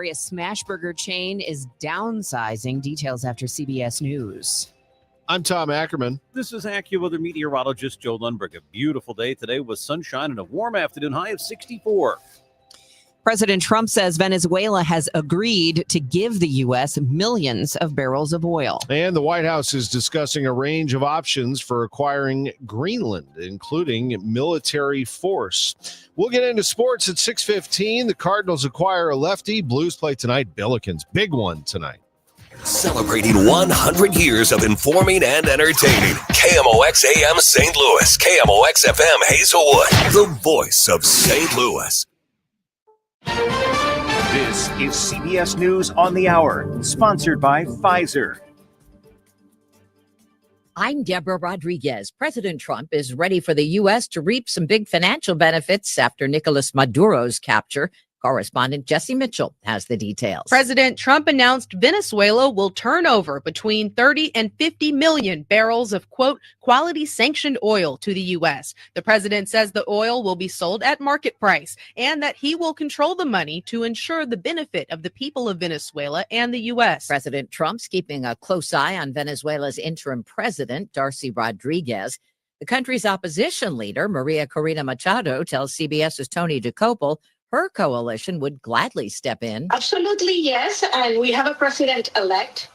area smashburger chain is downsizing. Details after CBS News. I'm Tom Ackerman. This is AccuWeather meteorologist Joe Lundberg. A beautiful day today with sunshine and a warm afternoon high of 64. President Trump says Venezuela has agreed to give the U.S. millions of barrels of oil. And the White House is discussing a range of options for acquiring Greenland, including military force. We'll get into sports at 6:15. The Cardinals acquire a lefty. Blues play tonight. Billikens, big one tonight. Celebrating 100 years of informing and entertaining. KMOX AM St. Louis. KMOX FM Hazelwood. The voice of St. Louis. This is CBS News on the Hour, sponsored by Pfizer. I'm Deborah Rodriguez. President Trump is ready for the U.S. to reap some big financial benefits after Nicolas Maduro's capture. Correspondent Jesse Mitchell has the details. President Trump announced Venezuela will turn over between 30 and 50 million barrels of, quote, quality sanctioned oil to the U.S. The president says the oil will be sold at market price and that he will control the money to ensure the benefit of the people of Venezuela and the U.S. President Trump's keeping a close eye on Venezuela's interim president, Darcy Rodriguez. The country's opposition leader, Maria Corina Machado, tells CBS's Tony DeCopel her coalition would gladly step in. Absolutely, yes. And we have a president-elect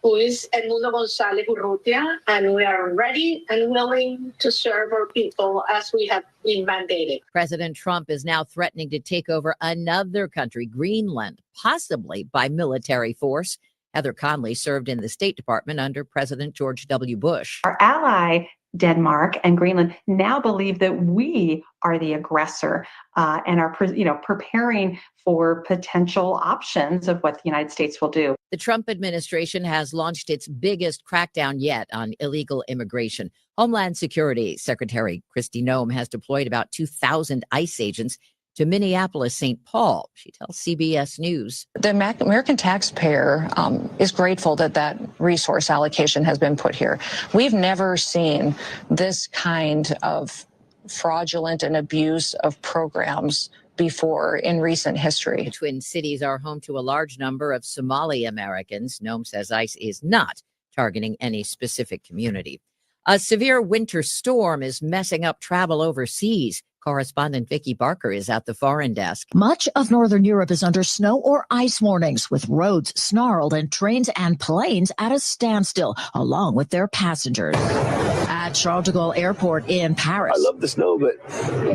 who is Edmundo González Urrutia, and we are ready and willing to serve our people as we have been mandated. President Trump is now threatening to take over another country, Greenland, possibly by military force. Heather Conley served in the State Department under President George W. Bush. Our ally, Denmark and Greenland, now believe that we are the aggressor and are preparing for potential options of what the United States will do. The Trump administration has launched its biggest crackdown yet on illegal immigration. Homeland Security Secretary Kristi Noem has deployed about 2,000 ICE agents to Minneapolis, St. Paul. She tells CBS News. The American taxpayer is grateful that that resource allocation has been put here. We've never seen this kind of fraudulent and abuse of programs before in recent history. The Twin Cities are home to a large number of Somali Americans. Noem says ICE is not targeting any specific community. A severe winter storm is messing up travel overseas. Correspondent Vicki Barker is at the foreign desk. Much of northern Europe is under snow or ice warnings, with roads snarled and trains and planes at a standstill, along with their passengers. At Charles de Gaulle Airport in Paris. I love the snow, but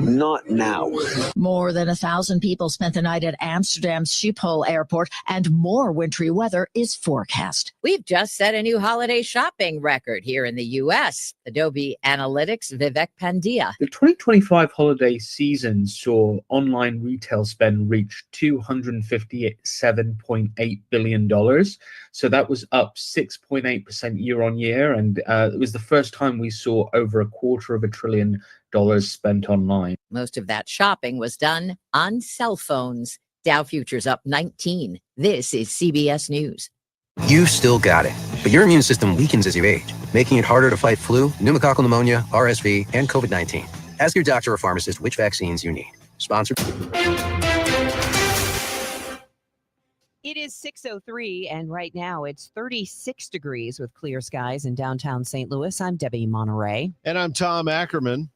not now. More than 1,000 people spent the night at Amsterdam's Schiphol Airport, and more wintry weather is forecast. We've just set a new holiday shopping record here in the U.S. Adobe Analytics' Vivek Pandya. The 2025 holiday season saw online retail spend reach $257.8 billion. So that was up 6.8% year on year. And it was the first time we saw over $250 billion spent online. Most of that shopping was done on cell phones. Dow futures up 19. This is CBS News. You've still got it, but your immune system weakens as you age, making it harder to fight flu, pneumococcal pneumonia, RSV, and COVID-19. Ask your doctor or pharmacist which vaccines you need. Sponsored. It is 6:03, and right now it's 36 degrees with clear skies in downtown St. Louis. I'm Debbie Monterrey. And I'm Tom Ackerman.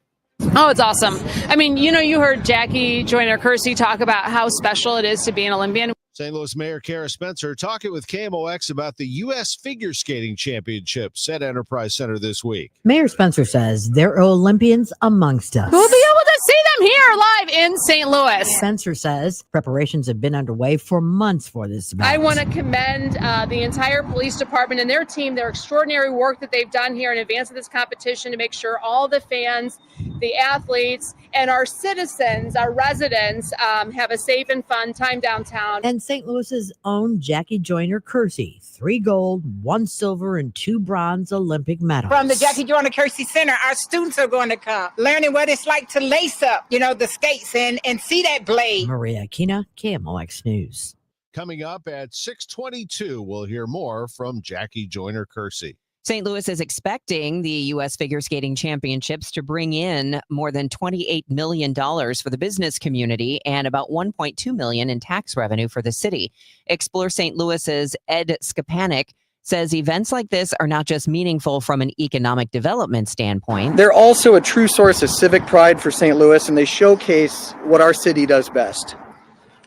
Oh, it's awesome. I mean, you heard Jackie Joyner-Kersee talk about how special it is to be an Olympian. St. Louis Mayor Kara Spencer talking with KMOX about the U.S. Figure Skating Championships at Enterprise Center this week. Mayor Spencer says there are Olympians amongst us. We'll be able to see them here live in St. Louis. Spencer says preparations have been underway for months for this event. I want to commend the entire police department and their team, their extraordinary work that they've done here in advance of this competition to make sure all the fans, the athletes, and our citizens, our residents, have a safe and fun time downtown. And St. Louis's own Jackie Joyner-Kersee, 3 gold, 1 silver, and 2 bronze Olympic medals. From the Jackie Joyner-Kersee Center, our students are going to come, learning what it's like to lace up, the skates and see that blade. Maria Aquina, KMOX News. Coming up at 6:22, we'll hear more from Jackie Joyner-Kersee. St. Louis is expecting the U.S. Figure Skating Championships to bring in more than $28 million for the business community and about $1.2 million in tax revenue for the city. Explore St. Louis's Ed Skapanik says events like this are not just meaningful from an economic development standpoint. They're also a true source of civic pride for St. Louis, and they showcase what our city does best.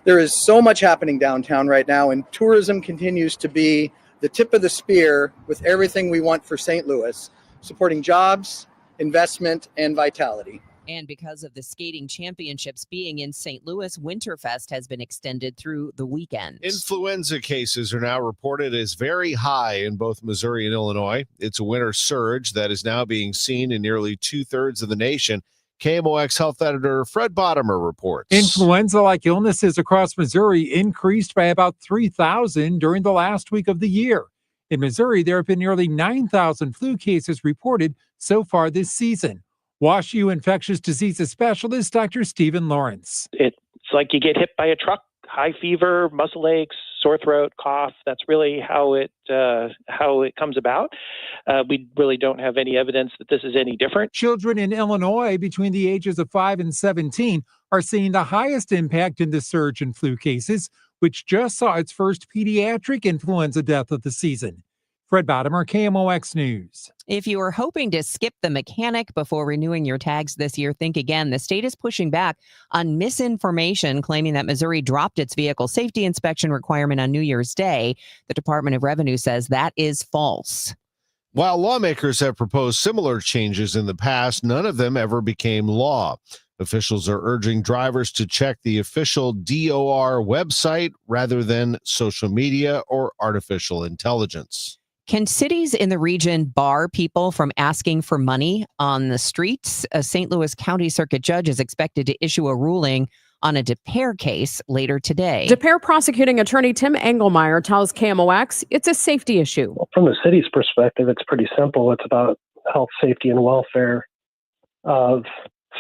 There is so much happening downtown right now, and tourism continues to be the tip of the spear with everything we want for St. Louis, supporting jobs, investment, and vitality. And because of the skating championships being in St. Louis, Winterfest has been extended through the weekend. Influenza cases are now reported as very high in both Missouri and Illinois. It's a winter surge that is now being seen in nearly 2/3 of the nation. KMOX health editor Fred Bottomer reports. Influenza-like illnesses across Missouri increased by about 3,000 during the last week of the year. In Missouri, there have been nearly 9,000 flu cases reported so far this season. WashU infectious diseases specialist Dr. Stephen Lawrence. It's like you get hit by a truck, high fever, muscle aches, sore throat, cough. That's really how it comes about. We really don't have any evidence that this is any different. Children in Illinois between the ages of 5 and 17 are seeing the highest impact in the surge in flu cases, which just saw its first pediatric influenza death of the season. Fred Bottomer, KMOX News. If you are hoping to skip the mechanic before renewing your tags this year, think again. The state is pushing back on misinformation, claiming that Missouri dropped its vehicle safety inspection requirement on New Year's Day. The Department of Revenue says that is false. While lawmakers have proposed similar changes in the past, none of them ever became law. Officials are urging drivers to check the official DOR website rather than social media or artificial intelligence. Can cities in the region bar people from asking for money on the streets? A St. Louis County Circuit judge is expected to issue a ruling on a DePere case later today. DePere prosecuting attorney Tim Engelmeyer tells KMOX it's a safety issue. Well, from the city's perspective, it's pretty simple. It's about health, safety, and welfare of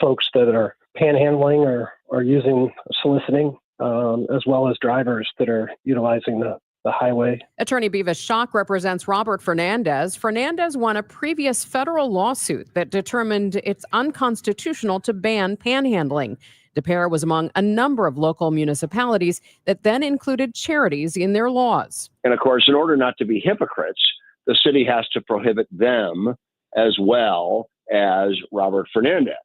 folks that are panhandling or using soliciting, as well as drivers that are utilizing the highway. Attorney Beavis Schock represents Robert Fernandez. Fernandez won a previous federal lawsuit that determined it's unconstitutional to ban panhandling. DePere was among a number of local municipalities that then included charities in their laws. And of course, in order not to be hypocrites, the city has to prohibit them as well as Robert Fernandez.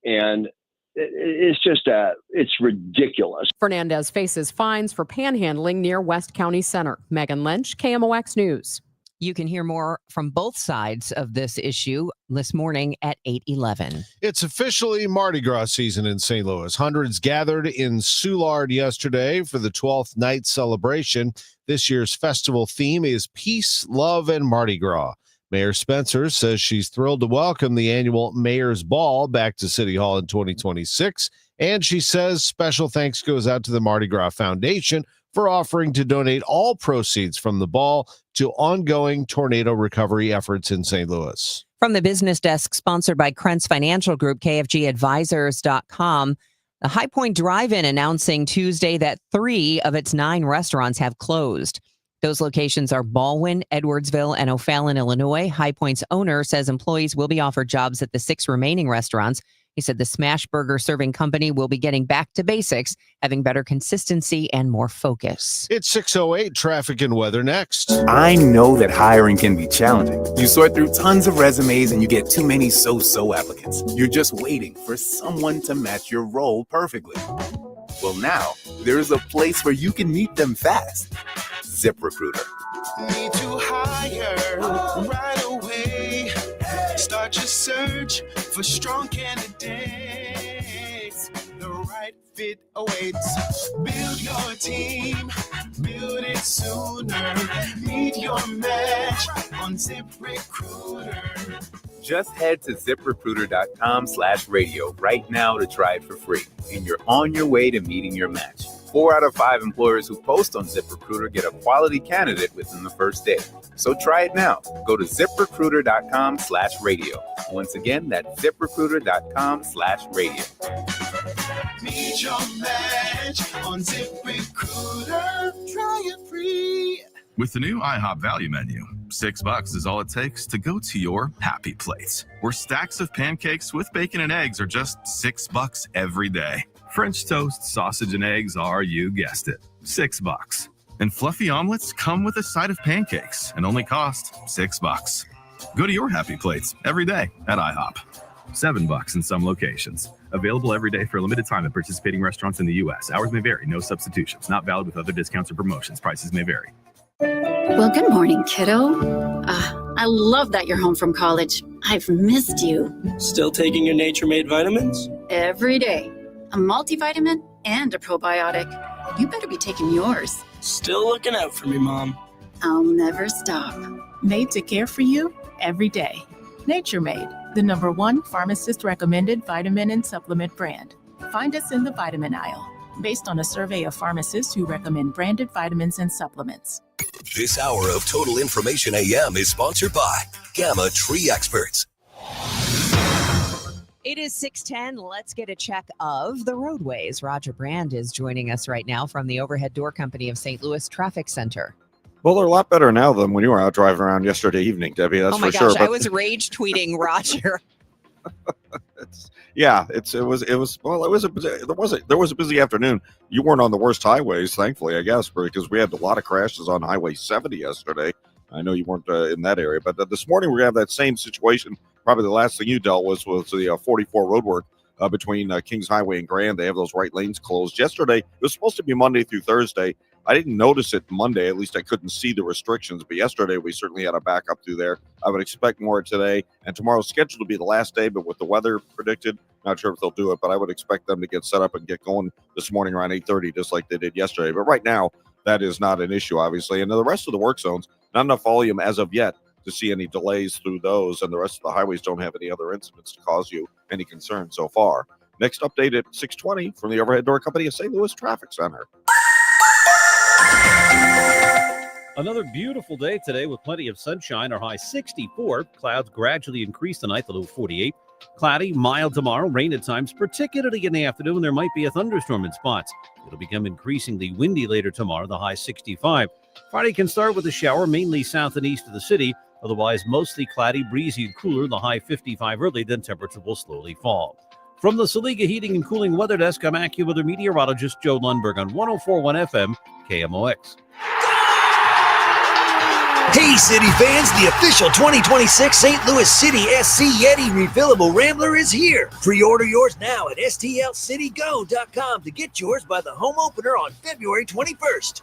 And it's ridiculous. Fernandez faces fines for panhandling near West County Center. Megan Lynch, KMOX News. You can hear more from both sides of this issue this morning at 8:11. It's officially Mardi Gras season in St. Louis. Hundreds gathered in Soulard yesterday for the 12th night celebration. This year's festival theme is Peace, Love, and Mardi Gras. Mayor Spencer says she's thrilled to welcome the annual Mayor's Ball back to City Hall in 2026. And she says special thanks goes out to the Mardi Gras Foundation for offering to donate all proceeds from the ball to ongoing tornado recovery efforts in St. Louis. From the business desk sponsored by Krentz Financial Group, KFGadvisors.com, the High Point Drive-In announcing Tuesday that 3 of its 9 restaurants have closed. Those locations are Baldwin, Edwardsville, and O'Fallon, Illinois. High Point's owner says employees will be offered jobs at the 6 remaining restaurants. He said the Smash Burger serving company will be getting back to basics, having better consistency and more focus. It's 6:08, traffic and weather next. I know that hiring can be challenging. You sort through tons of resumes and you get too many so-so applicants. You're just waiting for someone to match your role perfectly. Well, now there's a place where you can meet them fast. ZipRecruiter. Need to hire right away. Start your search for strong candidates. The right fit awaits. Build your team, build it sooner. Meet your match on ZipRecruiter. Just head to ZipRecruiter.com/radio right now to try it for free. And you're on your way to meeting your match. 4 out of 5 employers who post on ZipRecruiter get a quality candidate within the first day. So try it now. Go to ZipRecruiter.com/radio. Once again, that's ZipRecruiter.com/radio. Meet your match on ZipRecruiter. Try it free. With the new IHOP value menu, $6 is all it takes to go to your happy place, where stacks of pancakes with bacon and eggs are just $6 every day. French toast, sausage, and eggs are, you guessed it, $6. And fluffy omelets come with a side of pancakes and only cost $6. Go to your happy plates every day at IHOP. $7 in some locations. Available every day for a limited time at participating restaurants in the U.S. Hours may vary. No substitutions. Not valid with other discounts or promotions. Prices may vary. Well, good morning, kiddo. I love that you're home from college. I've missed you. Still taking your Nature Made vitamins? Every day. A multivitamin and a probiotic. You better be taking yours. Still looking out for me, Mom. I'll never stop. Made to care for you every day. Nature Made, the #1 pharmacist-recommended vitamin and supplement brand. Find us in the vitamin aisle, based on a survey of pharmacists who recommend branded vitamins and supplements. This hour of Total Information AM is sponsored by Gamma Tree Experts. It is 6:10. Let's get a check of the roadways. Roger Brand is joining us right now from the Overhead Door Company of St. Louis Traffic Center. Well, they're a lot better now than when you were out driving around yesterday evening, Debbie. That's oh my for gosh, sure. I was rage tweeting Roger. There was a busy afternoon. You weren't on the worst highways, thankfully, I guess, because we had a lot of crashes on Highway 70 yesterday. I know you weren't in that area, but this morning we're gonna have that same situation. Probably the last thing you dealt with was the 44 roadwork between Kings Highway and Grand. They have those right lanes closed. Yesterday, it was supposed to be Monday through Thursday. I didn't notice it Monday. At least I couldn't see the restrictions. But yesterday, we certainly had a backup through there. I would expect more today. And tomorrow's scheduled to be the last day, but with the weather predicted, not sure if they'll do it. But I would expect them to get set up and get going this morning around 8:30, just like they did yesterday. But right now, that is not an issue, obviously. And the rest of the work zones, not enough volume as of yet to see any delays through those. And the rest of the highways don't have any other incidents to cause you any concern so far. Next update at 6:20 from the Overhead Door Company of St. Louis Traffic Center. Another beautiful day today with plenty of sunshine. Our high 64. Clouds gradually increase tonight, the low 48. Cloudy, mild tomorrow. Rain at times, particularly in the afternoon. There might be a thunderstorm in spots. It'll become increasingly windy later tomorrow, the high 65. Friday can start with a shower, mainly south and east of the city. Otherwise, mostly cloudy, breezy, and cooler. The high 55 early, then temperature will slowly fall. From the Saliga Heating and Cooling Weather Desk, I'm AccuWeather meteorologist Joe Lundberg on 104.1 FM, KMOX. Hey, City fans, the official 2026 St. Louis City SC Yeti refillable Rambler is here. Pre-order yours now at stlcitygo.com to get yours by the home opener on February 21st.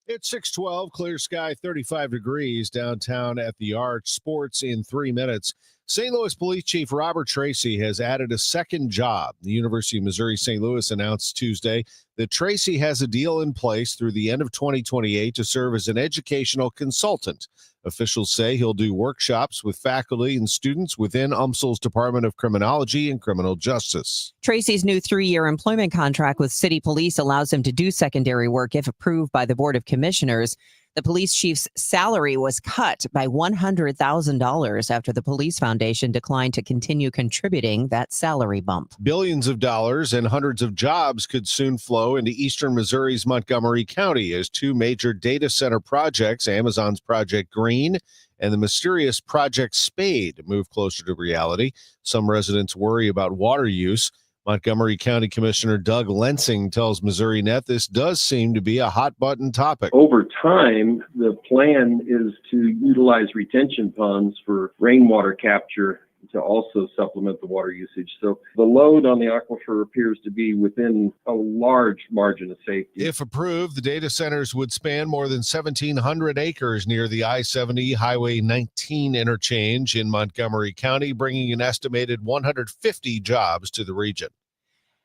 It's 6:12, clear sky, 35 degrees downtown at the Arch. Sports in 3 minutes. St. Louis Police Chief Robert Tracy has added a second job. The University of Missouri St. Louis announced Tuesday that Tracy has a deal in place through the end of 2028 to serve as an educational consultant. Officials say he'll do workshops with faculty and students within UMSL's Department of Criminology and Criminal Justice. Tracy's new 3-year employment contract with City Police allows him to do secondary work if approved by the Board of Commissioners. The police chief's salary was cut by $100,000 after the Police Foundation declined to continue contributing that salary bump. Billions of dollars and hundreds of jobs could soon flow into eastern Missouri's Montgomery County as 2 major data center projects, Amazon's Project Green and the mysterious Project Spade, move closer to reality. Some residents worry about water use. Montgomery County Commissioner Doug Lensing tells Missouri Net this does seem to be a hot-button topic. Over time, the plan is to utilize retention ponds for rainwater capture to also supplement the water usage. So the load on the aquifer appears to be within a large margin of safety. If approved, the data centers would span more than 1,700 acres near the I-70 Highway 19 interchange in Montgomery County, bringing an estimated 150 jobs to the region.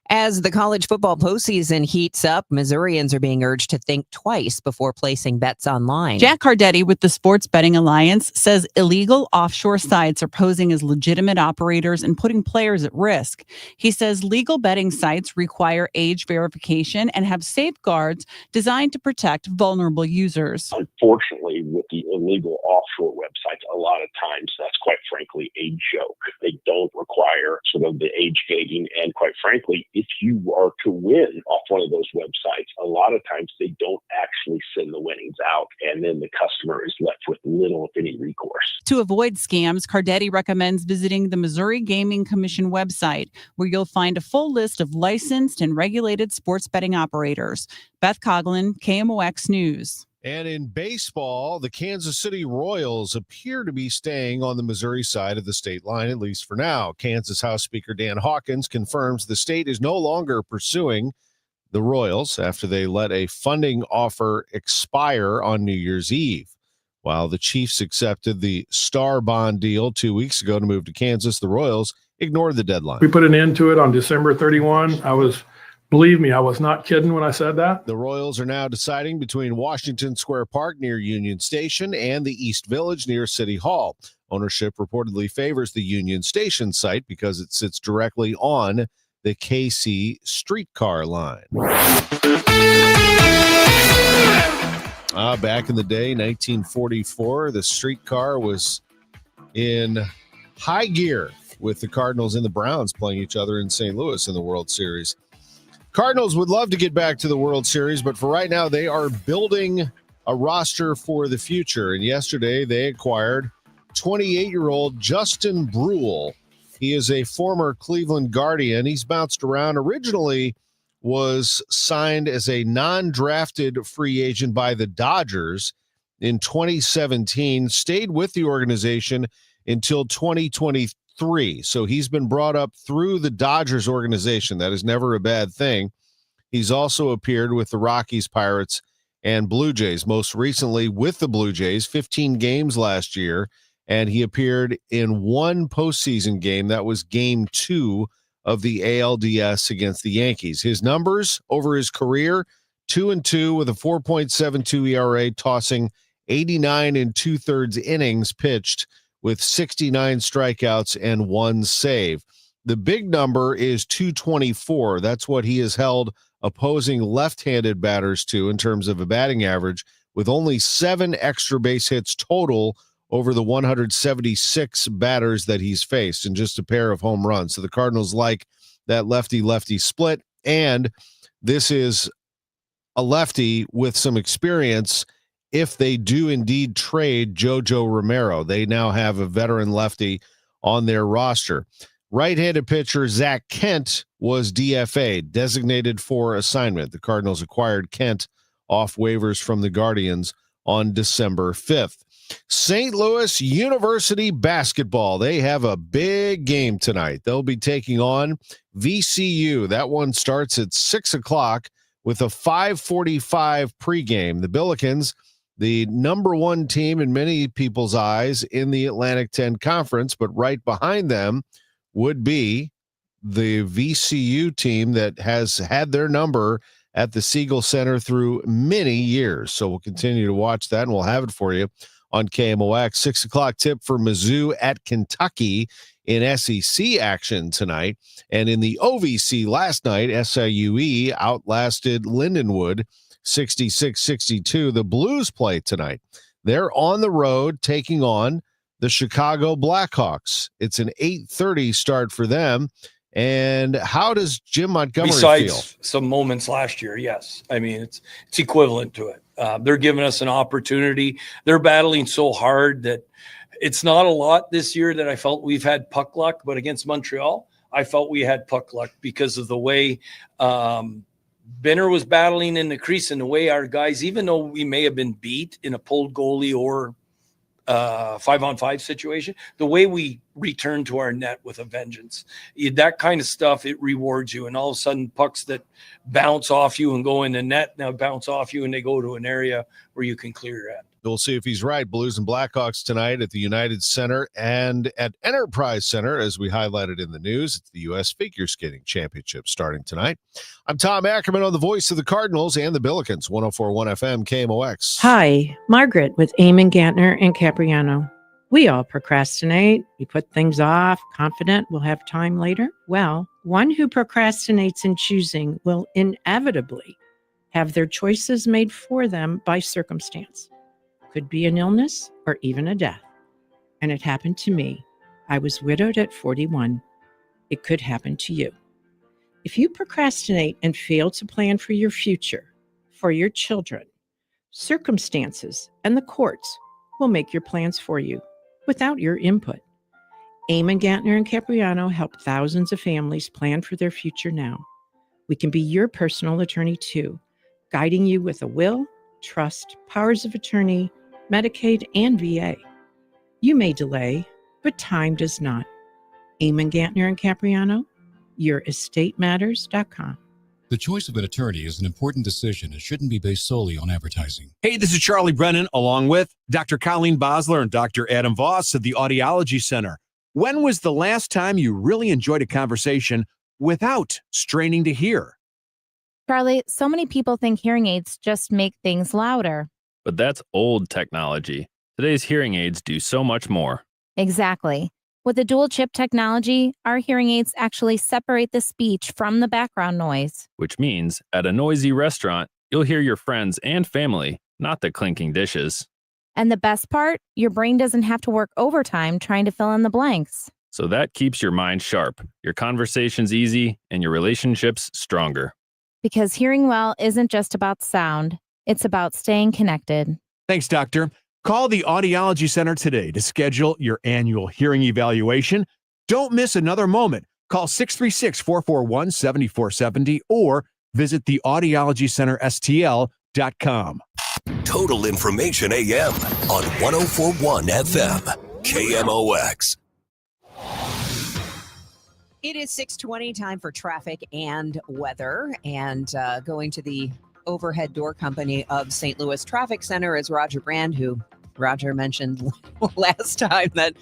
As the college football postseason heats up, Missourians are being urged to think twice before placing bets online. Jack Cardetti with the Sports Betting Alliance says illegal offshore sites are posing as legitimate operators and putting players at risk. He says legal betting sites require age verification and have safeguards designed to protect vulnerable users. Unfortunately, with the illegal offshore websites, a lot of times that's quite frankly a joke. They don't require sort of the age gating, and quite frankly, if you are to win off one of those websites, a lot of times they don't actually send the winnings out, and then the customer is left with little, if any, recourse. To avoid scams, Cardetti recommends visiting the Missouri Gaming Commission website, where you'll find a full list of licensed and regulated sports betting operators. Beth Coughlin, KMOX News. And in baseball, the Kansas City Royals appear to be staying on the Missouri side of the state line, at least for now. Kansas House Speaker Dan Hawkins confirms the state is no longer pursuing the Royals after they let a funding offer expire on New Year's Eve. While the Chiefs accepted the Star Bond deal 2 weeks ago to move to Kansas, the Royals ignored the deadline. We put an end to it on December 31. Believe me, I was not kidding when I said that. The Royals are now deciding between Washington Square Park near Union Station and the East Village near City Hall. Ownership reportedly favors the Union Station site because it sits directly on the KC streetcar line. Back in the day, 1944, the streetcar was in high gear with the Cardinals and the Browns playing each other in St. Louis in the World Series. Cardinals would love to get back to the World Series, but for right now, they are building a roster for the future. And yesterday, they acquired 28-year-old Justin Brule. He is a former Cleveland Guardian. He's bounced around. Originally was signed as a non-drafted free agent by the Dodgers in 2017, stayed with the organization until 2023. So he's been brought up through the Dodgers organization. That is never a bad thing. He's also appeared with the Rockies, Pirates, and Blue Jays, most recently with the Blue Jays, 15 games last year, and he appeared in one postseason game. That was game 2 of the ALDS against the Yankees. His numbers over his career, 2-2 with a 4.72 ERA, tossing 89 2/3 innings pitched with 69 strikeouts and 1 save. The big number is 224. That's what he has held opposing left-handed batters to in terms of a batting average, with only 7 extra base hits total over the 176 batters that he's faced, and just a pair of home runs. So the Cardinals like that lefty-lefty split, and this is a lefty with some experience. If they do indeed trade Jojo Romero, they now have a veteran lefty on their roster. Right-handed pitcher Zach Kent was DFA, designated for assignment. The Cardinals acquired Kent off waivers from the Guardians on December 5th. St. Louis University basketball. They have a big game tonight. They'll be taking on VCU. That one starts at 6 o'clock with a 5:45 pregame. The Billikens, the number 1 team in many people's eyes in the Atlantic 10 Conference, but right behind them would be the VCU team that has had their number at the Siegel Center through many years. So we'll continue to watch that, and we'll have it for you on KMOX. 6 o'clock tip for Mizzou at Kentucky in SEC action tonight. And in the OVC last night, SIUE outlasted Lindenwood 66-62. The Blues play tonight. They're on the road taking on the Chicago Blackhawks. It's an 8:30 start for them. And how does Jim Montgomery Besides feel? some moments last year, yes. I mean, it's equivalent to it. They're giving us an opportunity. They're battling so hard that it's not a lot this year that I felt we've had puck luck, but against Montreal, I felt we had puck luck because of the way Benner was battling in the crease and the way our guys, even though we may have been beat in a pulled goalie or 5-on-5 situation, the way we return to our net with a vengeance, that kind of stuff, it rewards you. And all of a sudden pucks that bounce off you and go in the net now bounce off you and they go to an area where you can clear your end. We'll see if he's right. Blues and Blackhawks tonight at the United Center and at Enterprise Center, as we highlighted in the news. It's the U.S. Figure Skating Championship starting tonight. I'm Tom Ackerman on the voice of the Cardinals and the Billikens, 104.1 FM KMOX. Hi, Margaret with Eamon Gantner and Capriano. We all procrastinate. We put things off, confident we'll have time later. Well, one who procrastinates in choosing will inevitably have their choices made for them by circumstance. Could be an illness or even a death. And it happened to me. I was widowed at 41. It could happen to you. If you procrastinate and fail to plan for your future, for your children, circumstances and the courts will make your plans for you without your input. Eamon Gantner and Capriano help thousands of families plan for their future now. We can be your personal attorney too, guiding you with a will, trust, powers of attorney, Medicaid, and VA. You may delay, but time does not. Eamon Gantner and Capriano, yourestateMatters.com. The choice of an attorney is an important decision and shouldn't be based solely on advertising. Hey, this is Charlie Brennan, along with Dr. Colleen Bosler and Dr. Adam Voss of the Audiology Center. When was the last time you really enjoyed a conversation without straining to hear? Charlie, so many people think hearing aids just make things louder. But that's old technology. Today's hearing aids do so much more. Exactly. With the dual chip technology, our hearing aids actually separate the speech from the background noise. Which means at a noisy restaurant, you'll hear your friends and family, not the clinking dishes. And the best part, your brain doesn't have to work overtime trying to fill in the blanks. So that keeps your mind sharp, your conversations easy, and your relationships stronger. Because hearing well isn't just about sound, it's about staying connected. Thanks, Doctor. Call the Audiology Center today to schedule your annual hearing evaluation. Don't miss another moment. Call 636-441-7470 or visit the audiologycenterstl.com. Total Information AM on 104.1 FM, KMOX. It is 6:20, time for traffic and weather. And going to the overhead door company of St. Louis Traffic Center is Roger Brand, who Roger mentioned last time that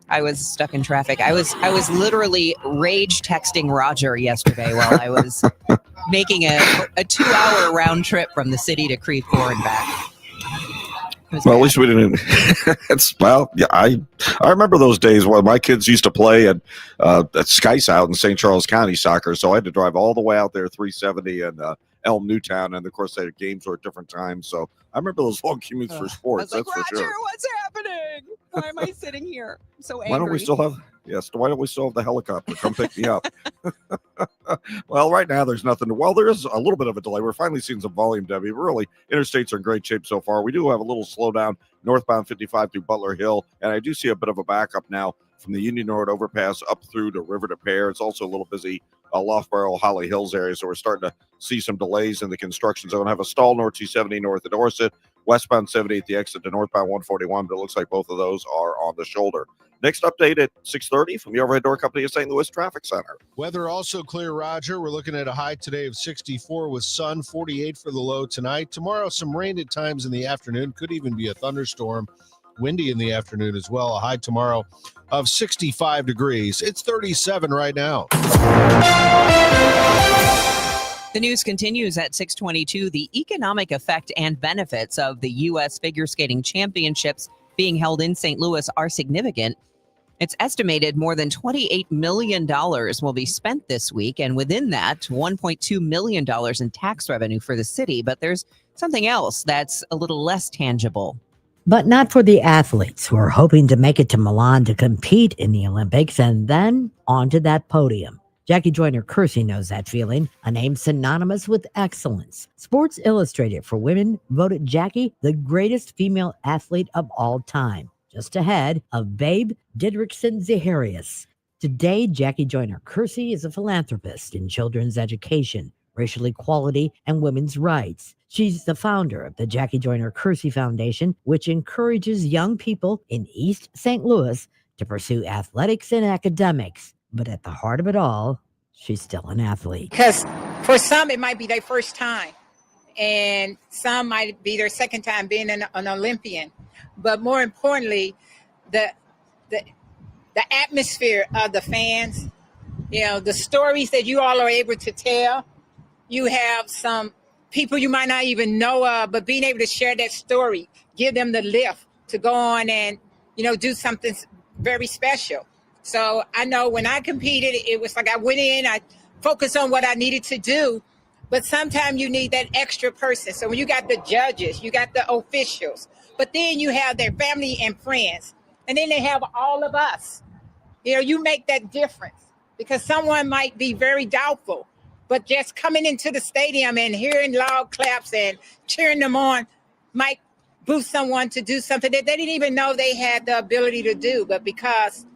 I was stuck in traffic. I was literally rage texting Roger yesterday while I was making a 2-hour round trip from the city to Creve Coeur and back. Well, at least we didn't. I remember those days when my kids used to play at Skice out in St. Charles County soccer. So I had to drive all the way out there, 370 and Elm Newtown, and of course their games were at different times. So I remember those long commutes for sports. I was like, that's for Roger, sure. what's happening? Why am I sitting here? I'm so angry. Why don't we still have the helicopter come pick me up? Well, right now there's nothing. Well, there is a little bit of a delay. We're finally seeing some volume, Debbie. Really, interstates are in great shape so far. We do have a little slowdown northbound 55 through Butler Hill, and I do see a bit of a backup now from the Union Road overpass up through to River to Pear. It's also a little busy Loughborough, Holly Hills area, so we're starting to see some delays in the construction zone. Have a stall north 270 north of Dorset, westbound 70 at the exit to northbound 141, but it looks like both of those are on the shoulder. Next update at 6:30 from the overhead door company of St. Louis Traffic Center. Weather also clear, Roger. We're looking at a high today of 64 with sun, 48 for the low tonight. Tomorrow, some rain at times in the afternoon. Could even be a thunderstorm. Windy in the afternoon as well. A high tomorrow of 65 degrees. It's 37 right now. The news continues at 6:22. The economic effect and benefits of the U.S. Figure Skating Championships being held in St. Louis are significant. It's estimated more than $28 million will be spent this week, and within that, $1.2 million in tax revenue for the city. But there's something else that's a little less tangible. But not for the athletes who are hoping to make it to Milan to compete in the Olympics and then onto that podium. Jackie Joyner-Kersee knows that feeling, a name synonymous with excellence. Sports Illustrated for Women voted Jackie the greatest female athlete of all time, just ahead of Babe Didrikson-Zaharias. Today, Jackie Joyner-Kersee is a philanthropist in children's education, racial equality, and women's rights. She's the founder of the Jackie Joyner-Kersee Foundation, which encourages young people in East St. Louis to pursue athletics and academics. But at the heart of it all, she's still an athlete. Because for some, it might be their first time, and some might be their second time being an Olympian. But more importantly, the atmosphere of the fans, the stories that you all are able to tell. You have some people you might not even know of, but being able to share that story, give them the lift to go on and, do something very special. So I know when I competed, it was like I went in, I focused on what I needed to do, but sometimes you need that extra person. So when you got the judges, you got the officials, but then you have their family and friends, and then they have all of us. You make that difference because someone might be very doubtful, But just coming into the stadium and hearing loud claps and cheering them on might boost someone to do something that they didn't even know they had the ability to do. But because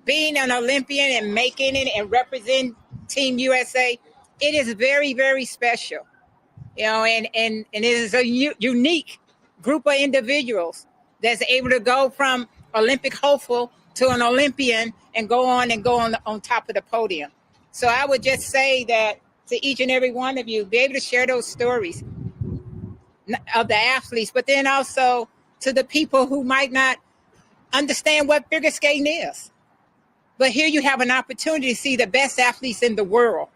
being an Olympian and making it and representing Team USA, it is very, very special. And it is a unique group of individuals that's able to go from Olympic hopeful to an Olympian and go on top of the podium. So I would just say that to each and every one of you, be able to share those stories of the athletes, but then also to the people who might not understand what figure skating is. But here you have an opportunity to see the best athletes in the world.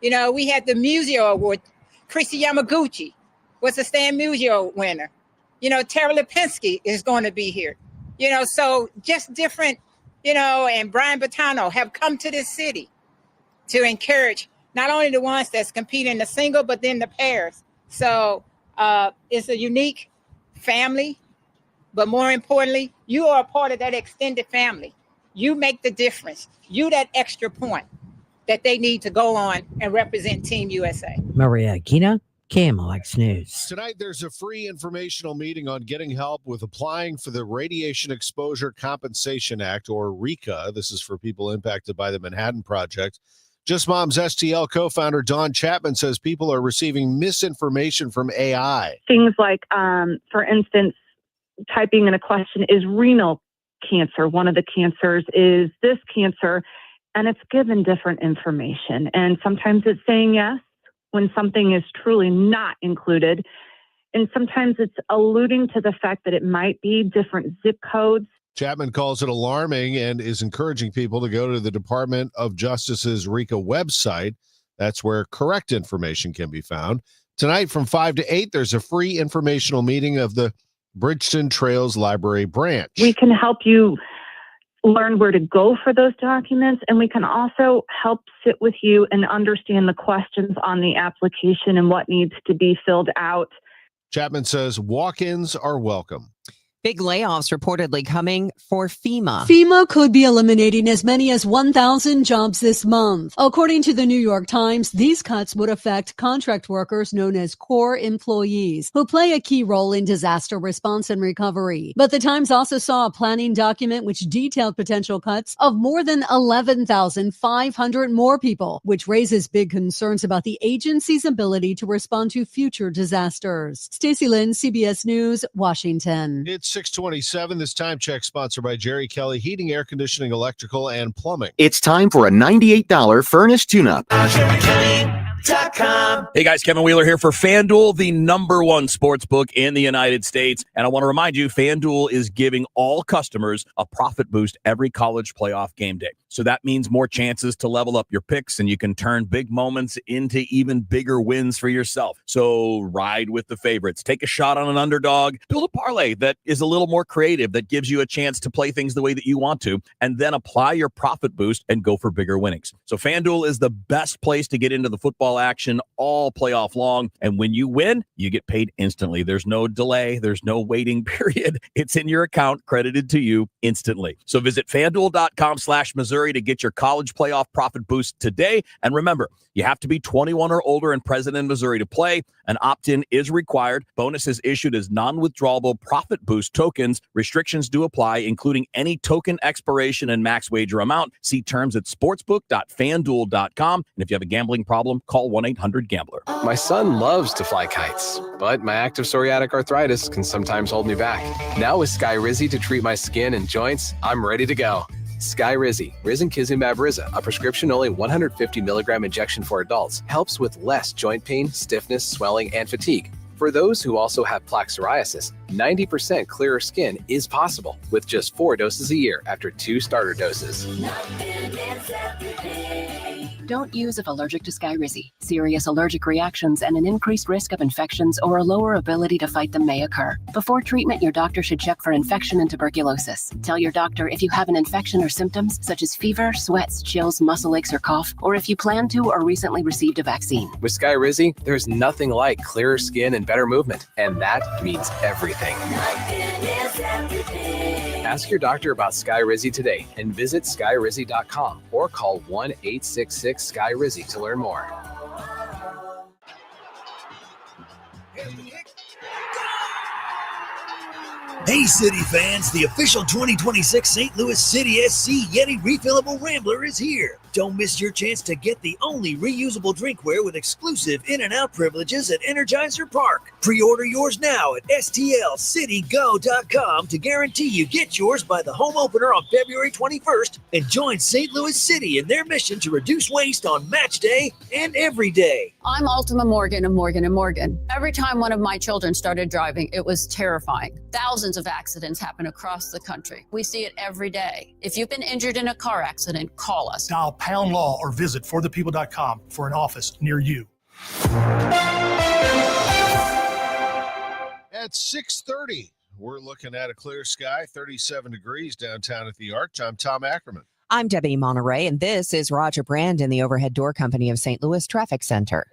We had the Museo Award. Chrissy Yamaguchi was a Stan Museo winner. Tara Lipinski is going to be here. So just different, and Brian Bottano have come to this city to encourage not only the ones that's competing in the single, but then the pairs. So it's a unique family, but more importantly, you are a part of that extended family. You make the difference. You that extra point that they need to go on and represent Team USA. Maria Aquina, KMOX News. Tonight, there's a free informational meeting on getting help with applying for the Radiation Exposure Compensation Act, or RECA. This is for people impacted by the Manhattan Project. Just Mom's STL co-founder Dawn Chapman says people are receiving misinformation from AI. Things like, for instance, typing in a question, is renal cancer one of the cancers? Is this cancer? And it's given different information. And sometimes it's saying yes when something is truly not included. And sometimes it's alluding to the fact that it might be different zip codes. Chapman calls it alarming and is encouraging people to go to the Department of Justice's RECA website. That's where correct information can be found. Tonight from 5 to 8, there's a free informational meeting of the Bridgeton Trails Library branch. We can help you learn where to go for those documents, and we can also help sit with you and understand the questions on the application and what needs to be filled out. Chapman says walk-ins are welcome. Big layoffs reportedly coming for FEMA. FEMA could be eliminating as many as 1,000 jobs this month. According to the New York Times, these cuts would affect contract workers known as core employees, who play a key role in disaster response and recovery. But the Times also saw a planning document which detailed potential cuts of more than 11,500 more people, which raises big concerns about the agency's ability to respond to future disasters. Stacey Lynn, CBS News, Washington. It's 6:27. This time check sponsored by Jerry Kelly Heating, Air Conditioning, Electrical, and Plumbing. It's time for a $98 furnace tune-up. Hey guys, Kevin Wheeler here for FanDuel, the #1 sports book in the United States. And I want to remind you, FanDuel is giving all customers a profit boost every college playoff game day. So that means more chances to level up your picks, and you can turn big moments into even bigger wins for yourself. So ride with the favorites. Take a shot on an underdog. Build a parlay that is a little more creative, that gives you a chance to play things the way that you want to, and then apply your profit boost and go for bigger winnings. So FanDuel is the best place to get into the football action all playoff long. And when you win, you get paid instantly. There's no delay. There's no waiting period. It's in your account, credited to you instantly. So visit FanDuel.com/Missouri to get your college playoff profit boost today. And remember, you have to be 21 or older and present in Missouri to play. An opt-in is required. Bonus is issued as non-withdrawable profit boost tokens. Restrictions do apply, including any token expiration and max wager amount. See terms at sportsbook.fanduel.com. And if you have a gambling problem, call 1-800-GAMBLER. My son loves to fly kites, but my active psoriatic arthritis can sometimes hold me back. Now with Skyrizi to treat my skin and joints, I'm ready to go. Skyrizi, risankizumab Riza, a prescription-only 150 milligram injection for adults, helps with less joint pain, stiffness, swelling, and fatigue. For those who also have plaque psoriasis, 90% clearer skin is possible with just 4 doses a year after 2 starter doses. Don't use if allergic to Skyrizi. Serious allergic reactions and an increased risk of infections or a lower ability to fight them may occur. Before treatment, your doctor should check for infection and tuberculosis. Tell your doctor if you have an infection or symptoms such as fever, sweats, chills, muscle aches, or cough, or if you plan to or recently received a vaccine. With Skyrizi, there's nothing like clearer skin and better movement, and that means everything. Ask your doctor about Skyrizi today and visit skyrizi.com or call 1-866-SKYRIZI to learn more. Hey, City fans, the official 2026 St. Louis City SC Yeti Refillable Rambler is here. Don't miss your chance to get the only reusable drinkware with exclusive in and out privileges at Energizer Park. Pre-order yours now at stlcitygo.com to guarantee you get yours by the home opener on February 21st and join St. Louis City in their mission to reduce waste on match day and every day. I'm Ultima Morgan of Morgan & Morgan. Every time one of my children started driving, it was terrifying. Thousands of accidents happen across the country. We see it every day. If you've been injured in a car accident, call us. Dial pound law or visit forthepeople.com for an office near you. At 6:30, we're looking at a clear sky, 37 degrees downtown at the Arch. I'm Tom Ackerman. I'm Debbie Monterrey, and this is Roger Brand in the Overhead Door Company of St. Louis Traffic Center.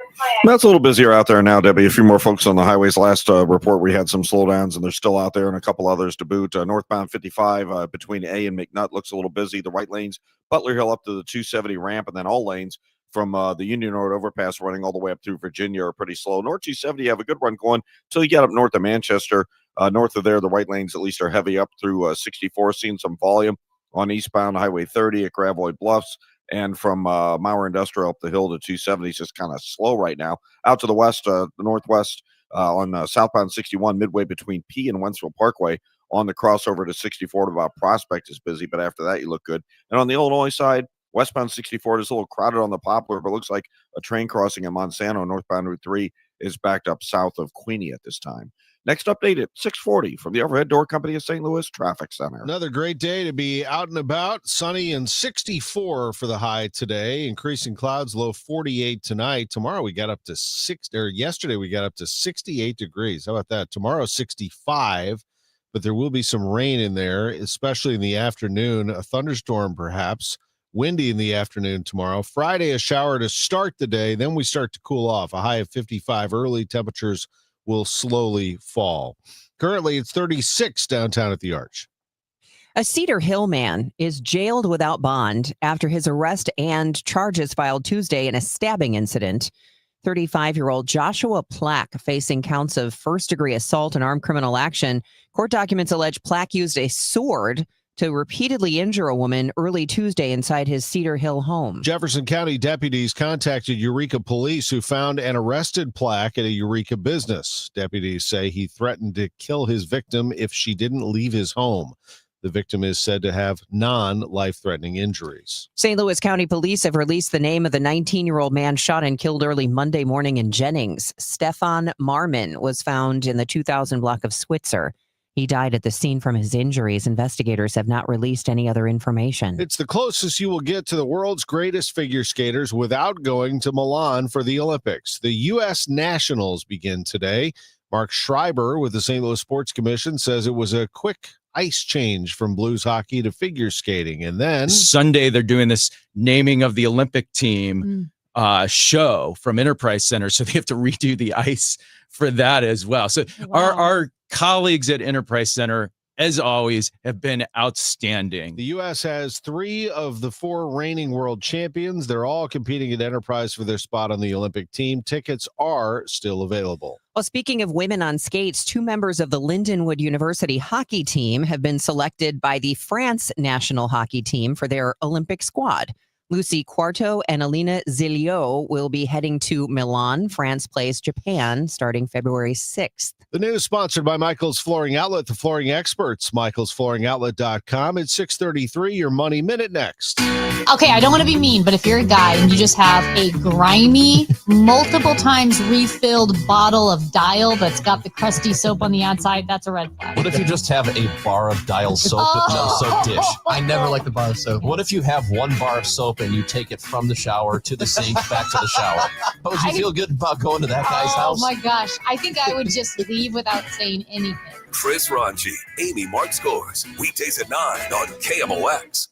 That's a little busier out there now, Debbie. A few more folks on the highways. Last report, we had some slowdowns, and they're still out there, and a couple others to boot. Northbound 55 between A and McNutt looks a little busy. The right lanes, Butler Hill up to the 270 ramp, and then all lanes from the Union Road overpass running all the way up through Virginia are pretty slow. North 270, you have a good run going until you get up north of Manchester. North of there, the right lanes at least are heavy up through 64, seeing some volume on eastbound Highway 30 at Gravois Bluffs, and from Mauer Industrial up the hill to 270 is just kind of slow right now. Out to the west, the northwest on southbound 61, midway between P and Wentzville Parkway, on the crossover to 64 to about Prospect is busy, but after that you look good. And on the Illinois side, westbound 64 is a little crowded on the Poplar, but looks like a train crossing in Monsanto, northbound Route 3, is backed up south of Queenie at this time. Next update at 6:40 from the Overhead Door Company of St. Louis Traffic Center. Another great day to be out and about. Sunny and 64 for the high today. Increasing clouds, low 48 tonight. Tomorrow we got up to yesterday we got up to 68 degrees. How about that? Tomorrow 65, but there will be some rain in there, especially in the afternoon. A thunderstorm perhaps. Windy in the afternoon tomorrow. Friday, a shower to start the day. Then we start to cool off. A high of 55. Early temperatures will slowly fall. Currently, it's 36 downtown at the Arch. A Cedar Hill man is jailed without bond after his arrest and charges filed Tuesday in a stabbing incident. 35-year-old Joshua Plack facing counts of first-degree assault and armed criminal action. Court documents allege Plack used a sword to repeatedly injure a woman early Tuesday inside his Cedar Hill home. Jefferson County deputies contacted Eureka police, who found and arrested Plack at a Eureka business. Deputies say he threatened to kill his victim if she didn't leave his home. The victim is said to have non-life-threatening injuries. St. Louis County Police have released the name of the 19-year-old man shot and killed early Monday morning in Jennings. Stefan Marmon was found in the 2000 block of Switzer. He died at the scene from his injuries. Investigators have not released any other information. It's the closest you will get to the world's greatest figure skaters without going to Milan for the Olympics. The U.S. Nationals begin today. Mark Schreiber with the St. Louis Sports Commission says it was a quick ice change from blues hockey to figure skating. And then Sunday, they're doing this naming of the Olympic team show from Enterprise Center. So they have to redo the ice for that as well. So our colleagues at Enterprise Center, as always, have been outstanding. The U.S. has 3 of the 4 reigning world champions. They're all competing at Enterprise for their spot on the Olympic team. Tickets are still available. Well, speaking of women on skates, 2 members of the Lindenwood University hockey team have been selected by the France national hockey team for their Olympic squad. Lucy Quarto and Alina Zilio will be heading to Milan. France plays Japan starting February 6th. The news sponsored by Michael's Flooring Outlet, the flooring experts, michaelsflooringoutlet.com. It's 6:33, your Money Minute next. Okay, I don't want to be mean, but if you're a guy and you just have a grimy, multiple times refilled bottle of Dial that's got the crusty soap on the outside, that's a red flag. What if you just have a bar of Dial soap with no soap dish? I never like the bar of soap. What if you have 1 bar of soap and you take it from the shower to the sink, back to the shower? How would you feel good about going to that guy's house? Oh my gosh, I think I would just leave without saying anything. Chris Ranji, Amy Mark Scores, weekdays at 9 on KMOX.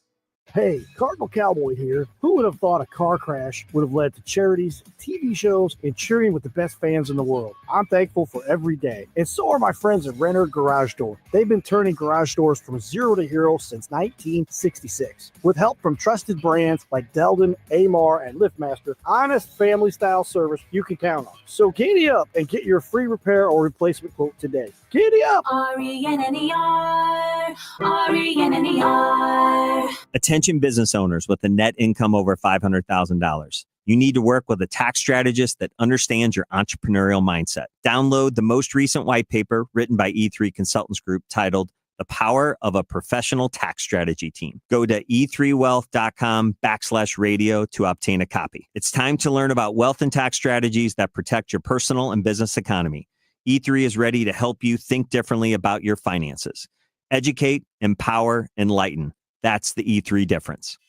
Hey, Cardinal Cowboy here. Who would have thought a car crash would have led to charities, TV shows, and cheering with the best fans in the world? I'm thankful for every day. And so are my friends at Renner Garage Door. They've been turning garage doors from zero to hero since 1966. With help from trusted brands like Delden, Amar, and LiftMaster, honest family-style service you can count on. So giddy up and get your free repair or replacement quote today. Giddy up! RENNER, RENNER. Attention business owners with a net income over $500,000. You need to work with a tax strategist that understands your entrepreneurial mindset. Download the most recent white paper written by E3 Consultants Group titled The Power of a Professional Tax Strategy Team. Go to e3wealth.com/radio to obtain a copy. It's time to learn about wealth and tax strategies that protect your personal and business economy. E3 is ready to help you think differently about your finances. Educate, empower, enlighten. That's the E3 difference.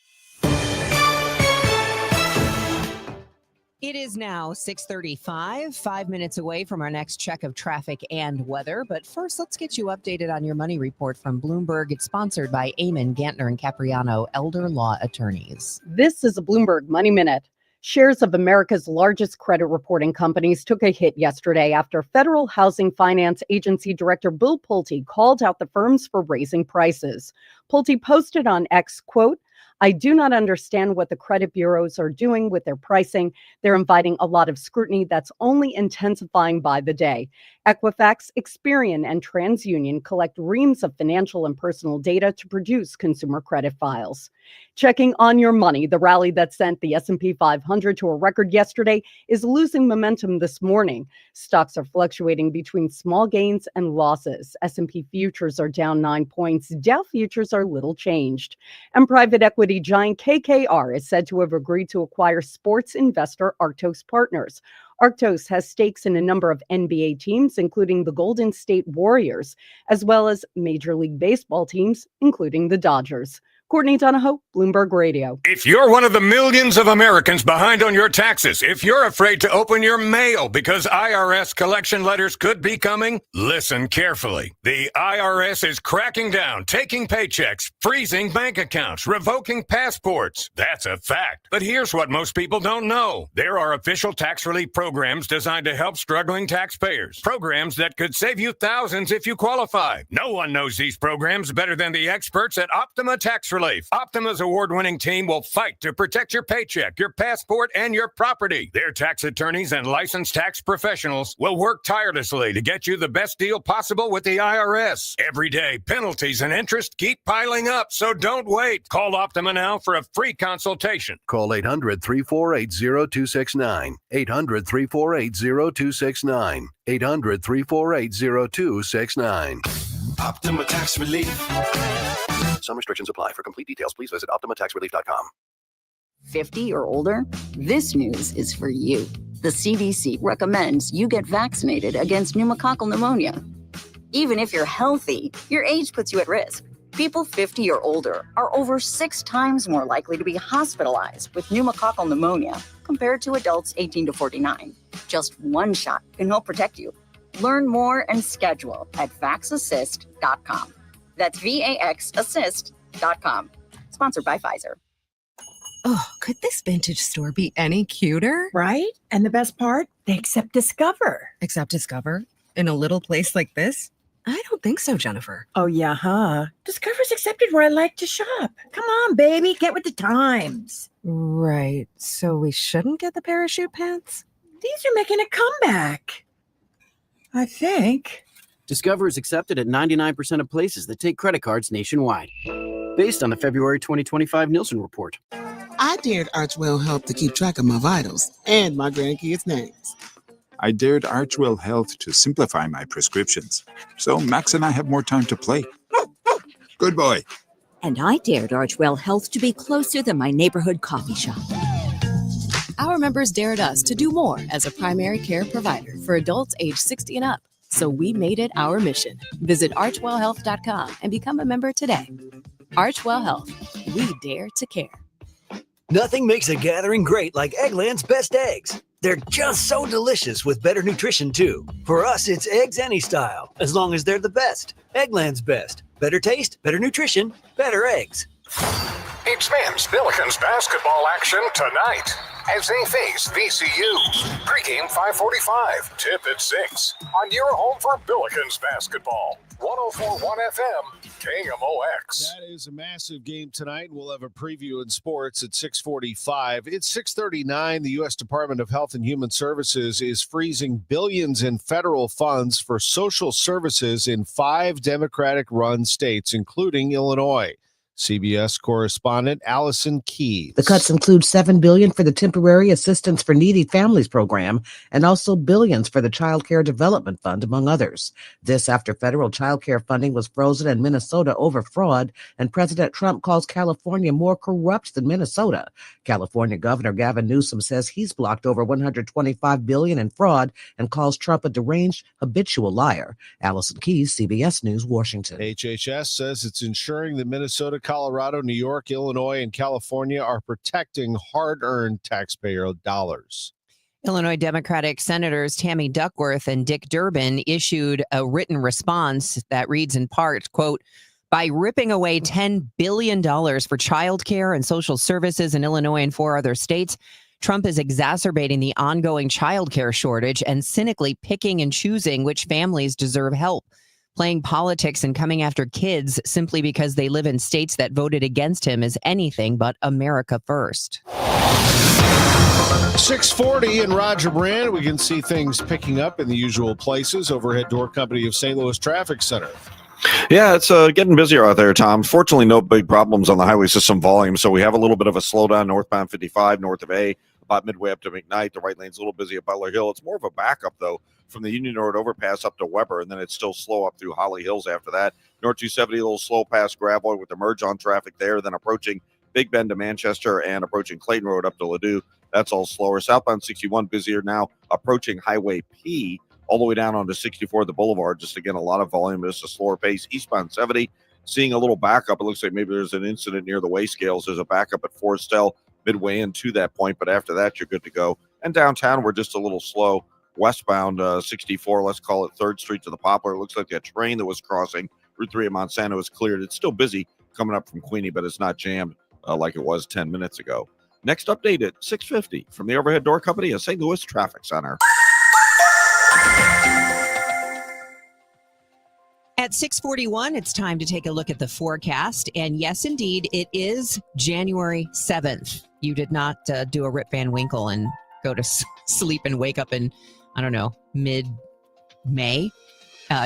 It is now 6:35, 5 minutes away from our next check of traffic and weather. But first, let's get you updated on your money report from Bloomberg. It's sponsored by Amon, Gantner, and Capriano, Elder Law Attorneys. This is a Bloomberg Money Minute. Shares of America's largest credit reporting companies took a hit yesterday after Federal Housing Finance Agency Director Bill Pulte called out the firms for raising prices. Pulte posted on X, quote, "I do not understand what the credit bureaus are doing with their pricing. They're inviting a lot of scrutiny that's only intensifying by the day. Equifax, Experian, and TransUnion collect reams of financial and personal data to produce consumer credit files." Checking on your money, the rally that sent the S&P 500 to a record yesterday is losing momentum this morning. Stocks are fluctuating between small gains and losses. S&P futures are down 9 points. Dow futures are little changed. And private equity giant KKR is said to have agreed to acquire sports investor Arctos Partners. Arctos has stakes in a number of NBA teams, including the Golden State Warriors, as well as Major League Baseball teams, including the Dodgers. Courtney Donahoe, Bloomberg Radio. If you're one of the millions of Americans behind on your taxes, if you're afraid to open your mail because IRS collection letters could be coming, listen carefully. The IRS is cracking down, taking paychecks, freezing bank accounts, revoking passports. That's a fact. But here's what most people don't know. There are official tax relief programs designed to help struggling taxpayers. Programs that could save you thousands if you qualify. No one knows these programs better than the experts at Optima Tax Relief. Optima's award-winning team will fight to protect your paycheck, your passport, and your property. Their tax attorneys and licensed tax professionals will work tirelessly to get you the best deal possible with the IRS. Every day, penalties and interest keep piling up, so don't wait. Call Optima now for a free consultation. Call 800-348-0269. 800-348-0269. 800-348-0269. Optima Tax Relief. Some restrictions apply. For complete details, please visit OptimaTaxRelief.com. 50 or older? This news is for you. The CDC recommends you get vaccinated against pneumococcal pneumonia. Even if you're healthy, your age puts you at risk. People 50 or older are over 6 times more likely to be hospitalized with pneumococcal pneumonia compared to adults 18 to 49. Just one shot can help protect you. Learn more and schedule at vaxassist.com. That's VAXassist.com. Sponsored by Pfizer. Oh, could this vintage store be any cuter? Right? And the best part? They accept Discover. Accept Discover? In a little place like this? I don't think so, Jennifer. Oh, yeah, huh? Discover's accepted where I like to shop. Come on, baby, get with the times. Right. So we shouldn't get the parachute pants? These are making a comeback. I think. Discover is accepted at 99% of places that take credit cards nationwide, based on the February 2025 Nielsen report. I dared Archwell Health to keep track of my vitals and my grandkids' names. I dared Archwell Health to simplify my prescriptions, so Max and I have more time to play. Good boy. And I dared Archwell Health to be closer than my neighborhood coffee shop. Our members dared us to do more as a primary care provider for adults age 60 and up. So we made it our mission. Visit archwellhealth.com and become a member today. Archwell Health. We dare to care. Nothing makes a gathering great like Eggland's best eggs. They're just so delicious with better nutrition, too. For us, it's eggs any style, as long as they're the best. Eggland's best. Better taste, better nutrition, better eggs. It's men's Billikens basketball action tonight as they face VCU. Pregame 5:45, tip at 6 on your home for Billikens basketball. 104.1 FM, KMOX. That is a massive game tonight. We'll have a preview in sports at 6:45. It's 6:39. The U.S. Department of Health and Human Services is freezing billions in federal funds for social services in 5 Democratic-run states, including Illinois. CBS correspondent Allison Keyes. The cuts include $7 billion for the Temporary Assistance for Needy Families program and also billions for the Child Care Development Fund, among others. This after federal child care funding was frozen in Minnesota over fraud, and President Trump calls California more corrupt than Minnesota. California Governor Gavin Newsom says he's blocked over $125 billion in fraud and calls Trump a deranged, habitual liar. Allison Keyes, CBS News, Washington. HHS says it's ensuring that Minnesota, Colorado, New York, Illinois, and California are protecting hard-earned taxpayer dollars. Illinois Democratic Senators Tammy Duckworth and Dick Durbin issued a written response that reads in part, quote, by ripping away $10 billion for child care and social services in Illinois and 4 other states, Trump is exacerbating the ongoing child care shortage and cynically picking and choosing which families deserve help. Playing politics and coming after kids simply because they live in states that voted against him is anything but America first. 6:40 in Roger Brand. We can see things picking up in the usual places. Overhead Door Company of St. Louis Traffic Center. Yeah, it's getting busier out there, Tom. Fortunately, no big problems on the highway system volume, so we have a little bit of a slowdown northbound 55, north of A, about midway up to McKnight. The right lane's a little busy at Butler Hill. It's more of a backup, though, from the Union Road overpass up to Weber, and then it's still slow up through Holly Hills after that. North 270, a little slow past Gravois with the merge on traffic there, then approaching Big Bend to Manchester and approaching Clayton Road up to Ladue. That's all slower. Southbound 61 busier now, approaching Highway P, all the way down onto 64, the Boulevard. Just, again, a lot of volume. It's a slower pace. Eastbound 70, seeing a little backup. It looks like maybe there's an incident near the weigh scales. There's a backup at Forestell midway into that point, but after that, you're good to go. And downtown, we're just a little slow. Westbound 64, let's call it 3rd Street to the Poplar. It looks like that train that was crossing Route 3 at Monsanto is cleared. It's still busy coming up from Queenie, but it's not jammed like it was 10 minutes ago. Next update at 6:50 from the Overhead Door Company of St. Louis Traffic Center. At 6:41, it's time to take a look at the forecast. And yes, indeed, it is January 7th. You did not do a Rip Van Winkle and go to sleep and wake up in, I don't know, mid-May.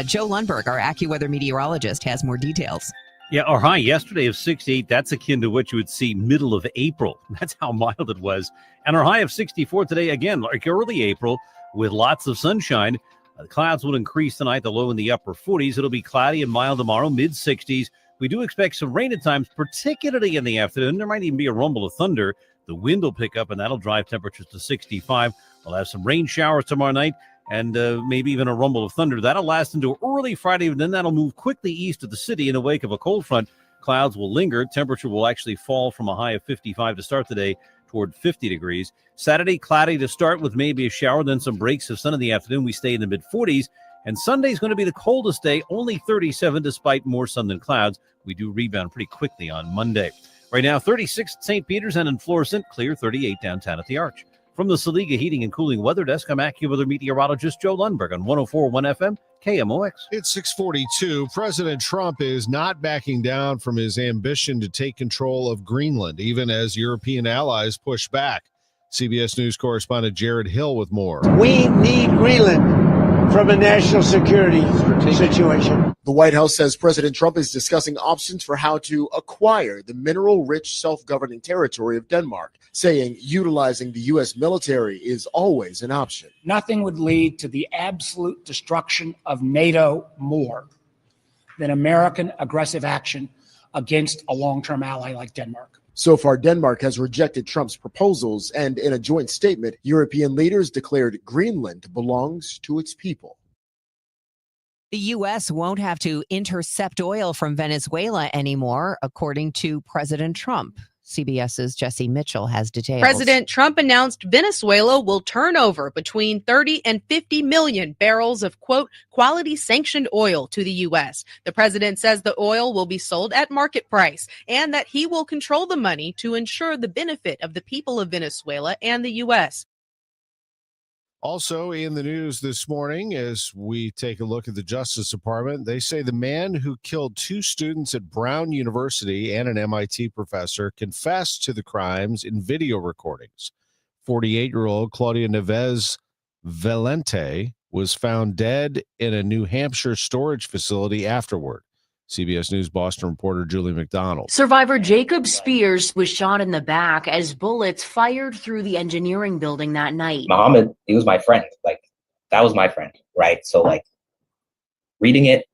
Joe Lundberg, our AccuWeather meteorologist, has more details. Yeah, our high yesterday of 68, that's akin to what you would see middle of April. That's how mild it was. And our high of 64 today, again, like early April, with lots of sunshine. The clouds will increase tonight, the low in the upper 40s. It'll be cloudy and mild tomorrow, mid-60s. We do expect some rain at times, particularly in the afternoon. There might even be a rumble of thunder. The wind will pick up, and that'll drive temperatures to 65. We'll have some rain showers tomorrow night, and maybe even a rumble of thunder. That'll last into early Friday, and then that'll move quickly east of the city in the wake of a cold front. Clouds will linger. Temperature will actually fall from a high of 55 to start the day toward 50 degrees. Saturday, cloudy to start with maybe a shower, then some breaks of sun in the afternoon. We stay in the mid-40s. And Sunday's going to be the coldest day, only 37 despite more sun than clouds. We do rebound pretty quickly on Monday. Right now, 36 at St. Peter's and in Florissant, clear 38 downtown at the Arch. From the Saliga Heating and Cooling Weather Desk, I'm AccuWeather meteorologist Joe Lundberg on 104.1 FM, KMOX. It's 6:42. President Trump is not backing down from his ambition to take control of Greenland, even as European allies push back. CBS News correspondent Jared Hill with more. We need Greenland from a national security situation. The White House says President Trump is discussing options for how to acquire the mineral-rich self-governing territory of Denmark, saying utilizing the U.S. military is always an option. Nothing would lead to the absolute destruction of NATO more than American aggressive action against a long-term ally like Denmark. So far, Denmark has rejected Trump's proposals, and in a joint statement, European leaders declared Greenland belongs to its people. The U.S. won't have to intercept oil from Venezuela anymore, according to President Trump. CBS's Jesse Mitchell has details. President Trump announced Venezuela will turn over between 30 and 50 million barrels of, quote, quality sanctioned oil to the U.S. The president says the oil will be sold at market price and that he will control the money to ensure the benefit of the people of Venezuela and the U.S. Also in the news this morning, as we take a look at the Justice Department, they say the man who killed 2 students at Brown University and an MIT professor confessed to the crimes in video recordings. 48-year-old Claudia Neves Valente was found dead in a New Hampshire storage facility afterward. CBS News Boston reporter Julie McDonald. Survivor Jacob Spears was shot in the back as bullets fired through the engineering building that night. Muhammad, he was my friend. That was my friend, right? So, reading it,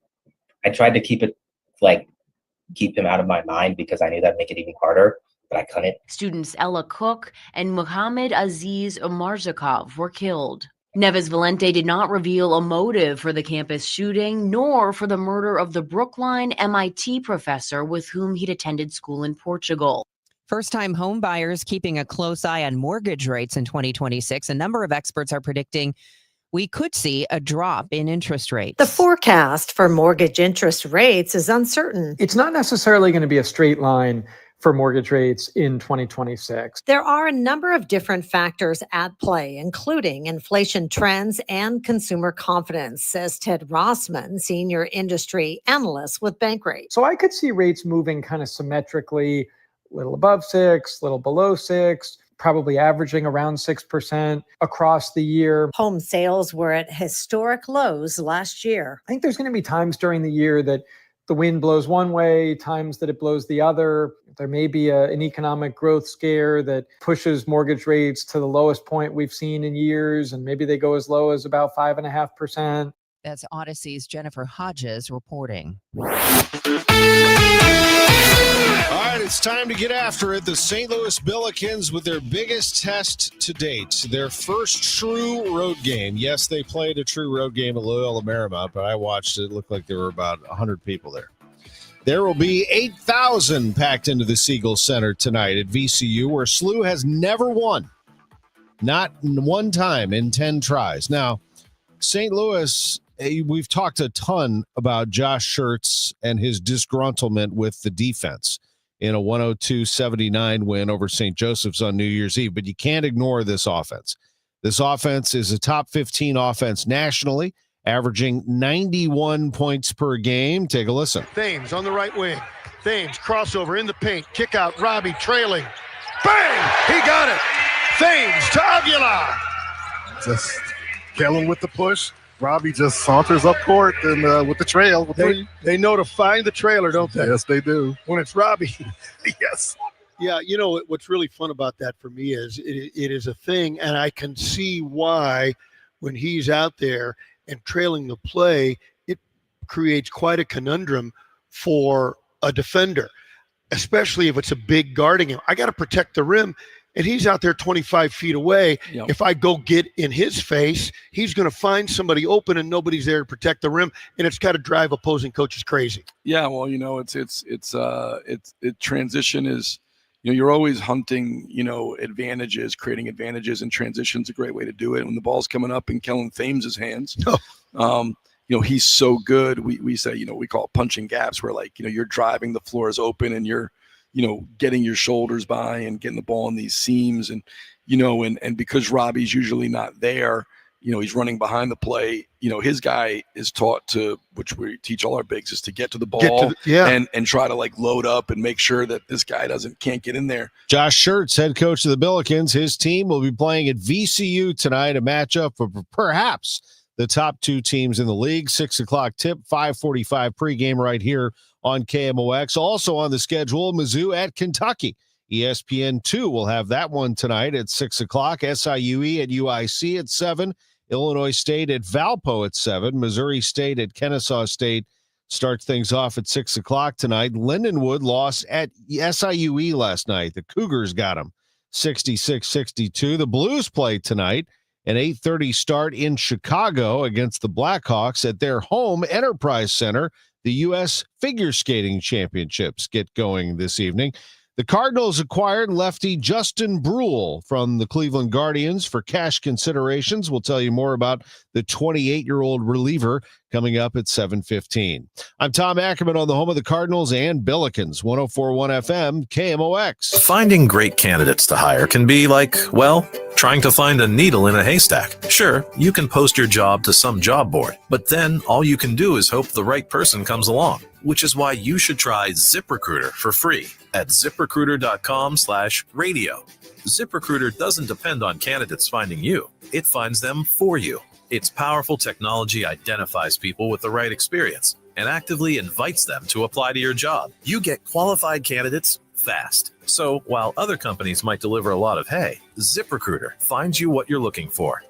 I tried to keep him out of my mind because I knew that'd make it even harder, but I couldn't. Students Ella Cook and Muhammad Aziz Umarzakov were killed. Neves Valente did not reveal a motive for the campus shooting, nor for the murder of the Brookline MIT professor with whom he'd attended school in Portugal. First-time home buyers keeping a close eye on mortgage rates in 2026. A number of experts are predicting we could see a drop in interest rates. The forecast for mortgage interest rates is uncertain. It's not necessarily going to be a straight line for mortgage rates in 2026. There are a number of different factors at play, including inflation trends and consumer confidence, says Ted Rossman, senior industry analyst with Bankrate. So I could see rates moving kind of symmetrically, a little above 6, a little below 6, probably averaging around 6% across the year. Home sales were at historic lows last year. I think there's going to be times during the year that the wind blows one way, times that it blows the other. There may be an economic growth scare that pushes mortgage rates to the lowest point we've seen in years, and maybe they go as low as about 5.5%. That's Odyssey's Jennifer Hodges reporting. All right, it's time to get after it. The St. Louis Billikens with their biggest test to date, their first true road game. Yes, they played a true road game at Loyola Marymount, but I watched it. It looked like there were about 100 people there. There will be 8,000 packed into the Siegel Center tonight at VCU, where SLU has never won. Not one time in 10 tries. Now, St. Louis, we've talked a ton about Josh Schertz and his disgruntlement with the defense in a 102-79 win over St. Joseph's on New Year's Eve, but you can't ignore this offense. This offense is a top 15 offense nationally, averaging 91 points per game. Take a listen. Thames on the right wing. Thames crossover in the paint. Kick out. Robbie trailing. Bang! He got it. Thames to Aguilar. Just kill him with the push. Robbie just saunters up court and with the trail. They know to find the trailer, don't they? Yes, they do. When it's Robbie. Yes. Yeah, you know, what's really fun about that for me is it is a thing, and I can see why when he's out there and trailing the play, it creates quite a conundrum for a defender, especially if it's a big guarding him. I got to protect the rim. And he's out there 25 feet away. Yep. If I go get in his face, he's going to find somebody open and nobody's there to protect the rim. And it's got to drive opposing coaches crazy. Yeah, well, you know, it's transition is, you know, you're always hunting, you know, advantages, creating advantages, and transition's a great way to do it. When the ball's coming up in Kellen Thames' hands, you know, he's so good. We say, you know, we call it punching gaps, where, like, you know, you're driving, the floor is open, and you're, you know, getting your shoulders by and getting the ball in these seams. And, you know, and because Robbie's usually not there, you know, he's running behind the play. You know, his guy is taught to, which we teach all our bigs, is to get to the ball and try to, like, load up and make sure that this guy can't get in there. Josh Schertz, head coach of the Billikens, his team will be playing at VCU tonight, a matchup for perhaps the top 2 teams in the league. 6 o'clock tip, 5:45 pregame right here on KMOX. Also on the schedule, Mizzou at Kentucky. ESPN2 will have that one tonight at 6 o'clock. SIUE at UIC at 7. Illinois State at Valpo at 7. Missouri State at Kennesaw State starts things off at 6 o'clock tonight. Lindenwood lost at SIUE last night. The Cougars got them 66-62. The Blues play tonight. An 8:30 start in Chicago against the Blackhawks at their home Enterprise Center. The U.S. Figure Skating Championships get going this evening. The Cardinals acquired lefty Justin Brule from the Cleveland Guardians for cash considerations. We'll tell you more about the 28-year-old reliever coming up at 7:15. I'm Tom Ackerman on the home of the Cardinals and Billikens, 104.1 FM, KMOX. Finding great candidates to hire can be like, well, trying to find a needle in a haystack. Sure, you can post your job to some job board, but then all you can do is hope the right person comes along, which is why you should try ZipRecruiter for free at ZipRecruiter.com/radio. ZipRecruiter doesn't depend on candidates finding you. It finds them for you. Its powerful technology identifies people with the right experience and actively invites them to apply to your job. You get qualified candidates fast. So while other companies might deliver a lot of hay, ZipRecruiter finds you what you're looking for.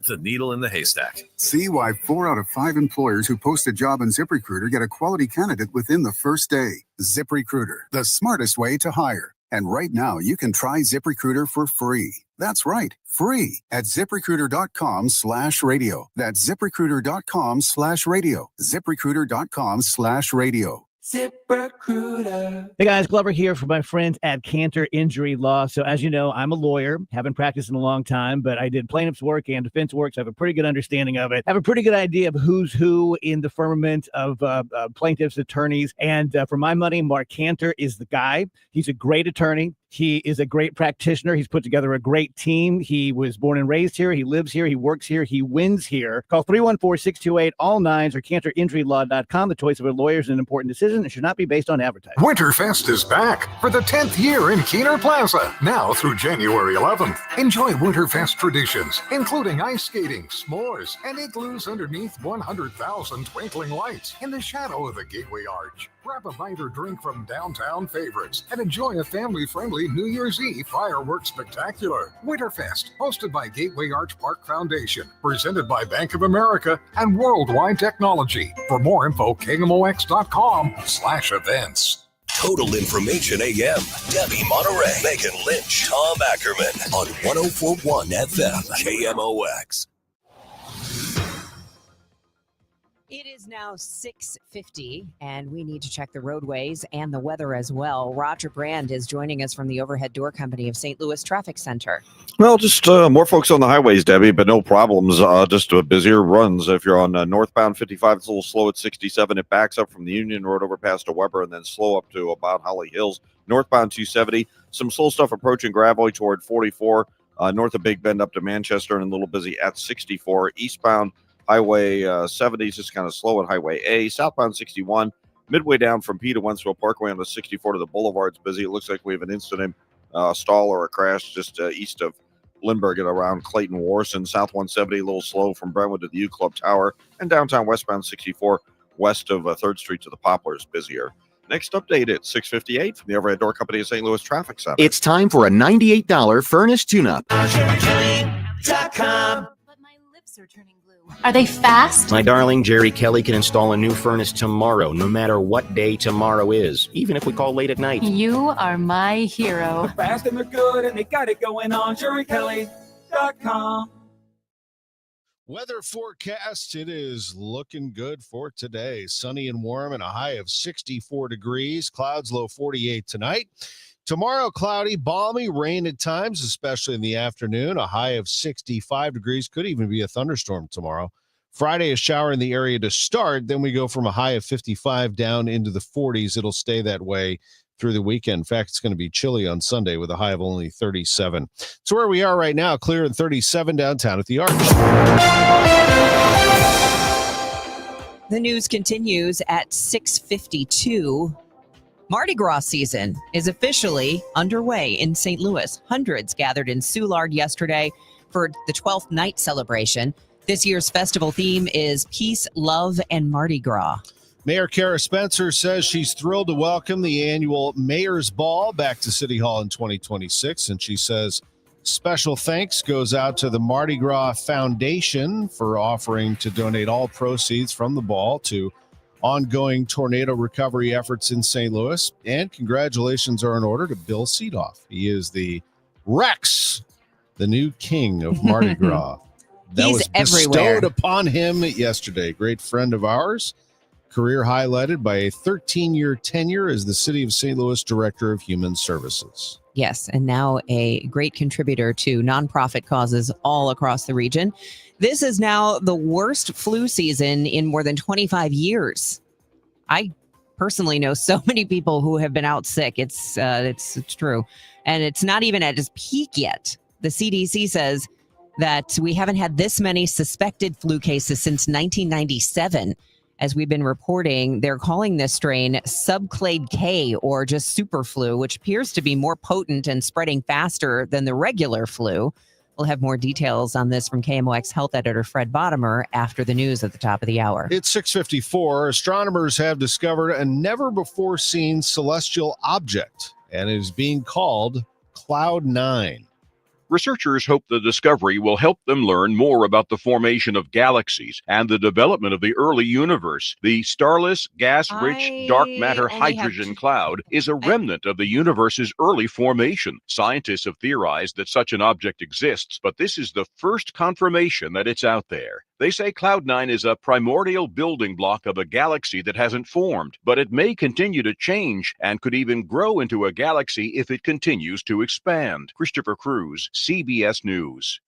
The needle in the haystack. See why 4 out of 5 employers who post a job on ZipRecruiter get a quality candidate within the first day. ZipRecruiter, the smartest way to hire. And right now, you can try ZipRecruiter for free. That's right, free at ZipRecruiter.com/radio. That's ZipRecruiter.com/radio. ZipRecruiter.com/radio. ZipRecruiter. Hey guys, Glover here for my friends at Cantor Injury Law. So as you know, I'm a lawyer, haven't practiced in a long time, but I did plaintiff's work and defense work, so I have a pretty good understanding of it. I have a pretty good idea of who's who in the firmament of plaintiffs' attorneys. And for my money, Mark Cantor is the guy. He's a great attorney. He is a great practitioner. He's put together a great team. He was born and raised here. He lives here. He works here. He wins here. Call 314-628-ALL-9s or CantorInjuryLaw.com. The choice of a lawyer is an important decision and should not be based on advertising. Winterfest is back for the 10th year in Keener Plaza, now through January 11th. Enjoy Winterfest traditions, including ice skating, s'mores, and igloos underneath 100,000 twinkling lights in the shadow of the Gateway Arch. Grab a bite or drink from downtown favorites and enjoy a family-friendly New Year's Eve fireworks spectacular. Winterfest, hosted by Gateway Arch Park Foundation, presented by Bank of America and Worldwide Technology. For more info, KMOX.com/events. Total Information AM. Debbie Monterrey, Megan Lynch, Tom Ackerman on 104.1 FM, KMOX. It is now 6:50, and we need to check the roadways and the weather as well. Roger Brand is joining us from the Overhead Door Company of St. Louis Traffic Center. Well, just more folks on the highways, Debbie, but no problems. Just busier runs. If you're on northbound 55, it's a little slow at 67. It backs up from the Union Road over past Weber and then slow up to about Holly Hills. Northbound 270, some slow stuff approaching Gravois toward 44. North of Big Bend up to Manchester and a little busy at 64. Eastbound Highway 70 is just kind of slow at Highway A. Southbound 61, midway down from P to Wentzville Parkway on the 64 to the Boulevard's busy. It looks like we have an incident, stall or a crash just east of Lindbergh and around Clayton Warson. South 170, a little slow from Brentwood to the U Club Tower. And downtown westbound 64, west of 3rd Street to the Poplars, busier. Next update at 6:58 from the Overhead Door Company of St. Louis Traffic Center. It's time for a $98 furnace tune-up. Are they fast? My darling, Jerry Kelly can install a new furnace tomorrow, no matter what day tomorrow is, even if we call late at night. You are my hero. They're fast and they're good and they got it going on. JerryKelly.com. Weather forecast, it is looking good for today. Sunny and warm and a high of 64 degrees. Clouds low 48 tonight. Tomorrow, cloudy, balmy, rain at times, especially in the afternoon. A high of 65 degrees. Could even be a thunderstorm tomorrow. Friday, a shower in the area to start. Then we go from a high of 55 down into the 40s. It'll stay that way through the weekend. In fact, it's going to be chilly on Sunday with a high of only 37. So where we are right now, clear and 37 downtown at the Arch. The news continues at 6:52. Mardi Gras season is officially underway in St. Louis. Hundreds gathered in Soulard yesterday for the 12th night celebration. This year's festival theme is Peace, Love, and Mardi Gras. Mayor Kara Spencer says she's thrilled to welcome the annual Mayor's Ball back to City Hall in 2026. And she says special thanks goes out to the Mardi Gras Foundation for offering to donate all proceeds from the ball to ongoing tornado recovery efforts in St. Louis. And congratulations are in order to Bill Seedoff. He is the Rex, the new king of Mardi Gras. That He's was bestowed everywhere upon him yesterday. Great friend of ours. career highlighted by a 13-year tenure as the City of St. Louis Director of Human Services. Yes, and now a great contributor to nonprofit causes all across the region. This is now the worst flu season in more than 25 years. I personally know so many people who have been out sick. It's true. And it's not even at its peak yet. The CDC says that we haven't had this many suspected flu cases since 1997. As we've been reporting, they're calling this strain subclade K, or just super flu, which appears to be more potent and spreading faster than the regular flu. We'll have more details on this from KMOX health editor Fred Bottomer after the news at the top of the hour. It's 6:54. Astronomers have discovered a never-before-seen celestial object, and it is being called Cloud 9. Researchers hope the discovery will help them learn more about the formation of galaxies and the development of the early universe. The starless, gas-rich, dark matter hydrogen cloud is a remnant of the universe's early formation. Scientists have theorized that such an object exists, but this is the first confirmation that it's out there. They say Cloud 9 is a primordial building block of a galaxy that hasn't formed, but it may continue to change and could even grow into a galaxy if it continues to expand. Christopher Cruz, CBS News.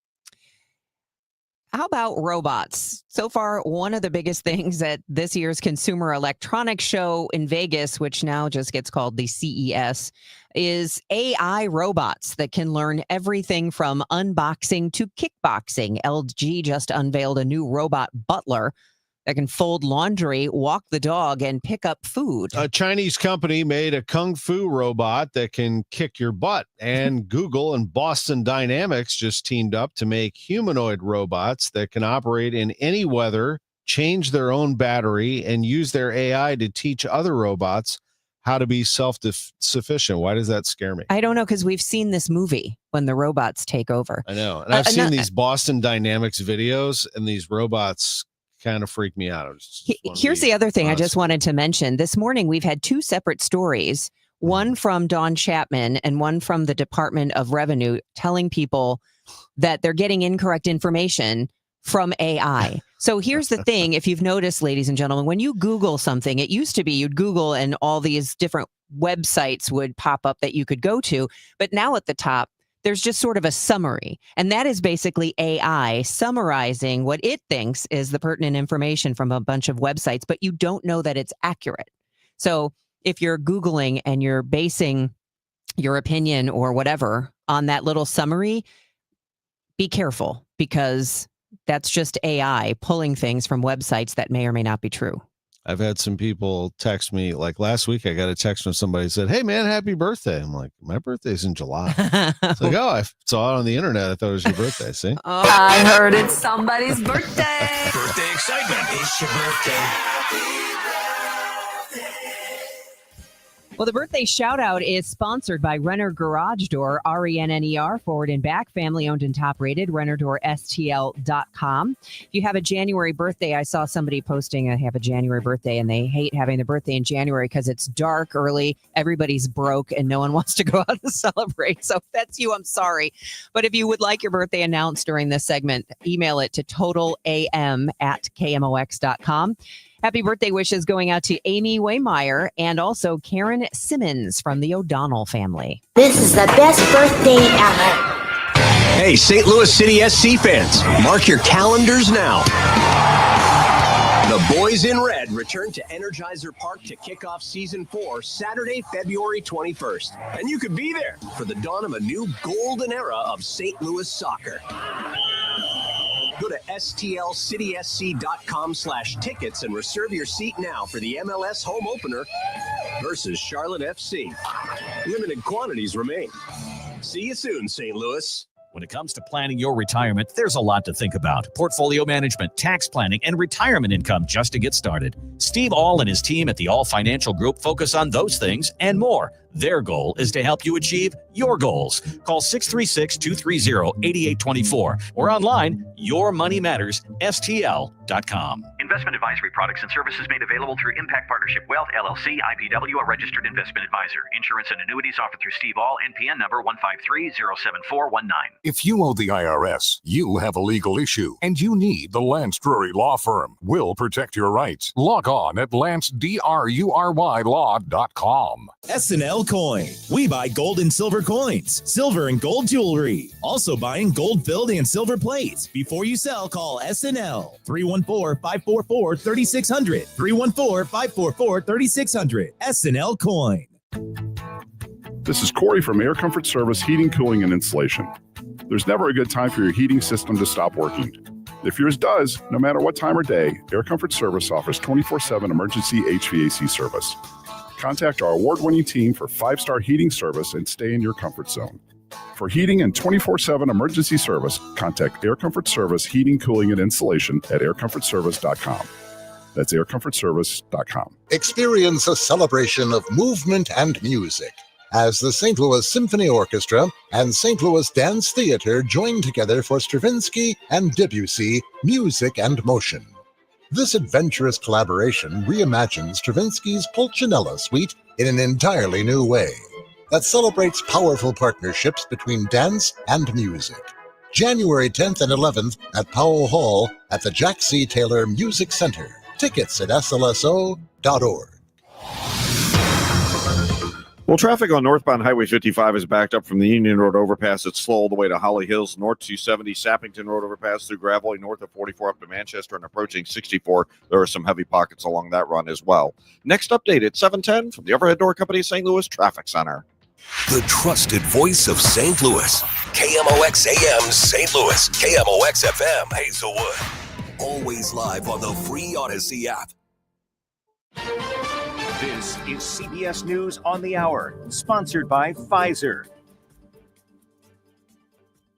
How about robots? So far, one of the biggest things at this year's Consumer Electronics Show in Vegas, which now just gets called the CES, is AI robots that can learn everything from unboxing to kickboxing. LG just unveiled a new robot butler that can fold laundry, walk the dog, and pick up food. A Chinese company made a kung fu robot that can kick your butt. And Google and Boston Dynamics just teamed up to make humanoid robots that can operate in any weather, change their own battery, and use their AI to teach other robots how to be self-sufficient. Why does that scare me? I don't know, because we've seen this movie when the robots take over. I know. And I've seen these Boston Dynamics videos, and these robots kind of freak me out. Here's the other thing I just wanted to mention. This morning, we've had two separate stories, one from Don Chapman and one from the Department of Revenue, telling people that they're getting incorrect information from AI. So here's the thing. If you've noticed, ladies and gentlemen, when you Google something, it used to be you'd Google and all these different websites would pop up that you could go to. But now at the top, there's just sort of a summary. And that is basically AI summarizing what it thinks is the pertinent information from a bunch of websites, but you don't know that it's accurate. So if you're Googling and you're basing your opinion or whatever on that little summary, be careful, because that's just AI pulling things from websites that may or may not be true. I've had some people text me, like last week, I got a text from somebody who said, "Hey man, happy birthday." I'm like, my birthday's in July. It's like, oh, I saw it on the internet. I thought it was your birthday. See? Oh, I heard it's somebody's birthday. Birthday excitement. It's your birthday. Well, the birthday shout out is sponsored by Renner Garage Door, RENNER, forward and back, family owned and top rated, RennerDoorSTL.com. If you have a January birthday, I saw somebody posting, I have a January birthday, and they hate having their birthday in January because it's dark early, everybody's broke, and no one wants to go out and celebrate. So if that's you, I'm sorry. But if you would like your birthday announced during this segment, email it to totalam@KMOX.com. Happy birthday wishes going out to Amy Waymeyer and also Karen Simmons from the O'Donnell family. This is the best birthday ever. Hey, St. Louis City SC fans, mark your calendars now. The Boys in Red return to Energizer Park to kick off Season 4 Saturday, February 21st. And you could be there for the dawn of a new golden era of St. Louis soccer. Go to stlcitysc.com/tickets and reserve your seat now for the MLS home opener versus Charlotte FC. Limited quantities remain. See you soon, St. Louis. When it comes to planning your retirement, there's a lot to think about. Portfolio management, tax planning, and retirement income just to get started. Steve All and his team at the All Financial Group focus on those things and more. Their goal is to help you achieve your goals. Call 636-230-8824 or online, yourmoneymattersstl.com. Investment advisory products and services made available through Impact Partnership Wealth, LLC, IPW, a registered investment advisor. Insurance and annuities offered through Steve All, NPN number 153-07419. If you owe the IRS, you have a legal issue, and you need the Lance Drury Law Firm. We'll protect your rights. Log on at lancedrurylaw.com. S&L Coin. We buy gold and silver coins, silver and gold jewelry. Also buying gold filled and silver plates. Before you sell, call S&L 314-544-3600. 314-544-3600. S&L Coin. This is Corey from Air Comfort Service Heating, Cooling, and Insulation. There's never a good time for your heating system to stop working. If yours does, no matter what time or day, Air Comfort Service offers 24/7 emergency HVAC service. Contact our award-winning team for 5-star heating service and stay in your comfort zone. For heating and 24/7 emergency service, contact Air Comfort Service Heating, Cooling, and Insulation at aircomfortservice.com. That's aircomfortservice.com. Experience a celebration of movement and music as the St. Louis Symphony Orchestra and St. Louis Dance Theater join together for Stravinsky and Debussy Music and Motion. This adventurous collaboration reimagines Stravinsky's Pulcinella Suite in an entirely new way that celebrates powerful partnerships between dance and music. January 10th and 11th at Powell Hall at the Jack C. Taylor Music Center. Tickets at slso.org. Well, traffic on northbound Highway 55 is backed up from the Union Road overpass. It's slow all the way to Holly Hills, north 270, Sappington Road overpass through Gravelly, north of 44 up to Manchester and approaching 64. There are some heavy pockets along that run as well. Next update at 7:10 from the Overhead Door Company St. Louis Traffic Center. The trusted voice of St. Louis. KMOX AM St. Louis. KMOX FM Hazelwood. Always live on the free Odyssey app. This is CBS News on the Hour, sponsored by Pfizer.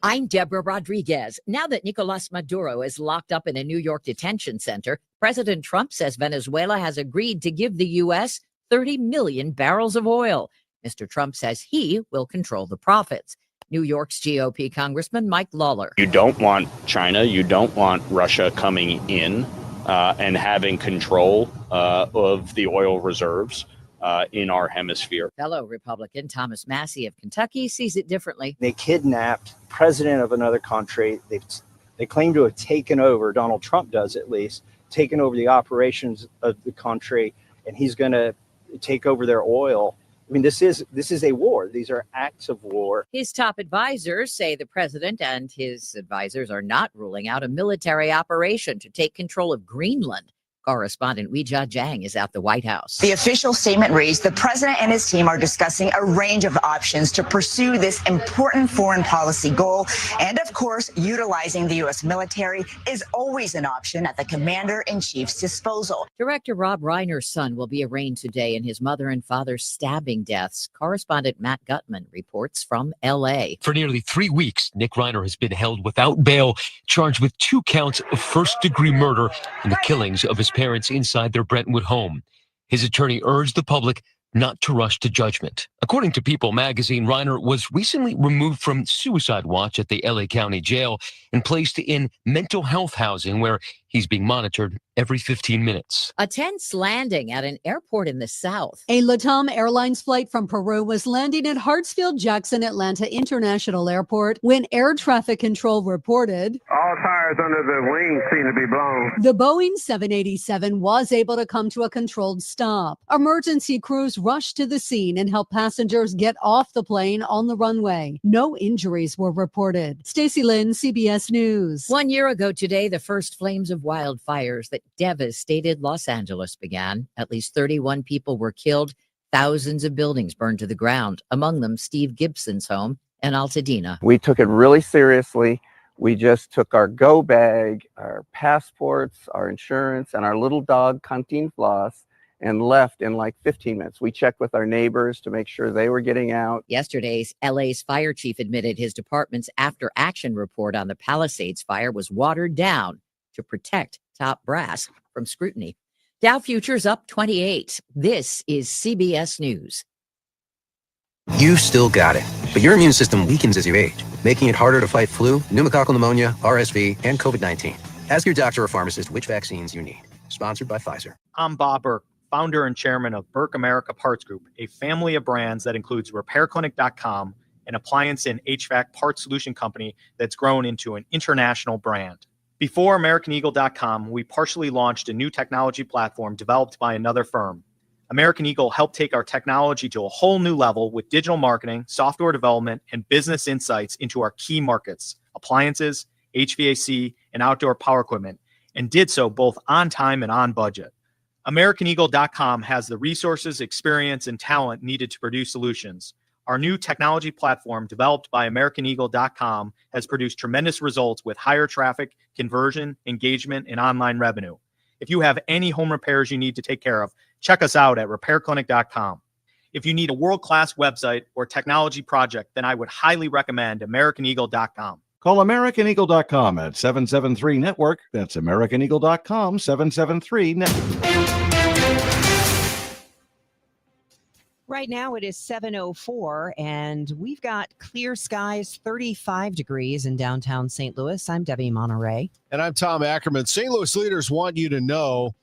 I'm Deborah Rodriguez. Now that Nicolas Maduro is locked up in a New York detention center, President Trump says Venezuela has agreed to give the U.S. 30 million barrels of oil. Mr. Trump says he will control the profits. New York's GOP Congressman Mike Lawler. You don't want China, you don't want Russia coming in and having control of the oil reserves in our hemisphere. Fellow Republican Thomas Massey of Kentucky sees it differently. They kidnapped president of another country. They claim to have taken over, Donald Trump does at least, taken over the operations of the country, and he's going to take over their oil. I mean, this is a war. These are acts of war. His top advisors say the president and his advisors are not ruling out a military operation to take control of Greenland. Correspondent Weijia Jiang is at the White House. The official statement reads, the president and his team are discussing a range of options to pursue this important foreign policy goal. And of course, utilizing the U.S. military is always an option at the commander-in-chief's disposal. Director Rob Reiner's son will be arraigned today in his mother and father's stabbing deaths. Correspondent Matt Gutman reports from L.A. For nearly 3 weeks, Nick Reiner has been held without bail, charged with 2 counts of first-degree murder in the killings of his parents inside their Brentwood home. His attorney urged the public not to rush to judgment. According to People magazine, Reiner was recently removed from suicide watch at the LA County Jail and placed in mental health housing where he's being monitored every 15 minutes. A tense landing at an airport in the South. A LATAM Airlines flight from Peru was landing at Hartsfield-Jackson Atlanta International Airport when air traffic control reported all tires under the wing seem to be blown. The Boeing 787 was able to come to a controlled stop. Emergency crews rushed to the scene and helped passengers get off the plane on the runway. No injuries were reported. Stacey Lynn, CBS News. 1 year ago today, the first flames of wildfires that devastated Los Angeles began. At least 31 people were killed. Thousands of buildings burned to the ground, among them Steve Gibson's home in Altadena. We took it really seriously. We just took our go bag, our passports, our insurance, and our little dog, Canteen Floss, and left in like 15 minutes. We checked with our neighbors to make sure they were getting out. Yesterday's LA's fire chief admitted his department's after-action report on the Palisades fire was watered down to protect top brass from scrutiny. Dow futures up 28. This is CBS News. You still got it, but your immune system weakens as you age, making it harder to fight flu, pneumococcal pneumonia, RSV, and COVID-19. Ask your doctor or pharmacist which vaccines you need. Sponsored by Pfizer. I'm Bob Burke, founder and chairman of Burke America Parts Group, a family of brands that includes RepairClinic.com an appliance and HVAC part solution company that's grown into an international brand. Before AmericanEagle.com, we partially launched a new technology platform developed by another firm. American Eagle helped take our technology to a whole new level with digital marketing, software development, and business insights into our key markets, appliances, HVAC, and outdoor power equipment, and did so both on time and on budget. AmericanEagle.com has the resources, experience, and talent needed to produce solutions. Our new technology platform, developed by AmericanEagle.com, has produced tremendous results with higher traffic, conversion, engagement, and online revenue. If you have any home repairs you need to take care of, check us out at repairclinic.com. If you need a world-class website or technology project, then I would highly recommend AmericanEagle.com. Call AmericanEagle.com at 773-NETWORK. That's AmericanEagle.com, 773-NETWORK. Right now it is 7:04 and we've got clear skies, 35 degrees in downtown St. Louis. I'm Debbie Monterrey. And I'm Tom Ackerman. St. Louis leaders want you to know,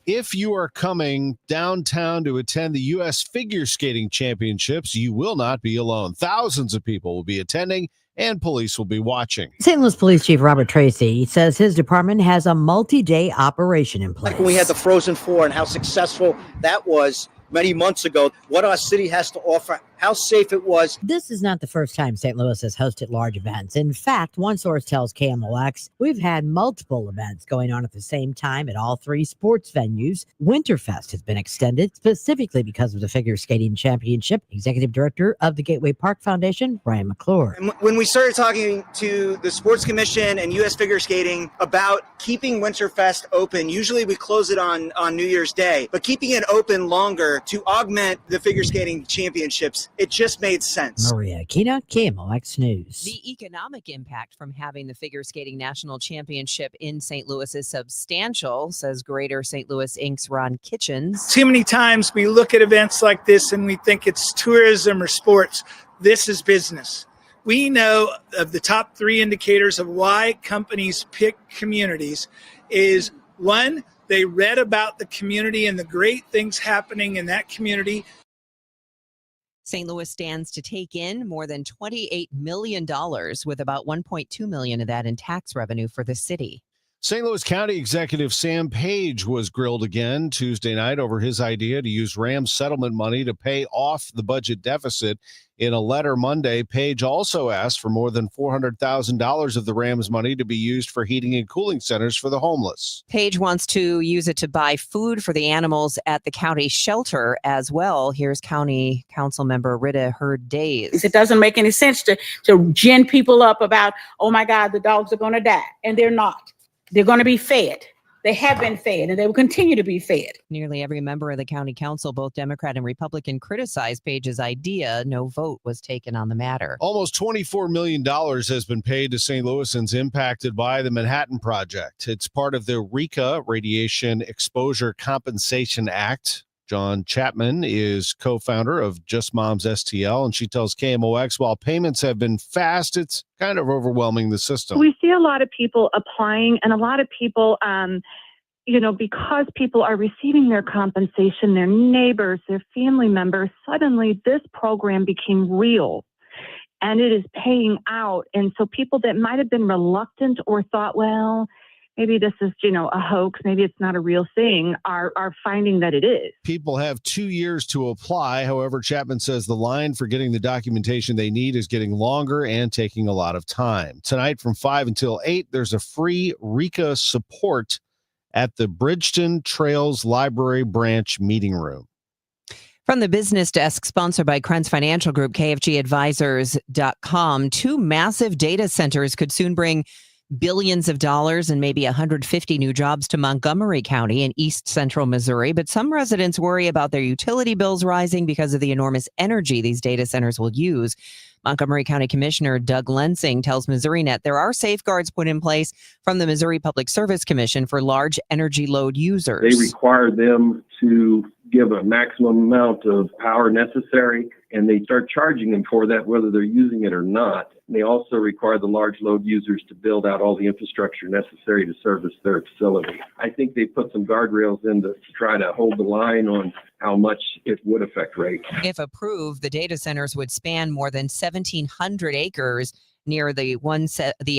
if you are coming downtown to attend the U.S. Figure Skating Championships, you will not be alone. Thousands of people will be attending and police will be watching. St. Louis Police Chief Robert Tracy says his department has a multi-day operation in place. Like when we had the Frozen Four and how successful that was many months ago, what our city has to offer, how safe it was. This is not the first time St. Louis has hosted large events. In fact, one source tells KMOX we've had multiple events going on at the same time at all three sports venues. Winterfest has been extended specifically because of the Figure Skating Championship. Executive Director of the Gateway Park Foundation, Brian McClure. And when we started talking to the Sports Commission and U.S. Figure Skating about keeping Winterfest open, usually we close it on New Year's Day, but keeping it open longer to augment the Figure Skating Championships, it just made sense. Maria Aquina, KMOX News. The economic impact from having the Figure Skating National Championship in St. Louis is substantial, says Greater St. Louis Inc.'s Ron Kitchens. Too many times we look at events like this and we think it's tourism or sports. This is business. We know of the top three indicators of why companies pick communities is, one, they read about the community and the great things happening in that community. St. Louis stands to take in more than $28 million, with about $1.2 million of that in tax revenue for the city. St. Louis County Executive Sam Page was grilled again Tuesday night over his idea to use Rams settlement money to pay off the budget deficit. In a letter Monday, Page also asked for more than $400,000 of the Rams money to be used for heating and cooling centers for the homeless. Page wants to use it to buy food for the animals at the county shelter as well. Here's County Council Member Rita Hurd Days. It doesn't make any sense to gin people up about, oh my God, the dogs are going to die. And they're not. They're going to be fed. They have been fed, and they will continue to be fed. Nearly every member of the county council, both Democrat and Republican, criticized Page's idea. No vote was taken on the matter. Almost $24 million has been paid to St. Louisans impacted by the Manhattan Project. It's part of the RECA, Radiation Exposure Compensation Act. John Chapman is co-founder of Just Moms STL, and she tells KMOX while payments have been fast, it's kind of overwhelming the system. We see a lot of people applying, and a lot of people, because people are receiving their compensation, their neighbors, their family members, suddenly this program became real and it is paying out. And so people that might have been reluctant or thought, well, maybe this is, a hoax, maybe it's not a real thing, are finding that it is. People have 2 years to apply. However, Chapman says the line for getting the documentation they need is getting longer and taking a lot of time. Tonight from 5 until 8, there's a free RECA support at the Bridgeton Trails Library Branch Meeting Room. From the business desk, sponsored by Krenz Financial Group, KFGadvisors.com, 2 massive data centers could soon bring billions of dollars and maybe 150 new jobs to Montgomery County in east central Missouri. But some residents worry about their utility bills rising because of the enormous energy these data centers will use. Montgomery County Commissioner Doug Lensing tells MissouriNet there are safeguards put in place from the Missouri Public Service Commission for large energy load users. They require them to give a maximum amount of power necessary, and they start charging them for that, whether they're using it or not. And they also require the large load users to build out all the infrastructure necessary to service their facility. I think they put some guardrails in to try to hold the line on how much it would affect rates. If approved, the data centers would span more than 1,700 acres near the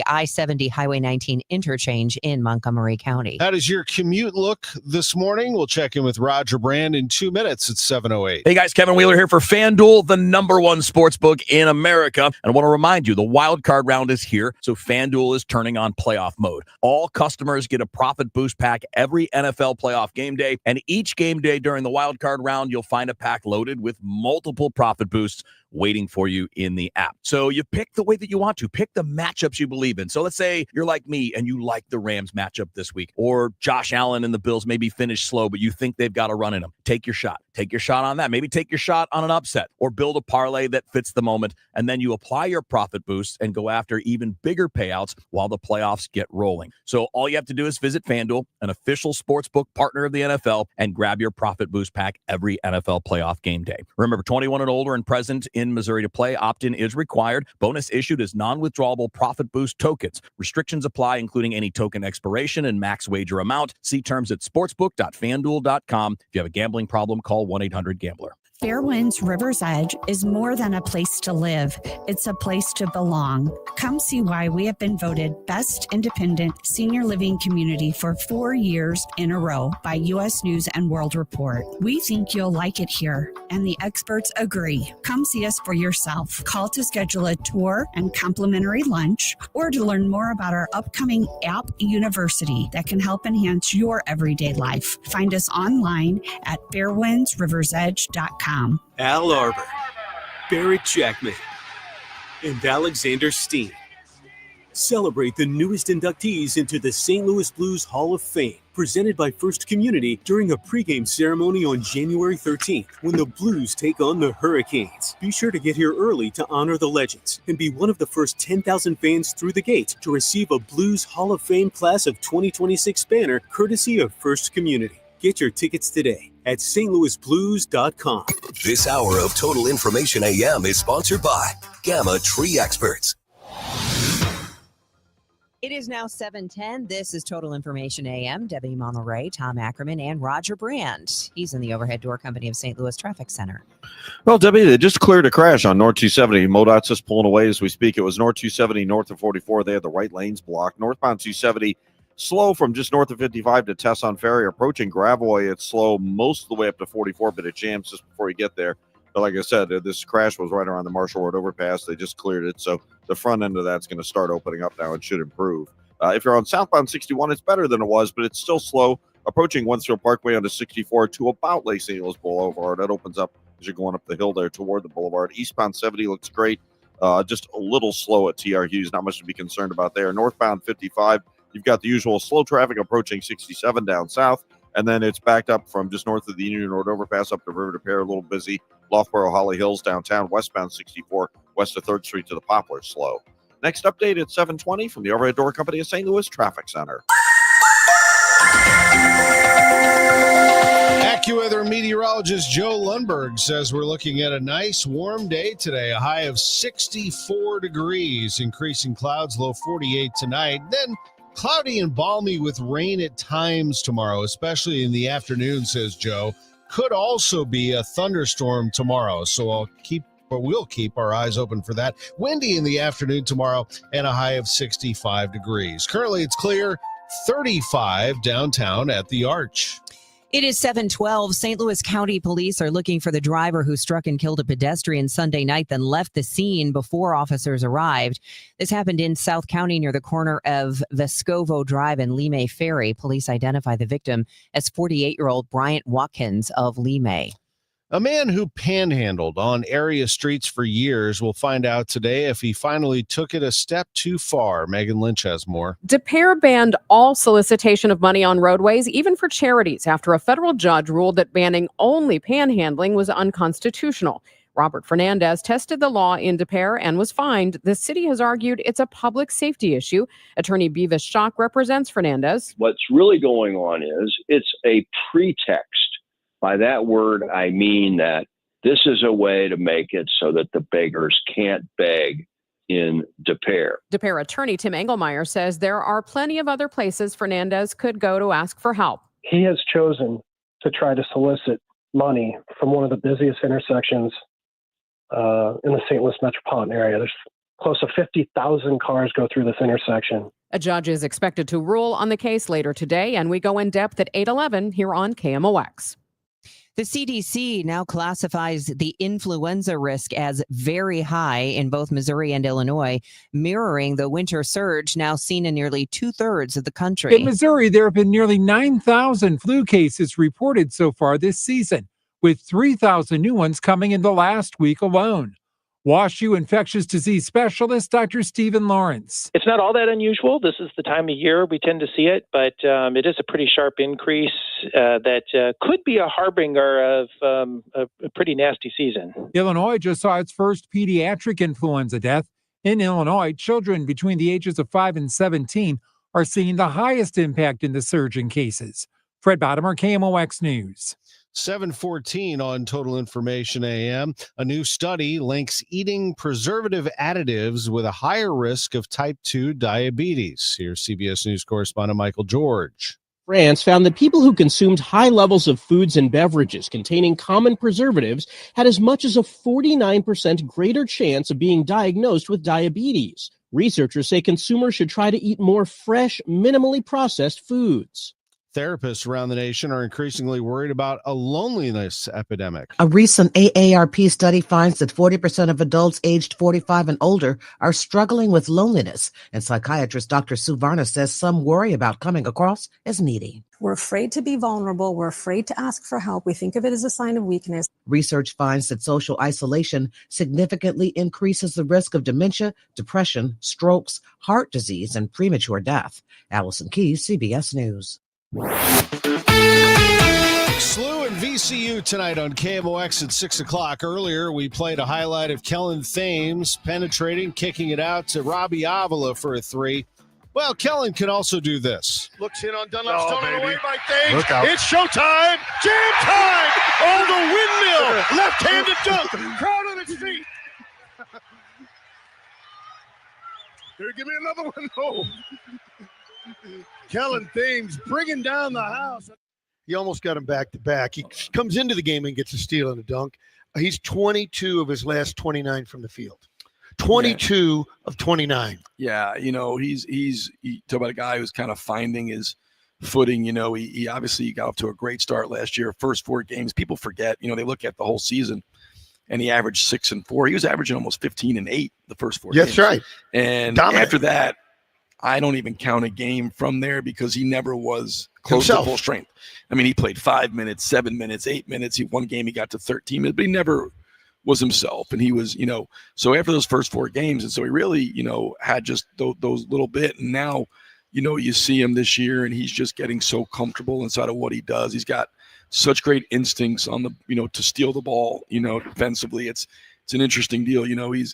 I-70 Highway 19 interchange in Montgomery County. How does your commute look this morning? We'll check in with Roger Brand in 2 minutes at 7:08. Hey guys, Kevin Wheeler here for FanDuel, the #1 sports book in America. And I want to remind you, the wild card round is here, so FanDuel is turning on playoff mode. All customers get a profit boost pack every NFL playoff game day, and each game day during the wild card round, you'll find a pack loaded with multiple profit boosts waiting for you in the app. So you pick the way that you want to. Pick the matchups you believe in. So let's say you're like me and you like the Rams matchup this week, or Josh Allen and the Bills maybe finish slow, but you think they've got a run in them. Take your shot. Take your shot on that. Maybe take your shot on an upset, or build a parlay that fits the moment, and then you apply your profit boosts and go after even bigger payouts while the playoffs get rolling. So all you have to do is visit FanDuel, an official sportsbook partner of the NFL, and grab your profit boost pack every NFL playoff game day. Remember, 21 and older and present in Missouri to play. Opt-in is required. Bonus issued as non-withdrawable profit boost tokens. Restrictions apply, including any token expiration and max wager amount. See terms at sportsbook.fanduel.com. If you have a gambling problem, call 1-800-GAMBLER. Fairwinds River's Edge is more than a place to live. It's a place to belong. Come see why we have been voted Best Independent Senior Living Community for 4 years in a row by U.S. News and World Report. We think you'll like it here, and the experts agree. Come see us for yourself. Call to schedule a tour and complimentary lunch, or to learn more about our upcoming App University that can help enhance your everyday life. Find us online at fairwindsriversedge.com. Al Arbor, Barrett Jackman, and Alexander Steen celebrate the newest inductees into the St. Louis Blues Hall of Fame, presented by First Community during a pregame ceremony on January 13th when the Blues take on the Hurricanes. Be sure to get here early to honor the legends and be one of the first 10,000 fans through the gate to receive a Blues Hall of Fame Class of 2026 banner courtesy of First Community. Get your tickets today at stlouisblues.com. This hour of Total Information AM is sponsored by Gamma Tree Experts. It is now 7:10. This is Total Information AM. Debbie Monterrey, Tom Ackerman, and Roger Brand. He's in the Overhead Door Company of St. Louis Traffic Center. Well, Debbie, they just cleared a crash on North 270. MoDOT's just pulling away as we speak. It was North 270 north of 44. They had the right lanes blocked. Northbound 270 slow from just north of 55 to Tesson Ferry. Approaching Gravois, it's slow most of the way up to 44, but it jams just before you get there. But like I said, this crash was right around the Marshall Road overpass. They just cleared it, so the front end of that's going to start opening up now and should improve. If you're on southbound 61, it's better than it was, but it's still slow. Approaching Wentzel Parkway onto 64 to about Lake St. Louis Boulevard. That opens up as you're going up the hill there toward the boulevard. Eastbound 70 looks great. Just a little slow at TR Hughes. Not much to be concerned about there. Northbound 55. You've got the usual slow traffic approaching 67 down south, and then it's backed up from just north of the Union Road overpass up to River de Pere, a little busy. Loughborough, Holly Hills downtown, westbound 64, west of 3rd Street to the Poplar, slow. Next update at 7:20 from the Overhead Door Company of St. Louis Traffic Center. AccuWeather meteorologist Joe Lundberg says we're looking at a nice warm day today, a high of 64 degrees, increasing clouds, low 48 tonight. Then cloudy and balmy with rain at times tomorrow, especially in the afternoon, says Joe. Could also be a thunderstorm tomorrow, so we'll keep our eyes open for that. Windy in the afternoon tomorrow and a high of 65 degrees. Currently it's clear, 35 downtown at the Arch. It is 7:12. St. Louis County Police are looking for the driver who struck and killed a pedestrian Sunday night, then left the scene before officers arrived. This happened in South County near the corner of Vescovo Drive and Lee Ferry. Police identify the victim as 48-year-old Bryant Watkins of Lee. A man who panhandled on area streets for years will find out today if he finally took it a step too far. Megan Lynch has more. De Pere banned all solicitation of money on roadways, even for charities, after a federal judge ruled that banning only panhandling was unconstitutional. Robert Fernandez tested the law in De Pere and was fined. The city has argued it's a public safety issue. Attorney Beavis Schock represents Fernandez. What's really going on is it's a pretext By that word, I mean that this is a way to make it so that the beggars can't beg in Des Peres. Des Peres attorney Tim Engelmeyer says there are plenty of other places Fernandez could go to ask for help. He has chosen to try to solicit money from one of the busiest intersections in the St. Louis metropolitan area. There's close to 50,000 cars go through this intersection. A judge is expected to rule on the case later today, and we go in depth at 8:11 here on KMOX. The CDC now classifies the influenza risk as very high in both Missouri and Illinois, mirroring the winter surge now seen in nearly 2/3 of the country. In Missouri, there have been nearly 9,000 flu cases reported so far this season, with 3,000 new ones coming in the last week alone. WashU infectious disease specialist Dr. Stephen Lawrence. It's not all that unusual. This is the time of year we tend to see it, but it is a pretty sharp increase that could be a harbinger of a pretty nasty season. Illinois just saw its first pediatric influenza death. In Illinois, children between the ages of 5 and 17 are seeing the highest impact in the surge in cases. Fred Bottomer, KMOX News. 7:14 on Total Information AM. A new study links eating preservative additives with a higher risk of type 2 diabetes. Here's CBS News correspondent Michael George. France found that people who consumed high levels of foods and beverages containing common preservatives had as much as a 49% greater chance of being diagnosed with diabetes. Researchers say consumers should try to eat more fresh, minimally processed foods. Therapists around the nation are increasingly worried about a loneliness epidemic. A recent AARP study finds that 40% of adults aged 45 and older are struggling with loneliness. And psychiatrist Dr. Sue Varna says some worry about coming across as needy. We're afraid to be vulnerable. We're afraid to ask for help. We think of it as a sign of weakness. Research finds that social isolation significantly increases the risk of dementia, depression, strokes, heart disease, and premature death. Allison Keys, CBS News. SLU and VCU tonight on KMOX at 6 o'clock. Earlier, we played a highlight of Kellen Thames penetrating, kicking it out to Robbie Avila for a three. Well, Kellen can also do this. Looks in on Dunlap, stolen away by Thames. It's showtime. Jam time. Oh, the windmill. Left-handed dunk. Crowd on its feet. Here, give me another one. Oh. Kellen Thames bringing down the house. He almost got him back to back. He comes into the game and gets a steal and a dunk. He's 22 of his last 29 from the field. 22 of 29. Yeah, you know, you talk about a guy who's kind of finding his footing. You know, he obviously got off to a great start last year. First 4 games, people forget. You know, they look at the whole season, and he averaged 6 and 4. He was averaging almost 15 and 8 the first 4 games. That's right. And after that, I don't even count a game from there because he never was close to full strength. I mean, he played 5 minutes, 7 minutes, 8 minutes. One game he got to 13 minutes, but he never was himself. And he was, you know, so after those first 4 games, and so he really, you know, had just those little bit. And now, you know, you see him this year and he's just getting so comfortable inside of what he does. He's got such great instincts on the, you know, to steal the ball, you know, defensively. It's an interesting deal. You know, he's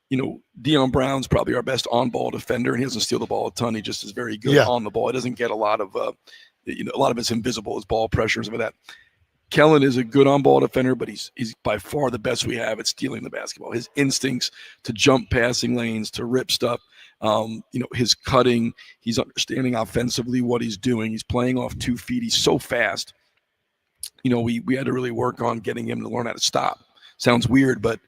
you know, Deion Brown's probably our best on-ball defender, and he doesn't steal the ball a ton. He just is very good on the ball. He doesn't get a lot of, you know, a lot of it's invisible, his ball pressures and that. Kellen is a good on-ball defender, but he's by far the best we have at stealing the basketball. His instincts to jump passing lanes, to rip stuff, you know, his cutting, he's understanding offensively what he's doing. He's playing off 2 feet. He's so fast. You know, we had to really work on getting him to learn how to stop. Sounds weird, but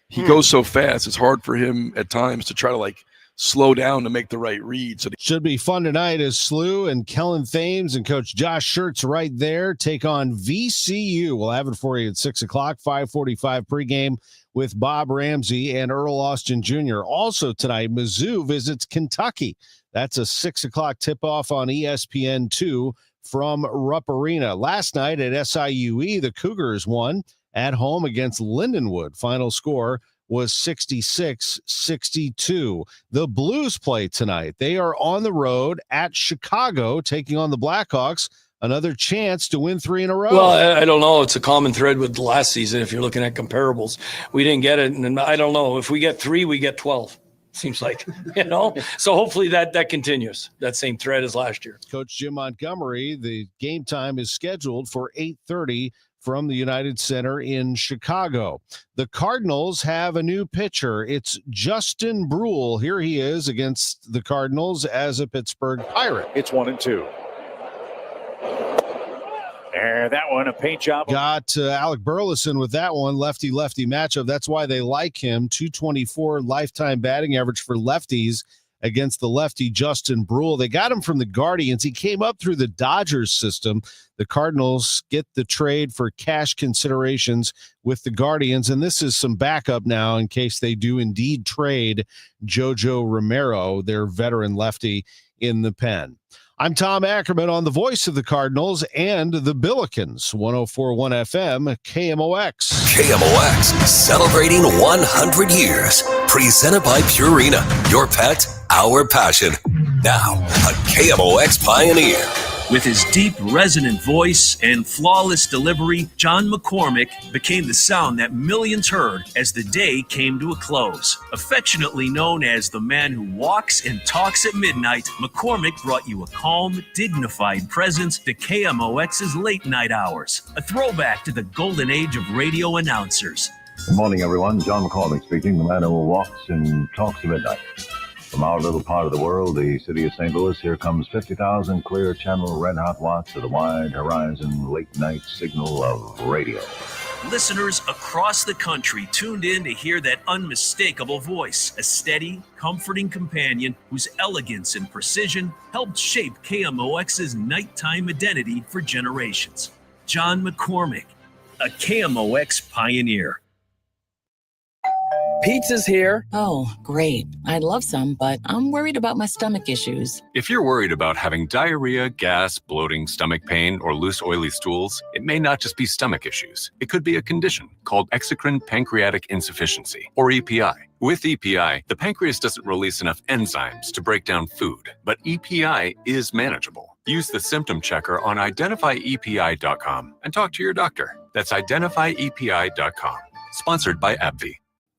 he goes so fast, it's hard for him at times to try to like slow down to make the right read. So should be fun tonight as SLU and Kellen Thames and Coach Josh Schertz right there take on VCU. We'll have it for you at 6 o'clock, 5:45 pregame with Bob Ramsey and Earl Austin Jr. Also tonight, Mizzou visits Kentucky. That's a 6 o'clock tip-off on ESPN2 from Rupp Arena. Last night at SIUE, the Cougars won at home against Lindenwood. Final score was 66-62. The Blues play tonight. They are on the road at Chicago, taking on the Blackhawks. Another chance to win 3 in a row. Well, I don't know. It's a common thread with last season if you're looking at comparables. We didn't get it, and I don't know. If we get 3, we get 12. seems like, So hopefully that continues, that same thread as last year. Coach Jim Montgomery, the game time is scheduled for 8:30 from the United Center in Chicago. The Cardinals have a new pitcher. It's Justin Brule. Here he is against the Cardinals as a Pittsburgh Pirate. It's 1-2. There, that one, a paint job. Got Alec Burleson with that one, lefty-lefty matchup. That's why they like him. 224 lifetime batting average for lefties against the lefty Justin Brule. They got him from the Guardians. He came up through the Dodgers system. The Cardinals get the trade for cash considerations with the Guardians, and this is some backup now in case they do indeed trade Jojo Romero, their veteran lefty, in the pen. I'm Tom Ackerman on the voice of the Cardinals and the Billikens, 104.1 FM, KMOX. KMOX, celebrating 100 years. Presented by Purina, your pet, our passion. Now, a KMOX pioneer. With his deep, resonant voice and flawless delivery, John McCormick became the sound that millions heard as the day came to a close. Affectionately known as the man who walks and talks at midnight, McCormick brought you a calm, dignified presence to KMOX's late night hours. A throwback to the golden age of radio announcers. Good morning, everyone. John McCormick speaking, the man who walks and talks at midnight. From our little part of the world, the city of St. Louis, here comes 50,000 clear channel red-hot watts of the wide horizon late-night signal of radio. Listeners across the country tuned in to hear that unmistakable voice, a steady, comforting companion whose elegance and precision helped shape KMOX's nighttime identity for generations. John McCormick, a KMOX pioneer. Pizza's here. Oh, great. I'd love some, but I'm worried about my stomach issues. If you're worried about having diarrhea, gas, bloating, stomach pain, or loose, oily stools, it may not just be stomach issues. It could be a condition called exocrine pancreatic insufficiency, or EPI. With EPI, the pancreas doesn't release enough enzymes to break down food, but EPI is manageable. Use the symptom checker on identifyepi.com and talk to your doctor. That's identifyepi.com. Sponsored by AbbVie.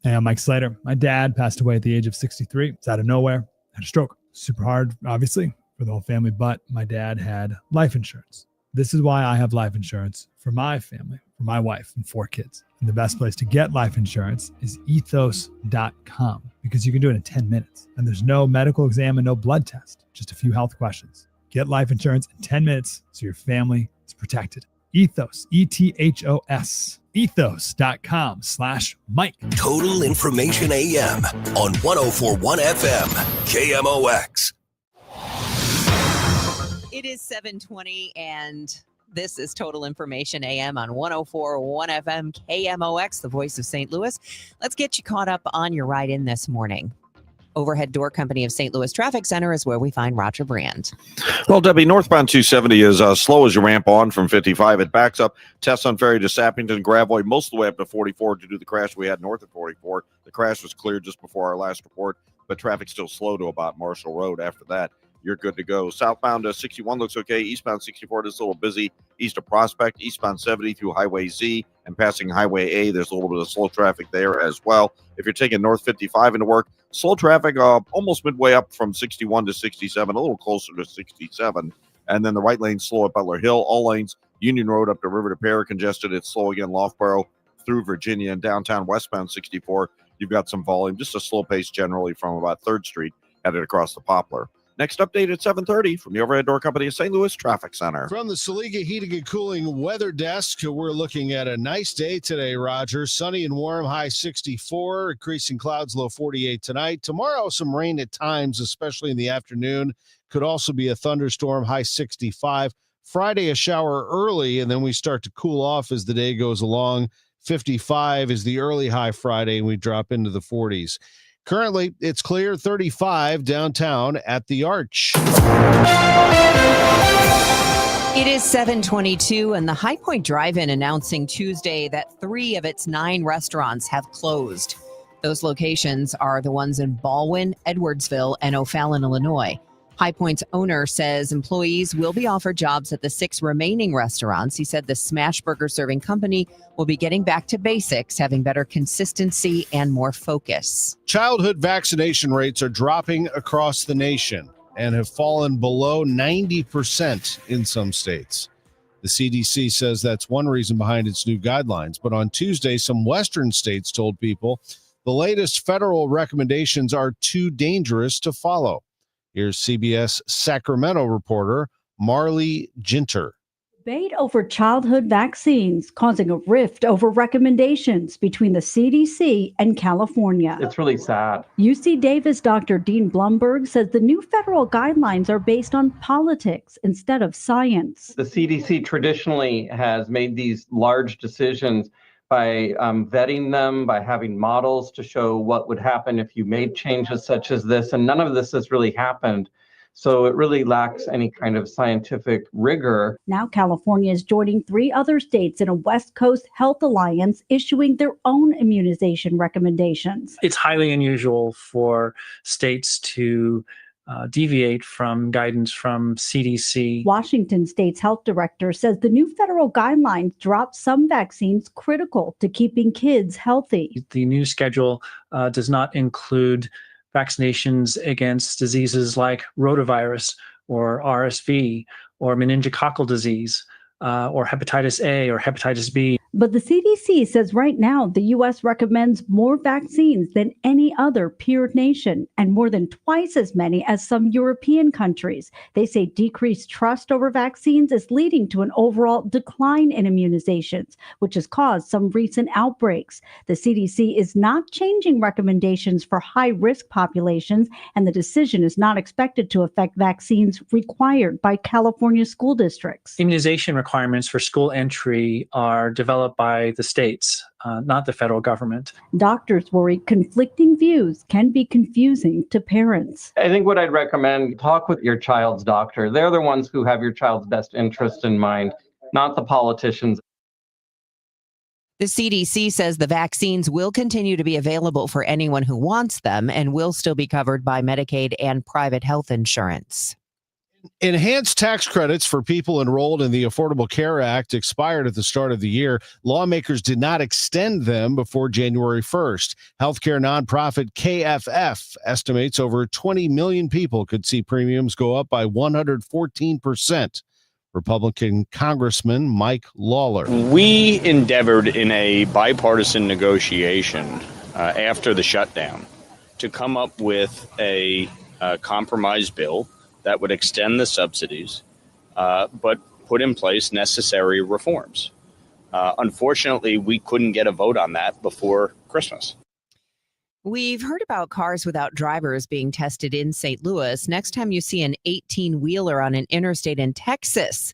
Hey, I'm Mike Slater. My dad passed away at the age of 63. It's out of nowhere. Had a stroke. Super hard, obviously, for the whole family, but my dad had life insurance. This is why I have life insurance for my family, for my wife and 4 kids. And the best place to get life insurance is ethos.com because you can do it in 10 minutes. And there's no medical exam and no blood test, just a few health questions. Get life insurance in 10 minutes so your family is protected. Ethos, ETHOS. Ethos.com/Mike. Total Information AM on 104.1 FM, KMOX. It is 7:20 and this is Total Information AM on 104.1 FM, KMOX, the voice of St. Louis. Let's get you caught up on your ride in this morning. Overhead Door Company of St. Louis Traffic Center is where we find Roger Brand. Well, Debbie, northbound 270 is slow as you ramp on from 55. It backs up Tesson Ferry to Sappington, Gravois, most of the way up to 44 due to the crash we had north of 44. The crash was cleared just before our last report, but traffic's still slow to about Marshall Road. After that, you're good to go. Southbound 61 looks okay. Eastbound 64 is a little busy. East of Prospect, eastbound 70 through Highway Z and passing Highway A, there's a little bit of slow traffic there as well. If you're taking North 55 into work, slow traffic almost midway up from 61 to 67, a little closer to 67. And then the right lane slow at Butler Hill. All lanes, Union Road up to River to Pear, congested. It's slow again, Loughborough through Virginia and downtown westbound 64. You've got some volume, just a slow pace generally from about 3rd Street headed across the Poplar. Next update at 7:30 from the Overhead Door Company of St. Louis Traffic Center. From the Saliga Heating and Cooling Weather Desk, we're looking at a nice day today, Roger. Sunny and warm, high 64, increasing clouds, low 48 tonight. Tomorrow, some rain at times, especially in the afternoon. Could also be a thunderstorm, high 65. Friday, a shower early, and then we start to cool off as the day goes along. 55 is the early high Friday, and we drop into the 40s. Currently, it's clear, 35 downtown at the Arch. It is 7:22, and the High Point Drive-In announcing Tuesday that 3 of its 9 restaurants have closed. Those locations are the ones in Baldwin, Edwardsville, and O'Fallon, Illinois. High Point's owner says employees will be offered jobs at the 6 remaining restaurants. He said the smash burger serving company will be getting back to basics, having better consistency and more focus. Childhood vaccination rates are dropping across the nation and have fallen below 90% in some states. The CDC says that's one reason behind its new guidelines. But on Tuesday, some Western states told people the latest federal recommendations are too dangerous to follow. Here's CBS Sacramento reporter Marley Ginter. Debate over childhood vaccines causing a rift over recommendations between the CDC and California. It's really sad. UC Davis Dr. Dean Blumberg says the new federal guidelines are based on politics instead of science. The CDC traditionally has made these large decisions by vetting them, by having models to show what would happen if you made changes such as this, and none of this has really happened. So it really lacks any kind of scientific rigor. Now California is joining 3 other states in a West Coast Health Alliance issuing their own immunization recommendations. It's highly unusual for states to deviate from guidance from CDC. Washington State's health director says the new federal guidelines drop some vaccines critical to keeping kids healthy. The new schedule does not include vaccinations against diseases like rotavirus or RSV or meningococcal disease or hepatitis A or hepatitis B. But the CDC says right now the U.S. recommends more vaccines than any other peer nation and more than twice as many as some European countries. They say decreased trust over vaccines is leading to an overall decline in immunizations, which has caused some recent outbreaks. The CDC is not changing recommendations for high-risk populations, and the decision is not expected to affect vaccines required by California school districts. Immunization requirements for school entry are developed by the states, not the federal government. Doctors worry conflicting views can be confusing to parents. I think what I'd recommend, talk with your child's doctor. They're the ones who have your child's best interest in mind, not the politicians. The CDC says the vaccines will continue to be available for anyone who wants them and will still be covered by Medicaid and private health insurance. Enhanced tax credits for people enrolled in the Affordable Care Act expired at the start of the year. Lawmakers did not extend them before January 1st. Healthcare nonprofit KFF estimates over 20 million people could see premiums go up by 114%. Republican Congressman Mike Lawler. We endeavored in a bipartisan negotiation after the shutdown to come up with a compromise bill that would extend the subsidies, but put in place necessary reforms. Unfortunately, we couldn't get a vote on that before Christmas. We've heard about cars without drivers being tested in St. Louis. Next time you see an 18-wheeler on an interstate in Texas,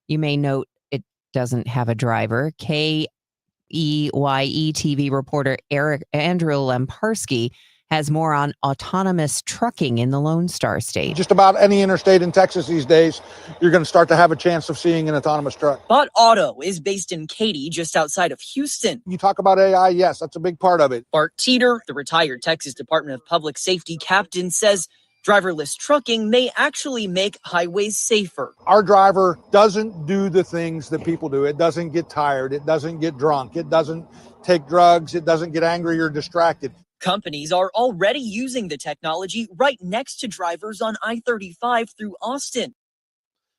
you may note it doesn't have a driver. KEYE TV reporter Andrew Lemparski has more on autonomous trucking in the Lone Star State. Just about any interstate in Texas these days, you're going to start to have a chance of seeing an autonomous truck. Bot Auto is based in Katy, just outside of Houston. You talk about AI, yes, that's a big part of it. Bart Teeter, the retired Texas Department of Public Safety captain, says driverless trucking may actually make highways safer. Our driver doesn't do the things that people do. It doesn't get tired. It doesn't get drunk. It doesn't take drugs. It doesn't get angry or distracted. Companies are already using the technology right next to drivers on I-35 through Austin.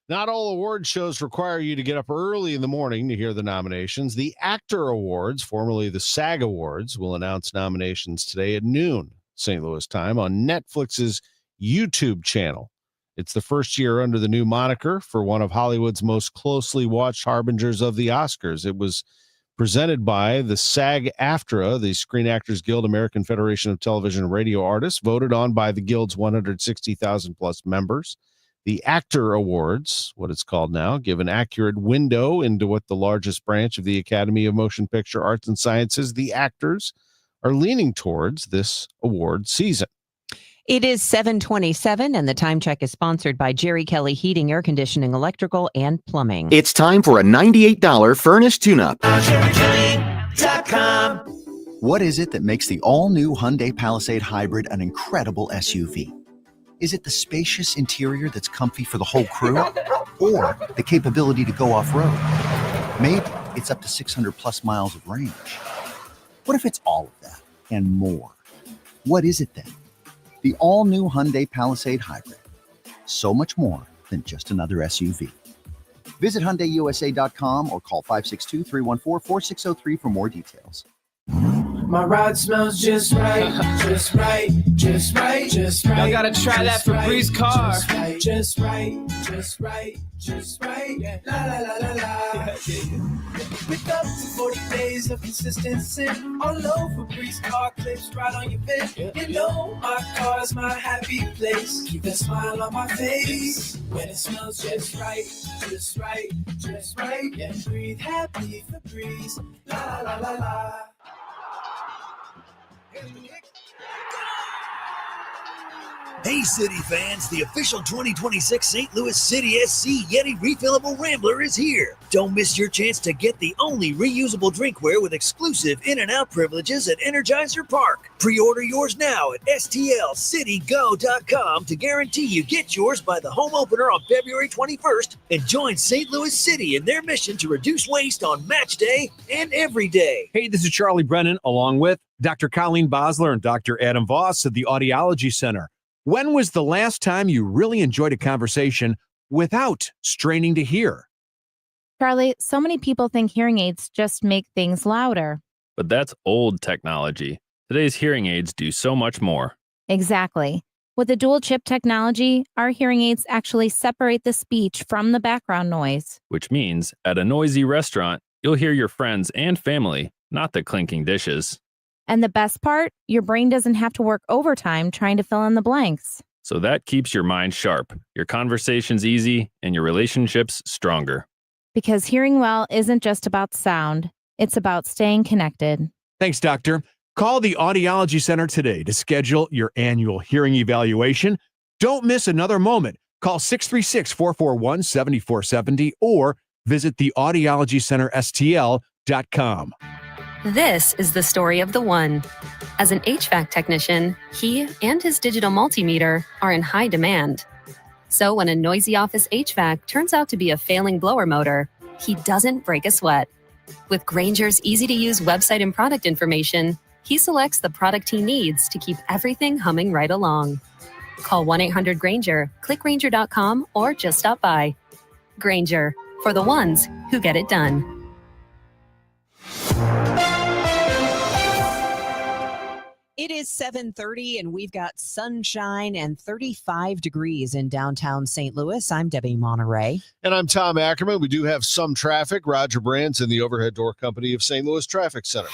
Not all award shows require you to get up early in the morning to hear the nominations. The Actor Awards, formerly the SAG Awards, will announce nominations today at noon St. Louis time on Netflix's YouTube channel. It's the first year under the new moniker for one of Hollywood's most closely watched harbingers of the Oscars. It was presented by the SAG-AFTRA, the Screen Actors Guild American Federation of Television and Radio Artists, voted on by the Guild's 160,000 plus members. The Actor Awards, what it's called now, give an accurate window into what the largest branch of the Academy of Motion Picture Arts and Sciences, the actors, are leaning towards this award season. It is 7:27, and the time check is sponsored by Jerry Kelly Heating, Air Conditioning, Electrical, and Plumbing. It's time for a $98 furnace tune-up. What is it that makes the all-new Hyundai Palisade Hybrid an incredible SUV? Is it the spacious interior that's comfy for the whole crew? Or the capability to go off-road? Maybe it's up to 600 plus miles of range. What if it's all of that and more? What is it then? The all-new Hyundai Palisade Hybrid. So much more than just another SUV. Visit HyundaiUSA.com or call 562-314-4603 for more details. My ride smells just right, just right, just right, just right. Y'all gotta try that Febreze car. Just right, just right, just right. La la la la la. With up to 40 days of consistency, all over Febreze car clips right on your bed. You know my car's my happy place. Keep that smile on my face when it smells just right, just right, just right. Yeah, breathe happy Febreze. La la la la. Hey City fans, the official 2026 St. Louis City SC Yeti Refillable Rambler is here. Don't miss your chance to get the only reusable drinkware with exclusive in and out privileges at Energizer Park. Pre-order yours now at stlcitygo.com to guarantee you get yours by the home opener on February 21st and join St. Louis City in their mission to reduce waste on match day and every day. Hey, this is Charlie Brennan along with Dr. Colleen Bosler and Dr. Adam Voss at the Audiology Center. When was the last time you really enjoyed a conversation without straining to hear? Charlie, so many people think hearing aids just make things louder. But that's old technology. Today's hearing aids do so much more. Exactly. With the dual chip technology, our hearing aids actually separate the speech from the background noise. Which means at a noisy restaurant, you'll hear your friends and family, not the clinking dishes. And the best part, your brain doesn't have to work overtime trying to fill in the blanks. So that keeps your mind sharp, your conversations easy, and your relationships stronger. Because hearing well isn't just about sound, it's about staying connected. Thanks, Doctor. Call the Audiology Center today to schedule your annual hearing evaluation. Don't miss another moment. Call 636-441-7470 or visit theaudiologycenterstl.com. This is the story of the one. As an HVAC technician, he and his digital multimeter are in high demand. So when a noisy office HVAC turns out to be a failing blower motor, he doesn't break a sweat. With Grainger's easy-to-use website and product information, he selects the product he needs to keep everything humming right along. Call 1-800-GRAINGER, click Grainger.com, or just stop by. Grainger, for the ones who get it done. It is 7:30 and we've got sunshine and 35 degrees in downtown St. Louis. I'm Debbie Monterrey. And I'm Tom Ackerman. We do have some traffic. Roger Brands in the Overhead Door Company of St. Louis Traffic Center.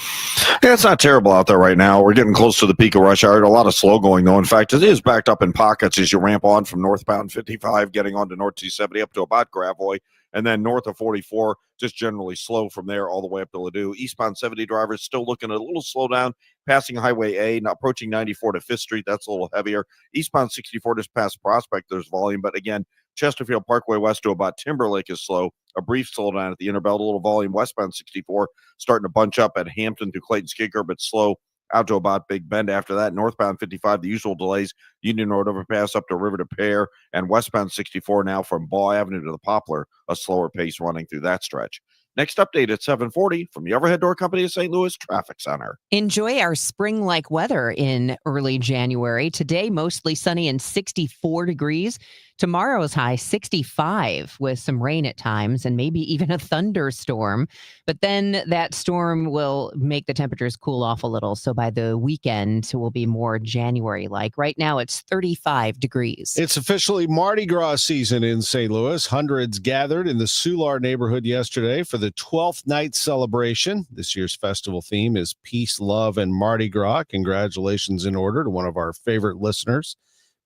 Yeah, it's not terrible out there right now. We're getting close to the peak of rush hour. A lot of slow going, though. In fact, it is backed up in pockets as you ramp on from northbound 55, getting onto North 270 up to about Gravois. And then north of 44, just generally slow from there all the way up to Ladue. Eastbound 70 drivers still looking at a little slowdown, passing Highway A, now approaching 94 to 5th Street. That's a little heavier. Eastbound 64 just past Prospect, there's volume. But again, Chesterfield Parkway west to about Timberlake is slow. A brief slowdown at the Interbelt, a little volume. Westbound 64 starting to bunch up at Hampton through Clayton Skidker, but slow out to about Big Bend. After that, northbound 55, the usual delays, Union Road overpass up to River to Pear, and westbound 64 now from Baugh Avenue to the Poplar, a slower pace running through that stretch. Next update at 7:40 from the Overhead Door Company of St. Louis Traffic Center. Enjoy our spring-like weather in early January. Today, mostly sunny and 64 degrees. Tomorrow's high 65 with some rain at times and maybe even a thunderstorm. But then that storm will make the temperatures cool off a little. So by the weekend, it will be more January-like. Right now, it's 35 degrees. It's officially Mardi Gras season in St. Louis. Hundreds gathered in the Soulard neighborhood yesterday for the 12th night celebration. This year's festival theme is Peace, Love, and Mardi Gras. Congratulations in order to one of our favorite listeners,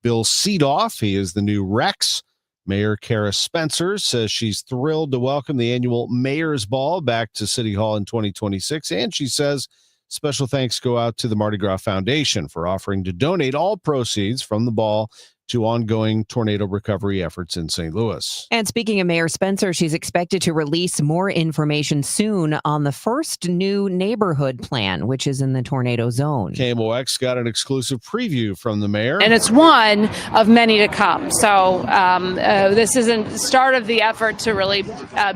Bill Seedoff. He is the new Rex. Mayor Kara Spencer says she's thrilled to welcome the annual Mayor's Ball back to City Hall in 2026. And she says special thanks go out to the Mardi Gras Foundation for offering to donate all proceeds from the ball to ongoing tornado recovery efforts in St. Louis. And speaking of Mayor Spencer, she's expected to release more information soon on the first new neighborhood plan, which is in the tornado zone. KMOX got an exclusive preview from the mayor. And it's one of many to come. So this isn't the start of the effort to really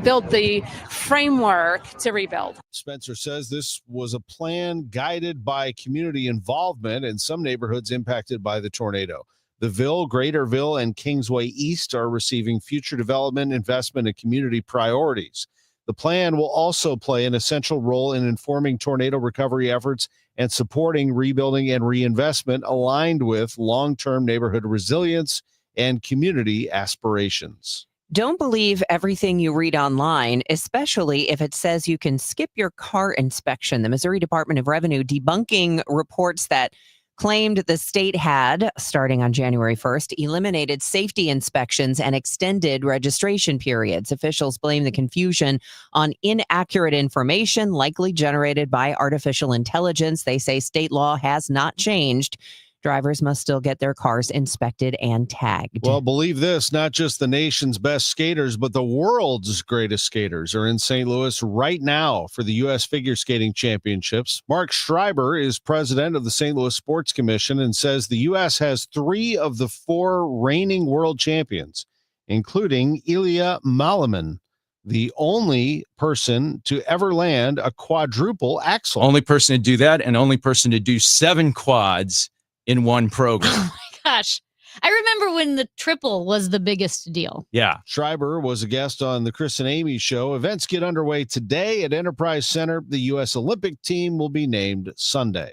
build the framework to rebuild. Spencer says this was a plan guided by community involvement in some neighborhoods impacted by the tornado. The Ville, Greaterville, and Kingsway East are receiving future development, investment, and community priorities. The plan will also play an essential role in informing tornado recovery efforts and supporting rebuilding and reinvestment aligned with long-term neighborhood resilience and community aspirations. Don't believe everything you read online, especially if it says you can skip your car inspection. The Missouri Department of Revenue debunking reports that claimed the state had, starting on January 1st, eliminated safety inspections and extended registration periods. Officials blame the confusion on inaccurate information, likely generated by artificial intelligence. They say state law has not changed. Drivers must still get their cars inspected and tagged. Well, believe this, not just the nation's best skaters, but the world's greatest skaters are in St. Louis right now for the U.S. Figure Skating Championships. Mark Schreiber is president of the St. Louis Sports Commission and says the U.S. has 3 of the 4 reigning world champions, including Ilya Malaman, the only person to ever land a quadruple axel. Only person to do that, and only person to do 7 quads in one program. Oh my gosh. I remember when the triple was the biggest deal. Yeah. Schreiber was a guest on the Chris and Amy show. Events get underway today at Enterprise Center. The U.S. Olympic team will be named Sunday.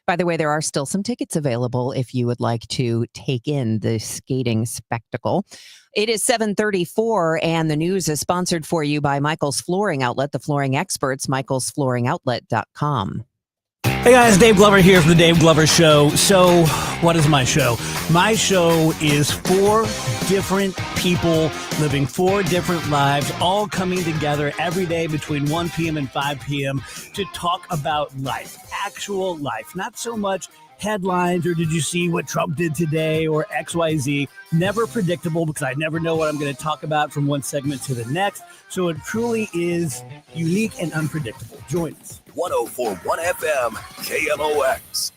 By the way, there are still some tickets available if you would like to take in the skating spectacle. It is 7:34, and the news is sponsored for you by Michael's Flooring Outlet, the flooring experts, michaelsflooringoutlet.com. Hey guys, Dave Glover here from the Dave Glover Show. So, what is my show? My show is 4 different people living 4 different lives, all coming together every day between 1 p.m. and 5 p.m. to talk about life, actual life, not so much headlines or did you see what Trump did today or XYZ. Never predictable because I never know what I'm going to talk about from one segment to the next. So it truly is unique and unpredictable. Join us. 104.1 FM, KMOX.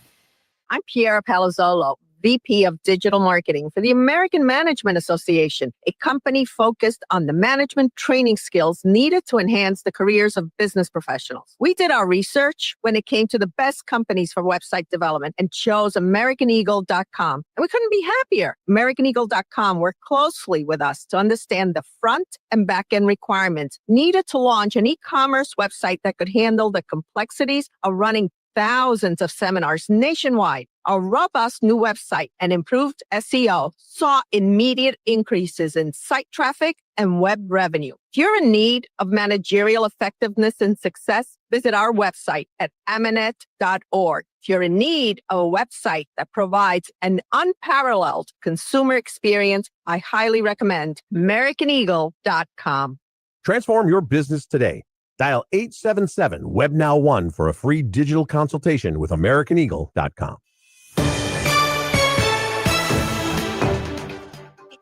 I'm Piera Palazzolo, VP of Digital Marketing for the American Management Association, a company focused on the management training skills needed to enhance the careers of business professionals. We did our research when it came to the best companies for website development and chose AmericanEagle.com. And we couldn't be happier. AmericanEagle.com worked closely with us to understand the front and back end requirements needed to launch an e-commerce website that could handle the complexities of running thousands of seminars nationwide. Our robust new website and improved SEO saw immediate increases in site traffic and web revenue. If you're in need of managerial effectiveness and success, visit our website at amanet.org. If you're in need of a website that provides an unparalleled consumer experience, I highly recommend AmericanEagle.com. Transform your business today. Dial 877-WebNow1 for a free digital consultation with AmericanEagle.com.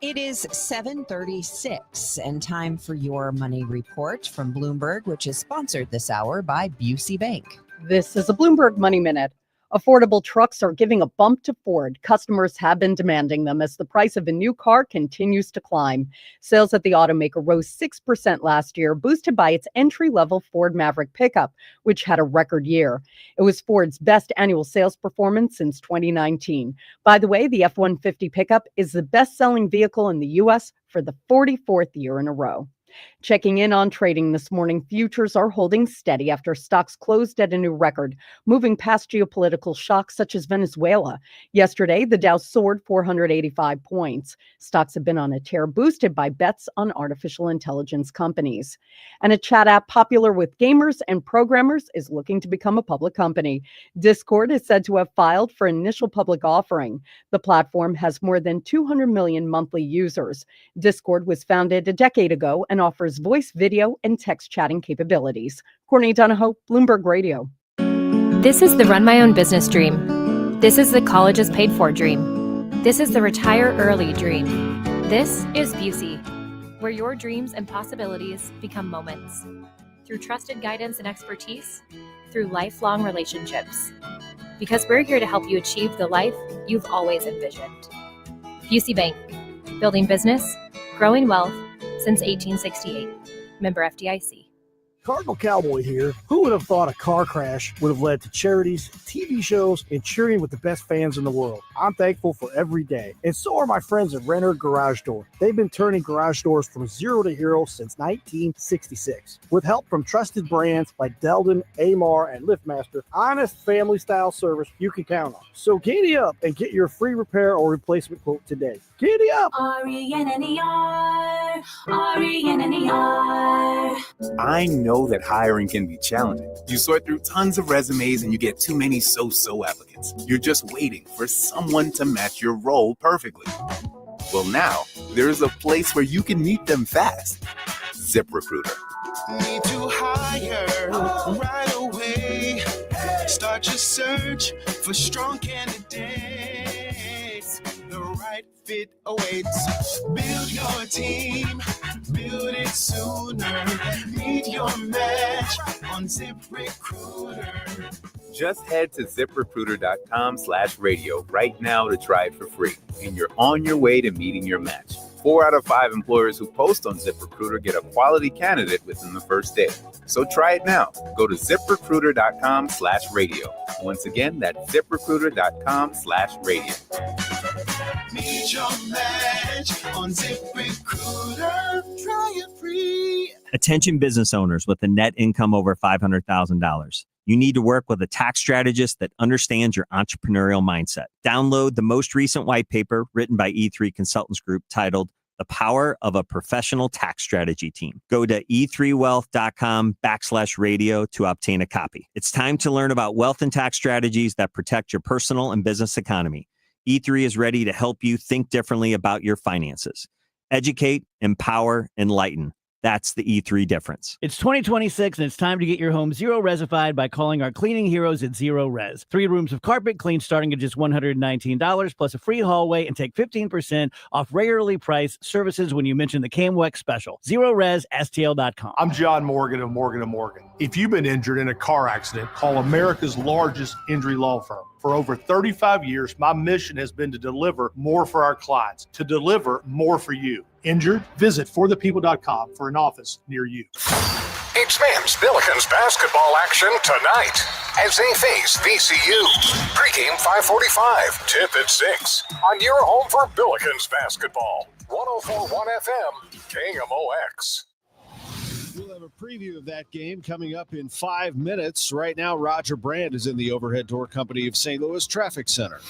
It is 7:36 and time for your money report from Bloomberg, which is sponsored this hour by Busey Bank. This is a Bloomberg Money Minute. Affordable trucks are giving a bump to Ford. Customers have been demanding them as the price of a new car continues to climb. Sales at the automaker rose 6% last year, boosted by its entry-level Ford Maverick pickup, which had a record year. It was Ford's best annual sales performance since 2019. By the way, the F-150 pickup is the best-selling vehicle in the U.S. for the 44th year in a row. Checking in on trading this morning, futures are holding steady after stocks closed at a new record, moving past geopolitical shocks such as Venezuela. Yesterday, the Dow soared 485 points. Stocks have been on a tear, boosted by bets on artificial intelligence companies. And a chat app popular with gamers and programmers is looking to become a public company. Discord is said to have filed for initial public offering. The platform has more than 200 million monthly users. Discord was founded a decade ago and offers voice, video, and text chatting capabilities. Courtney Donahoe, Bloomberg Radio. This is the run my own business dream. This is the college is paid for dream. This is the retire early dream. This is Busey, where your dreams and possibilities become moments. Through trusted guidance and expertise, through lifelong relationships. Because we're here to help you achieve the life you've always envisioned. Busey Bank, building business, growing wealth since 1868. Member FDIC. Cardinal Cowboy here. Who would have thought a car crash would have led to charities, TV shows, and cheering with the best fans in the world? I'm thankful for every day. And so are my friends at Renner Garage Door. They've been turning garage doors from zero to hero since 1966. With help from trusted brands like Delden, Amar, and LiftMaster, honest family-style service you can count on. So giddy up and get your free repair or replacement quote today. Giddy up! RENNER, RENNER. I know that hiring can be challenging. You sort through tons of resumes and you get too many so-so applicants. You're just waiting for someone to match your role perfectly. Well, now there's a place where you can meet them fast. ZipRecruiter. Need to hire right away. Start your search for strong candidates. The right fit awaits. Build your team, build it sooner. Meet your match on ZipRecruiter. Just head to ZipRecruiter.com/radio right now to try it for free. And you're on your way to meeting your match. 4 out of 5 employers who post on ZipRecruiter get a quality candidate within the first day. So try it now. Go to ZipRecruiter.com/radio. Once again, that's ZipRecruiter.com/radio. Meet your match on ZipRecruiter. Try it free. Attention business owners with a net income over $500,000. You need to work with a tax strategist that understands your entrepreneurial mindset. Download the most recent white paper written by E3 Consultants Group titled The Power of a Professional Tax Strategy Team. Go to e3wealth.com/radio to obtain a copy. It's time to learn about wealth and tax strategies that protect your personal and business economy. E3 is ready to help you think differently about your finances. Educate, empower, enlighten. That's the E3 difference. It's 2026 and it's time to get your home zero resified by calling our cleaning heroes at Zero Res. 3 rooms of carpet clean starting at just $119 plus a free hallway, and take 15% off regularly priced services when you mention the KMWEX special. ZeroResSTL.com. I'm John Morgan of Morgan & Morgan. If you've been injured in a car accident, call America's largest injury law firm. For over 35 years, my mission has been to deliver more for our clients, to deliver more for you. Injured? Visit forthepeople.com for an office near you. It's men's Billikens basketball action tonight as they face VCU. Pregame 5:45, tip at 6 on your home for Billikens basketball. 104.1 FM, KMOX. We'll have a preview of that game coming up in 5 minutes. Right now, Roger Brand is in the Overhead Door Company of St. Louis Traffic Center.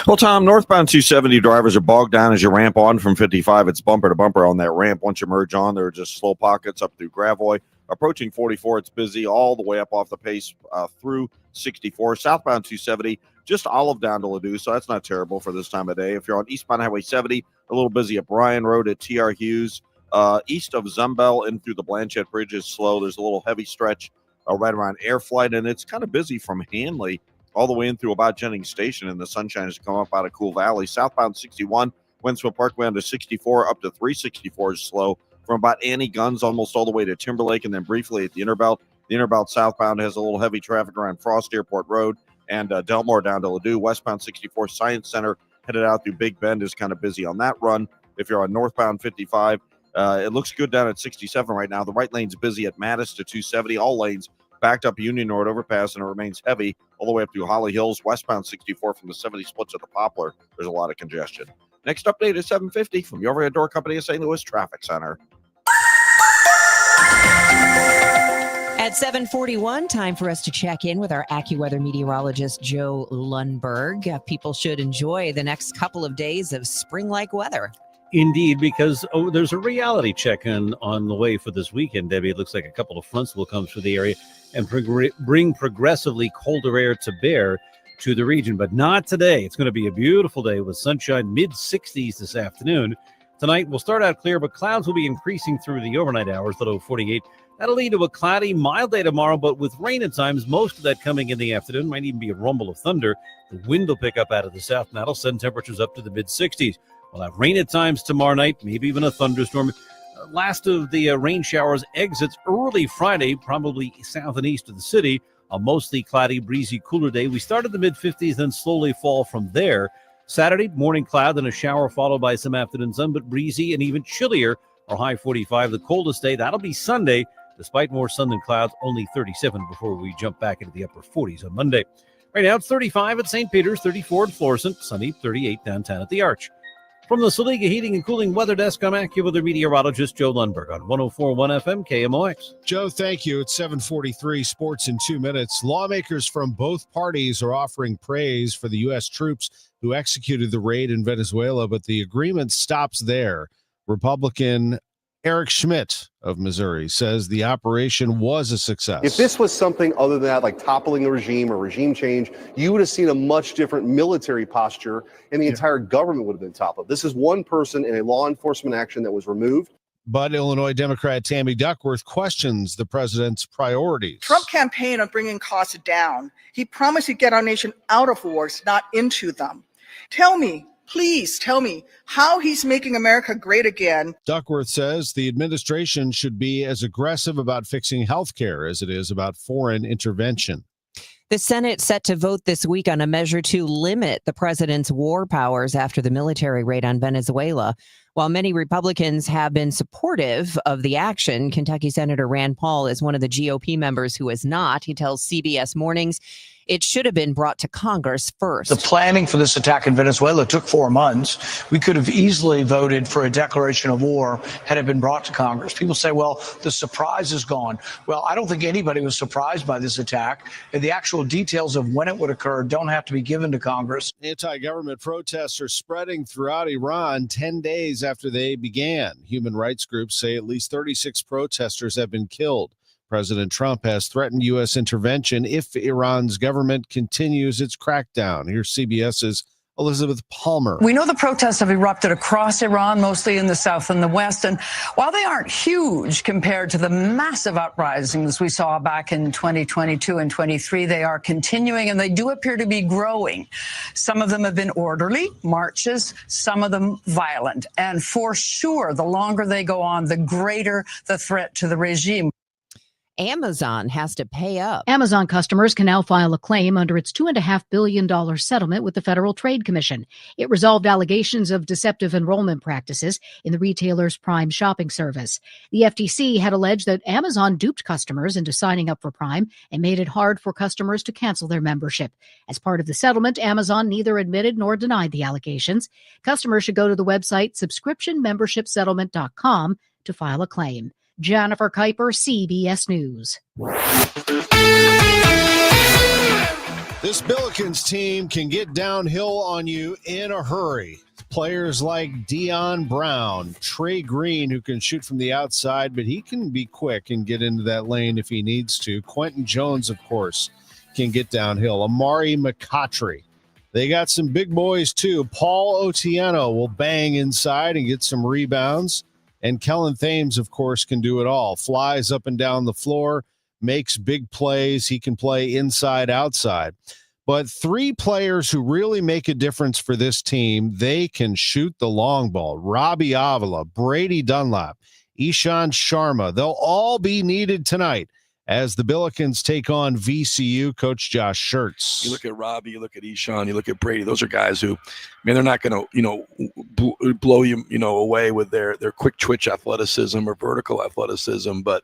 Well, Tom, northbound 270 drivers are bogged down as you ramp on from 55. It's bumper to bumper on that ramp. Once you merge on, there are just slow pockets up through Gravois. Approaching 44, it's busy all the way up off the pace through 64. Southbound 270, just olive down to Ladue, so that's not terrible for this time of day. If you're on eastbound Highway 70, a little busy at Bryan Road at T.R. Hughes. East of Zumbel in through the Blanchette Bridge is slow. There's a little heavy stretch right around Air Flight, and it's kind of busy from Hanley all the way in through about Jennings Station, and the sunshine has come up out of Cool Valley. Southbound 61, Winslow Parkway to 64, up to 364 is slow from about Annie Guns almost all the way to Timberlake, and then briefly at the Interbelt. The Interbelt southbound has a little heavy traffic around Frost Airport Road and Delmore down to Ladue. Westbound 64, Science Center headed out through Big Bend is kind of busy on that run. If you're on northbound 55, it looks good down at 67 right now. The right lane's busy at Mattis to 270. All lanes backed up Union Road overpass, and it remains heavy all the way up to Holly Hills. Westbound 64 from the 70 splits at the Poplar. There's a lot of congestion. Next update is 750 from the Overhead Door Company of St. Louis Traffic Center. At 7:41, time for us to check in with our AccuWeather meteorologist, Joe Lundberg. People should enjoy the next couple of days of spring-like weather. Indeed, because there's a reality check on the way for this weekend, Debbie. It looks like a couple of fronts will come through the area and bring progressively colder air to bear to the region, but not today. It's going to be a beautiful day with sunshine, mid-60s this afternoon, Tonight will start out clear, but clouds will be increasing through the overnight hours, the low 48. That'll lead to a cloudy, mild day tomorrow, but with rain at times, most of that coming in the afternoon. Might even be a rumble of thunder. The wind will pick up out of the south, and that'll send temperatures up to the mid-60s. We'll have rain at times tomorrow night, maybe even a thunderstorm. Last of the rain showers exits early Friday, probably south and east of the city. A mostly cloudy, breezy, cooler day. We start at the mid-50s, then slowly fall from there. Saturday, morning cloud, then a shower followed by some afternoon sun, but breezy and even chillier. Our high 45, the coldest day. That'll be Sunday. Despite more sun than clouds, only 37 before we jump back into the upper 40s on Monday. Right now, it's 35 at St. Peter's, 34 at Florissant, sunny, 38 downtown at the Arch. From the Saliga Heating and Cooling Weather Desk, I'm AccuWeather meteorologist Joe Lundberg on 104.1 FM KMOX. Joe, thank you. It's 7:43, sports in 2 minutes. Lawmakers from both parties are offering praise for the U.S. troops who executed the raid in Venezuela, but the agreement stops there. Republican Eric Schmidt of Missouri says the operation was a success. If this was something other than that, like toppling a regime or regime change, you would have seen a much different military posture and the entire government would have been toppled. This is one person in a law enforcement action that was removed. But Illinois Democrat Tammy Duckworth questions the president's priorities. Trump campaigned on bringing costs down. He promised he'd get our nation out of wars, not into them. Please tell me how he's making America great again. Duckworth says the administration should be as aggressive about fixing health care as it is about foreign intervention. The Senate set to vote this week on a measure to limit the president's war powers after the military raid on Venezuela. While many Republicans have been supportive of the action, Kentucky Senator Rand Paul is one of the GOP members who is not. He tells CBS Mornings it should have been brought to Congress first. The planning for this attack in Venezuela took 4 months. We could have easily voted for a declaration of war had it been brought to Congress. People say, well, the surprise is gone. Well, I don't think anybody was surprised by this attack. And the actual details of when it would occur don't have to be given to Congress. Anti-government protests are spreading throughout Iran 10 days after they began. Human rights groups say at least 36 protesters have been killed. President Trump has threatened U.S. intervention if Iran's government continues its crackdown. Here's CBS's Elizabeth Palmer. We know the protests have erupted across Iran, mostly in the south and the west. And while they aren't huge compared to the massive uprisings we saw back in 2022 and 23, they are continuing and they do appear to be growing. Some of them have been orderly marches, some of them violent. And for sure, the longer they go on, the greater the threat to the regime. Amazon has to pay up. Amazon customers can now file a claim under its $2.5 billion settlement with the Federal Trade Commission. It resolved allegations of deceptive enrollment practices in the retailer's Prime shopping service. The FTC had alleged that Amazon duped customers into signing up for Prime and made it hard for customers to cancel their membership. As part of the settlement, Amazon neither admitted nor denied the allegations. Customers should go to the website subscriptionmembershipsettlement.com to file a claim. Jennifer Kuiper, CBS News. This Billikens team can get downhill on you in a hurry. Players like Dion Brown, Trey Green, who can shoot from the outside, but he can be quick and get into that lane if he needs to. Quentin Jones, of course, can get downhill. Amari McCautry. They got some big boys, too. Paul Otieno will bang inside and get some rebounds. And Kellen Thames, of course, can do it all. Flies up and down the floor, makes big plays. He can play inside, outside. But 3 players who really make a difference for this team, they can shoot the long ball. Robbie Avila, Brady Dunlap, Ishan Sharma, they'll all be needed tonight as the Billikens take on VCU. Coach Josh Schertz. You look at Robbie, you look at Ishan, you look at Brady. Those are guys who, they're not going to, blow you, away with their quick twitch athleticism or vertical athleticism. But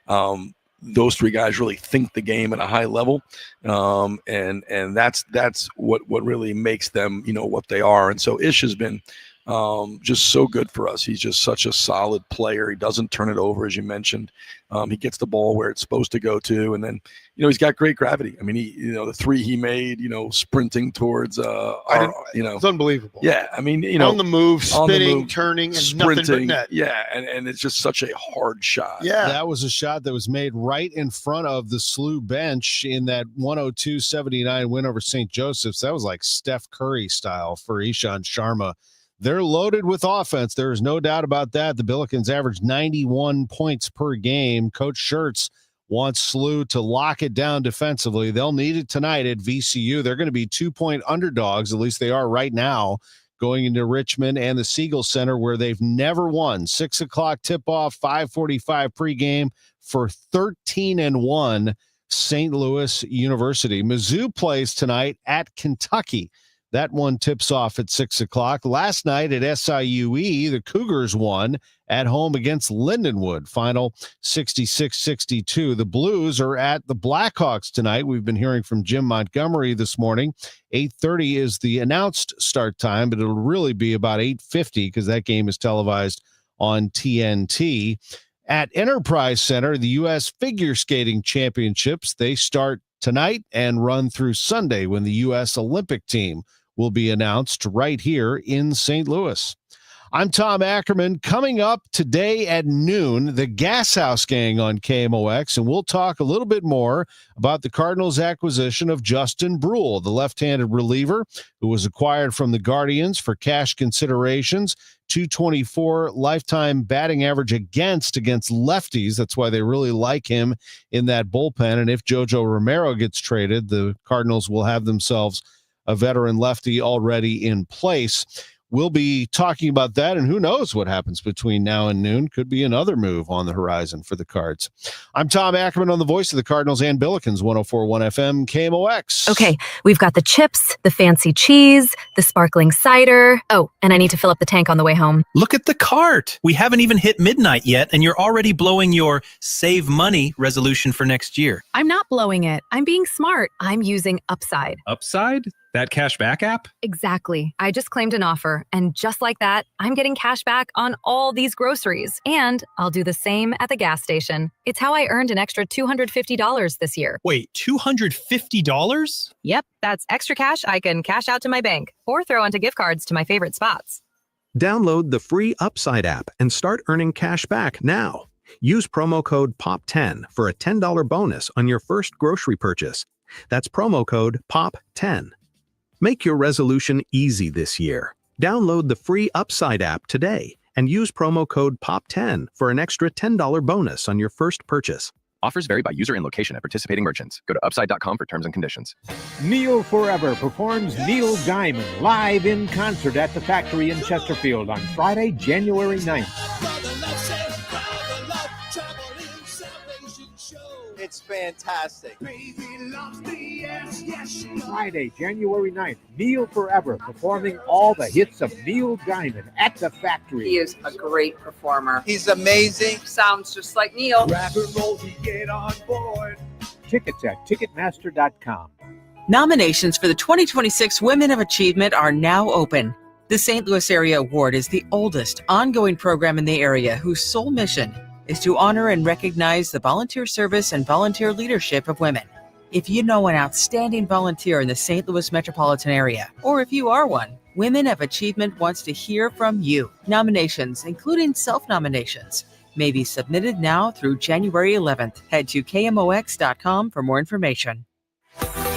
those 3 guys really think the game at a high level, and that's what really makes them, what they are. And so Ish has been just so good for us. He's just such a solid player. He doesn't turn it over, as you mentioned. He gets the ball where it's supposed to go to, and then he's got great gravity. I mean, the 3 he made, sprinting towards, it's unbelievable. Yeah, I mean, on the move, spinning, turning, and sprinting, nothing but net. Yeah, and it's just such a hard shot. Yeah, that was a shot that was made right in front of the SLU bench in that 102-79 win over St. Joseph's. That was like Steph Curry style for Ishan Sharma. They're loaded with offense. There is no doubt about that. The Billikens average 91 points per game. Coach Schertz wants SLU to lock it down defensively. They'll need it tonight at VCU. They're going to be 2-point underdogs, at least they are right now, going into Richmond and the Siegel Center, where they've never won. 6 o'clock tip-off, 5:45 pregame for 13-1 St. Louis University. Mizzou plays tonight at Kentucky. That one tips off at 6 o'clock. Last night at SIUE, the Cougars won at home against Lindenwood. Final 66-62. The Blues are at the Blackhawks tonight. We've been hearing from Jim Montgomery this morning. 8:30 is the announced start time, but it'll really be about 8:50 because that game is televised on TNT. At Enterprise Center, the U.S. Figure Skating Championships, they start tonight and run through Sunday when the U.S. Olympic team will be announced right here in St. Louis. I'm Tom Ackerman. Coming up today at noon, the Gas House Gang on KMOX, and we'll talk a little bit more about the Cardinals' acquisition of Justin Brule, the left-handed reliever who was acquired from the Guardians for cash considerations. 224 lifetime batting average against lefties. That's why they really like him in that bullpen. And if Jojo Romero gets traded, the Cardinals will have themselves a veteran lefty already in place. We'll be talking about that, and who knows what happens between now and noon. Could be another move on the horizon for the Cards. I'm Tom Ackerman on the voice of the Cardinals and Billikens, 104.1 FM, KMOX. Okay, we've got the chips, the fancy cheese, the sparkling cider. Oh, and I need to fill up the tank on the way home. Look at the cart. We haven't even hit midnight yet, and you're already blowing your save money resolution for next year. I'm not blowing it. I'm being smart. I'm using Upside. Upside? That cash back app? Exactly. I just claimed an offer, and just like that, I'm getting cash back on all these groceries. And I'll do the same at the gas station. It's how I earned an extra $250 this year. Wait, $250? Yep, that's extra cash I can cash out to my bank or throw onto gift cards to my favorite spots. Download the free Upside app and start earning cash back now. Use promo code POP10 for a $10 bonus on your first grocery purchase. That's promo code POP10. Make your resolution easy this year. Download the free Upside app today and use promo code POP10 for an extra $10 bonus on your first purchase. Offers vary by user and location at participating merchants. Go to upside.com for terms and conditions. Neil Forever performs Neil Diamond live in concert at the Factory in Chesterfield on Friday, January 9th. It's fantastic. Friday, January 9th, Neil Forever performing all the hits of Neil Diamond at the Factory. He is a great performer. He's amazing. Sounds just like Neil. Grab and roll to get on board. Tickets at Ticketmaster.com. Nominations for the 2026 Women of Achievement are now open. The St. Louis Area Award is the oldest ongoing program in the area whose sole mission is to honor and recognize the volunteer service and volunteer leadership of women. If you know an outstanding volunteer in the St. Louis metropolitan area, or if you are one, Women of Achievement wants to hear from you. Nominations, including self-nominations, may be submitted now through January 11th. Head to KMOX.com for more information.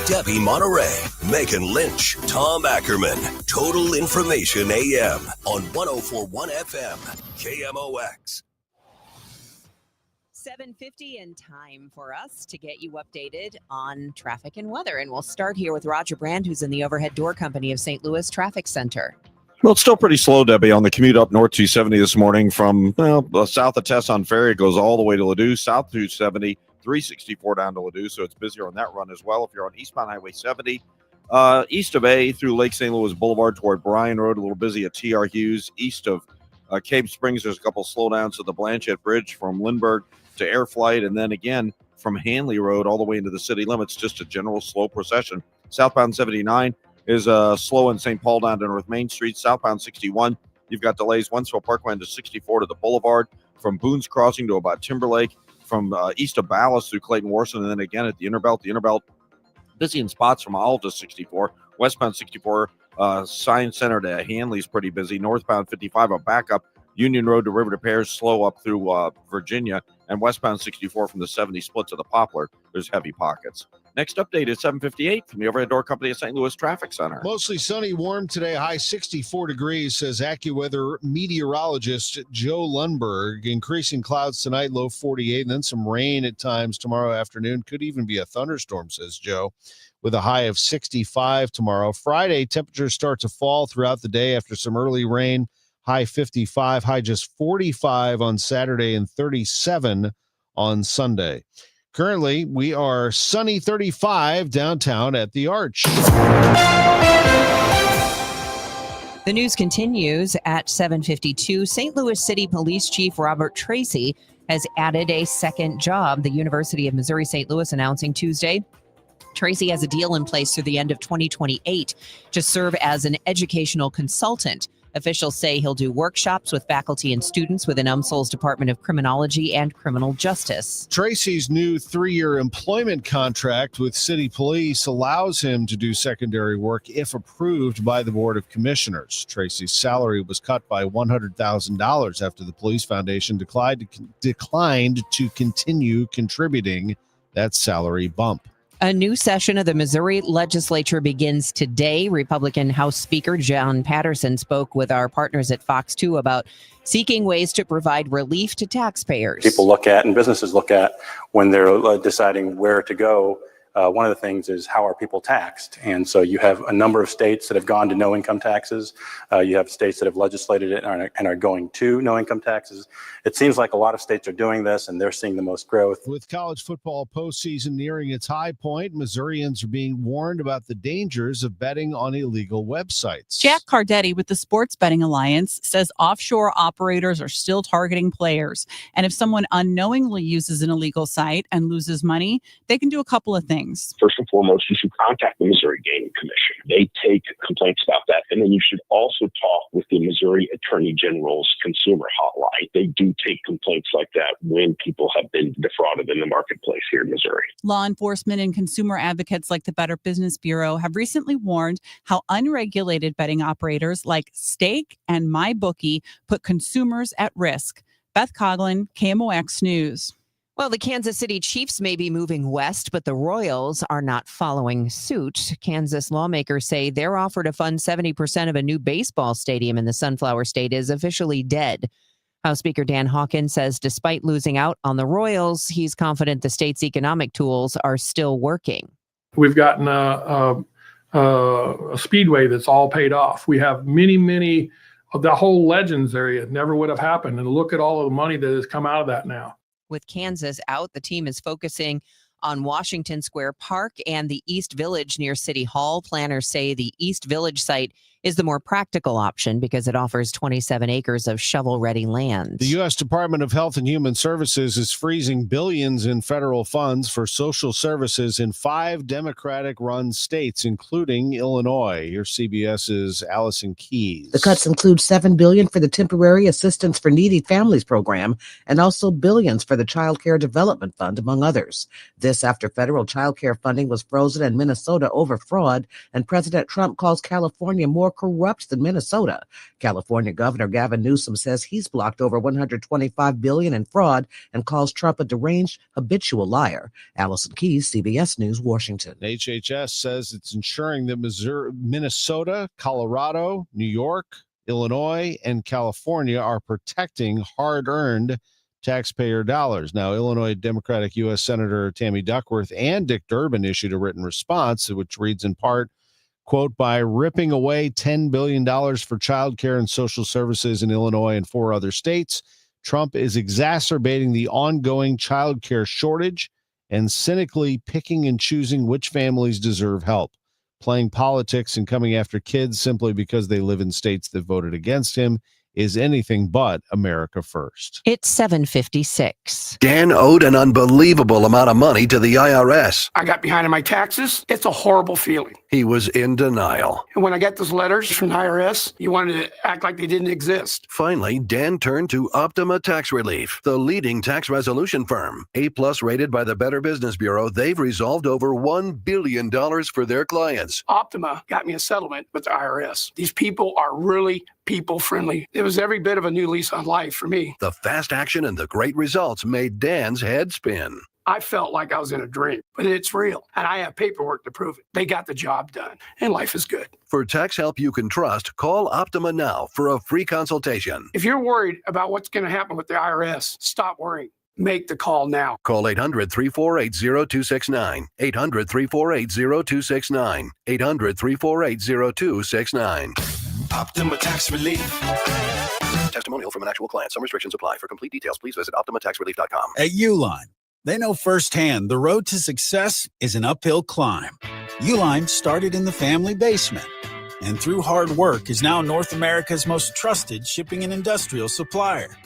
Debbie Monterrey, Megan Lynch, Tom Ackerman. Total Information AM on 104.1 FM, KMOX. 7:50 and time for us to get you updated on traffic and weather. And we'll start here with Roger Brand, who's in the Overhead Door Company of St. Louis Traffic Center. Well, it's still pretty slow, Debbie, on the commute up North 270 this morning from south of Tesson Ferry. It goes all the way to Ladue, south 270, 364 down to Ladue. So it's busier on that run as well. If you're on eastbound Highway 70, east of A through Lake St. Louis Boulevard toward Bryan Road, a little busy at T.R. Hughes. East of Cave Springs, there's a couple slowdowns at the Blanchette Bridge from Lindbergh to Air Flight, and then again from Hanley Road all the way into the city limits, just a general slow procession. Southbound 79 is slow in St. Paul down to North Main Street. Southbound 61, you've got delays Wentzville Parkway into 64 to the Boulevard, from Boone's Crossing to about Timberlake, from east of Ballas through Clayton Warson, and then again at the Interbelt busy in spots from Olive to 64. Westbound 64, Science Center to Hanley is pretty busy. Northbound 55, a backup. Union Road to River to Pears, slow up through Virginia, and westbound 64 from the 70 split to the Poplar, there's heavy pockets. Next update is 7:58 from the Overhead Door Company of St. Louis Traffic Center. Mostly sunny, warm today, high 64 degrees, says AccuWeather meteorologist Joe Lundberg. Increasing clouds tonight, low 48, and then some rain at times tomorrow afternoon. Could even be a thunderstorm, says Joe, with a high of 65 tomorrow. Friday, temperatures start to fall throughout the day after some early rain. High 55, high just 45 on Saturday and 37 on Sunday. Currently, we are sunny 35 downtown at the Arch. The news continues at 7:52. St. Louis City Police Chief Robert Tracy has added a second job, the University of Missouri St. Louis announcing Tuesday. Tracy has a deal in place through the end of 2028 to serve as an educational consultant. Officials say he'll do workshops with faculty and students within UMSL's Department of Criminology and Criminal Justice. Tracy's new 3-year employment contract with City Police allows him to do secondary work if approved by the Board of Commissioners. Tracy's salary was cut by $100,000 after the Police Foundation declined to continue contributing that salary bump. A new session of the Missouri legislature begins today. Republican House Speaker John Patterson spoke with our partners at Fox 2 about seeking ways to provide relief to taxpayers. People look at and businesses look at when they're deciding where to go. One of the things is how are people taxed? And so you have a number of states that have gone to no income taxes. You have states that have legislated it and are going to no income taxes. It seems like a lot of states are doing this and they're seeing the most growth. With college football postseason nearing its high point, Missourians are being warned about the dangers of betting on illegal websites. Jack Cardetti with the Sports Betting Alliance says offshore operators are still targeting players. And if someone unknowingly uses an illegal site and loses money, they can do a couple of things. First and foremost, you should contact the Missouri Gaming Commission. They take complaints about that. And then you should also talk with the Missouri Attorney General's consumer hotline. They do take complaints like that when people have been defrauded in the marketplace here in Missouri. Law enforcement and consumer advocates like the Better Business Bureau have recently warned how unregulated betting operators like Stake and MyBookie put consumers at risk. Beth Coughlin, KMOX News. Well, the Kansas City Chiefs may be moving west, but the Royals are not following suit. Kansas lawmakers say their offer to fund 70% of a new baseball stadium in the Sunflower State is officially dead. House Speaker Dan Hawkins says despite losing out on the Royals, he's confident the state's economic tools are still working. We've gotten a speedway that's all paid off. We have many of the whole Legends area. It never would have happened. And look at all of the money that has come out of that now. With Kansas out, the team is focusing on Washington Square Park and the East Village near City Hall. Planners say the East Village site is the more practical option because it offers 27 acres of shovel-ready land. The U.S. Department of Health and Human Services is freezing billions in federal funds for social services in 5 Democratic-run states, including Illinois. Here's CBS's Allison Keyes. The cuts include $7 billion for the Temporary Assistance for Needy Families program and also billions for the Child Care Development Fund, among others. This after federal child care funding was frozen in Minnesota over fraud, and President Trump calls California more corrupt than Minnesota. California Governor Gavin Newsom says he's blocked over $125 billion in fraud and calls Trump a deranged, habitual liar. Allison Keyes, CBS News, Washington. HHS says it's ensuring that Minnesota, Colorado, New York, Illinois, and California are protecting hard-earned taxpayer dollars. Now, Illinois Democratic U.S. Senator Tammy Duckworth and Dick Durbin issued a written response, which reads in part, quote, by ripping away $10 billion for child care and social services in Illinois and 4 other states, Trump is exacerbating the ongoing child care shortage and cynically picking and choosing which families deserve help. Playing politics and coming after kids simply because they live in states that voted against him is anything but America first. It's 7:56. Dan owed an unbelievable amount of money to the IRS. I got behind on my taxes. It's a horrible feeling. He was in denial. And when I got those letters from the IRS, you wanted to act like they didn't exist. Finally, Dan turned to Optima Tax Relief, the leading tax resolution firm. A+ rated by the Better Business Bureau, they've resolved over $1 billion for their clients. Optima got me a settlement with the IRS. These people are really people friendly. It was every bit of a new lease on life for me. The fast action and the great results made Dan's head spin. I felt like I was in a dream, but it's real. And I have paperwork to prove it. They got the job done, and life is good. For tax help you can trust, call Optima now for a free consultation. If you're worried about what's going to happen with the IRS, stop worrying. Make the call now. Call 800-348-0269. 800-348-0269. 800-348-0269. Optima Tax Relief. Testimonial from an actual client. Some restrictions apply. For complete details, please visit OptimaTaxRelief.com. At Uline, they know firsthand the road to success is an uphill climb. Uline started in the family basement, and through hard work is now North America's most trusted shipping and industrial supplier.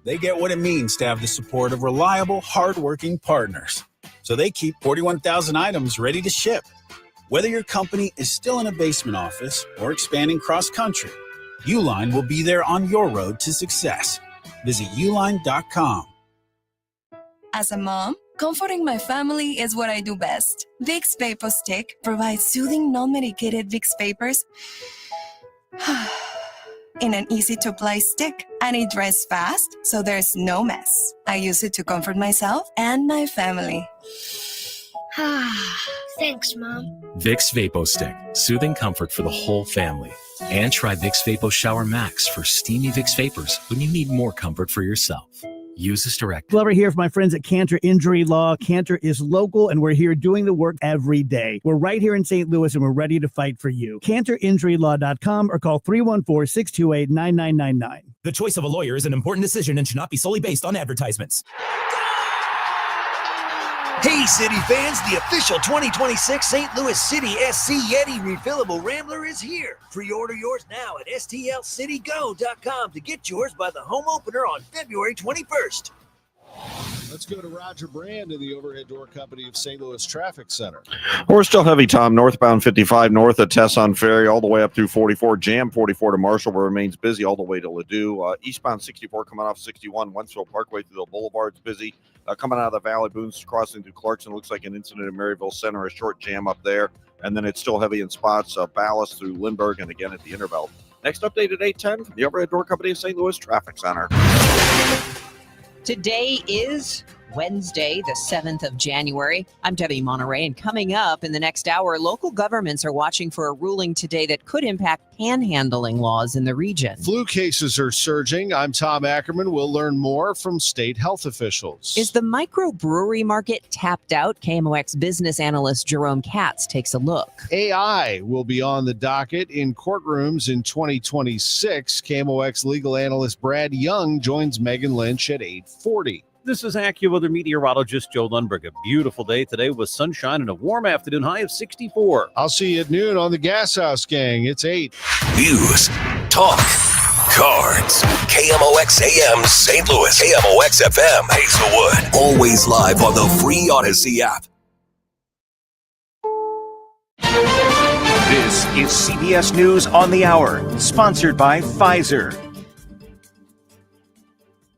They get what it means to have the support of reliable, hardworking partners. So they keep 41,000 items ready to ship. Whether your company is still in a basement office or expanding cross-country, Uline will be there on your road to success. Visit uline.com. As a mom, comforting my family is what I do best. Vicks Vapor Stick provides soothing, non-medicated Vicks Vapors in an easy-to-apply stick, and it dries fast, so there's no mess. I use it to comfort myself and my family. Thanks, Mom. Vicks Vapo Stick, soothing comfort for the whole family. And try Vicks Vapo Shower Max for steamy Vicks Vapors when you need more comfort for yourself. Use this directed. Glover here for my friends at Cantor Injury Law. Cantor is local, and we're here doing the work every day. We're right here in St. Louis, and we're ready to fight for you. CantorInjuryLaw.com or call 314-628-9999. The choice of a lawyer is an important decision and should not be solely based on advertisements. Hey, City fans, the official 2026 St. Louis City SC Yeti refillable Rambler is here. Pre-order yours now at stlcitygo.com to get yours by the home opener on February 21st. Let's go to Roger Brand in the Overhead Door Company of St. Louis Traffic Center. We're still heavy, Tom. Northbound 55 north at Tesson Ferry all the way up through 44. Jam 44 to Marshall, where remains busy all the way to Ladue. Eastbound 64 coming off 61. Wentzville Parkway through the Boulevard's busy. Coming out of the Valley, Boone's crossing through Clarkson. Looks like an incident in Maryville Center, a short jam up there. And then it's still heavy in spots. Ballast through Lindbergh and again at the Intervale. Next update at 8:10 from the Overhead Door Company of St. Louis Traffic Center. Today is Wednesday, the 7th of January. I'm Debbie Monterrey, and coming up in the next hour, local governments are watching for a ruling today that could impact panhandling laws in the region. Flu cases are surging. I'm Tom Ackerman. We'll learn more from state health officials. Is the microbrewery market tapped out? KMOX business analyst Jerome Katz takes a look. AI will be on the docket in courtrooms in 2026. KMOX legal analyst Brad Young joins Megan Lynch at 8:40. This is AccuWeather meteorologist Joe Lundberg. A beautiful day today with sunshine and a warm afternoon high of 64. I'll see you at noon on the Gas House Gang. It's 8. News, talk, cards. KMOX AM St. Louis. KMOX FM Hazelwood. Always live on the free Odyssey app. This is CBS News on the Hour, sponsored by Pfizer.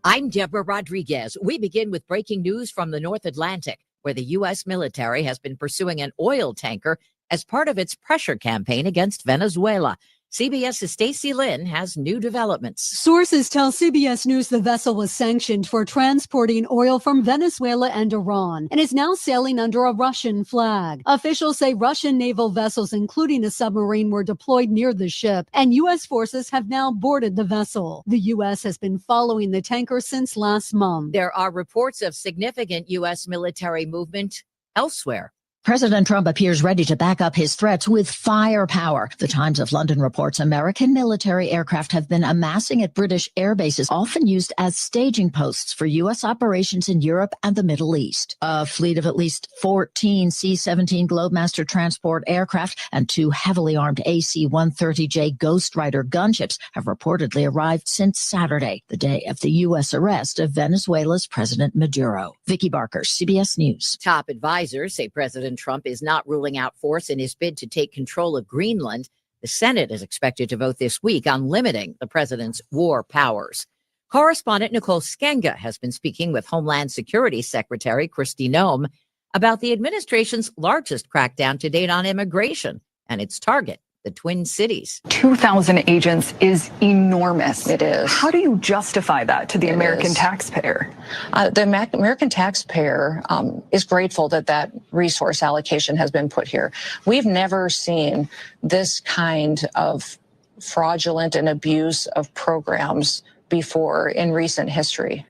I'm Deborah Rodriguez. We begin with breaking news from the North Atlantic, where the U.S. military has been pursuing an oil tanker as part of its pressure campaign against Venezuela. CBS's Stacey Lynn has new developments. Sources tell CBS News the vessel was sanctioned for transporting oil from Venezuela and Iran and is now sailing under a Russian flag. Officials say Russian naval vessels, including a submarine, were deployed near the ship, and U.S. forces have now boarded the vessel. The U.S. has been following the tanker since last month. There are reports of significant U.S. military movement elsewhere. President Trump appears ready to back up his threats with firepower. The Times of London reports American military aircraft have been amassing at British air bases, often used as staging posts for U.S. operations in Europe and the Middle East. A fleet of at least 14 C-17 Globemaster transport aircraft and 2 heavily armed AC-130J Ghost Rider gunships have reportedly arrived since Saturday, the day of the U.S. arrest of Venezuela's President Maduro. Vicki Barker, CBS News. Top advisors say President Trump is not ruling out force in his bid to take control of Greenland. The Senate is expected to vote this week on limiting the president's war powers. Correspondent Nicole Skenga has been speaking with Homeland Security Secretary Kristi Noem about the administration's largest crackdown to date on immigration and its target, the Twin Cities. 2,000 agents is enormous. It is. How do you justify that to the American taxpayer? The American taxpayer is grateful that that resource allocation has been put here. We've never seen this kind of fraudulent and abuse of programs before in recent history.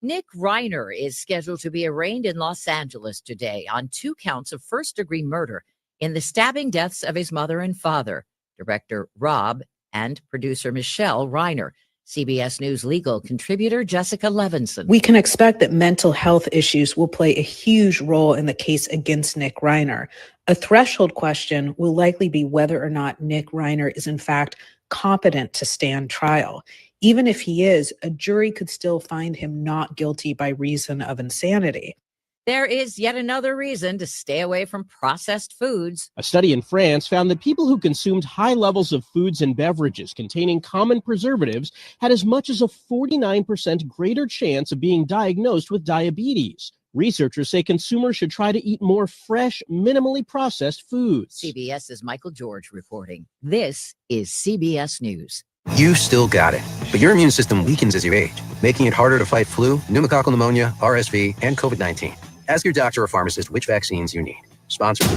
Nick Reiner is scheduled to be arraigned in Los Angeles today on 2 counts of first-degree murder in the stabbing deaths of his mother and father, director Rob and producer Michelle Reiner. CBS News legal contributor Jessica Levinson. We can expect that mental health issues will play a huge role in the case against Nick Reiner. A threshold question will likely be whether or not Nick Reiner is in fact competent to stand trial. Even if he is, a jury could still find him not guilty by reason of insanity. There is yet another reason to stay away from processed foods. A study in France found that people who consumed high levels of foods and beverages containing common preservatives had as much as a 49% greater chance of being diagnosed with diabetes. Researchers say consumers should try to eat more fresh, minimally processed foods. CBS's Michael George reporting. This is CBS News. You still got it, but your immune system weakens as you age, making it harder to fight flu, pneumococcal pneumonia, RSV, and COVID-19. Ask your doctor or pharmacist which vaccines you need. Sponsored.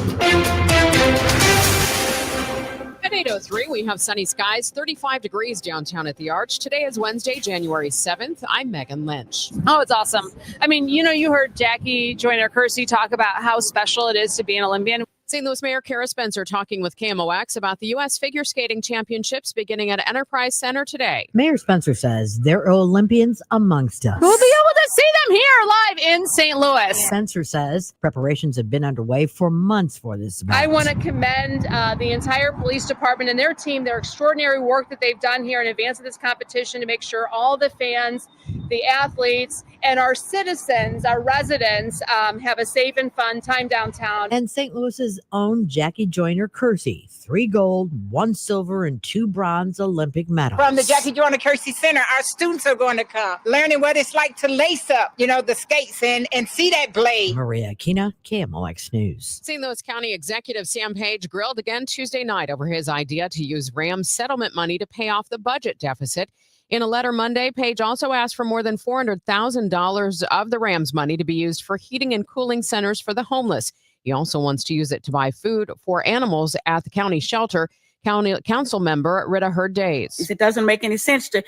At 8:03, we have sunny skies, 35 degrees downtown at the Arch. Today is Wednesday, January 7th. I'm Megan Lynch. Oh, it's awesome. I mean, you heard Jackie Joyner-Kersee talk about how special it is to be an Olympian. St. Louis Mayor Kara Spencer talking with KMOX about the U.S. Figure Skating Championships beginning at Enterprise Center today. Mayor Spencer says there are Olympians amongst us. We'll be able to see them here live in St. Louis. Spencer says preparations have been underway for months for this event. I want to commend the entire police department and their team, their extraordinary work that they've done here in advance of this competition to make sure all the fans, the athletes, and our citizens, our residents, have a safe and fun time downtown. And St. Louis's own Jackie Joyner-Kersee, 3 gold, 1 silver, and 2 bronze Olympic medals. From the Jackie Joyner-Kersee Center, our students are going to come, learning what it's like to lace up, the skates and see that blade. Maria Aquina, KMOX News. St. Louis County Executive Sam Page grilled again Tuesday night over his idea to use Rams settlement money to pay off the budget deficit. In a letter Monday, Page also asked for more than $400,000 of the Rams money to be used for heating and cooling centers for the homeless. He also wants to use it to buy food for animals at the county shelter. County Council member Rita Hurd Days. It doesn't make any sense to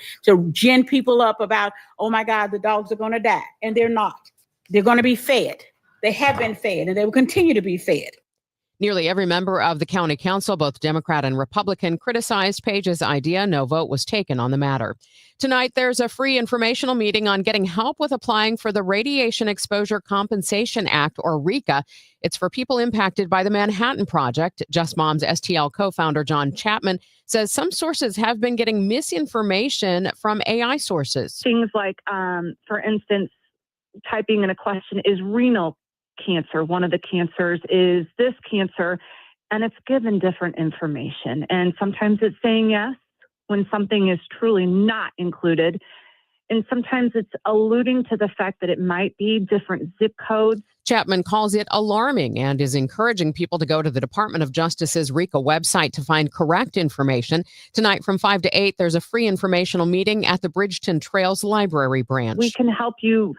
gin people up about, oh my God, the dogs are going to die. And they're not. They're going to be fed. They have been fed and they will continue to be fed. Nearly every member of the county council, both Democrat and Republican, criticized Page's idea. No vote was taken on the matter. Tonight, there's a free informational meeting on getting help with applying for the Radiation Exposure Compensation Act, or RECA. It's for people impacted by the Manhattan Project. Just Mom's STL co-founder John Chapman says some sources have been getting misinformation from AI sources. Things like, for instance, typing in a question, is renal cancer one of the cancers, is this cancer, and it's given different information. And sometimes it's saying yes when something is truly not included. And sometimes it's alluding to the fact that it might be different zip codes. Chapman calls it alarming and is encouraging people to go to the Department of Justice's RECA website to find correct information. Tonight from 5 to 8, there's a free informational meeting at the Bridgeton Trails Library branch. We can help you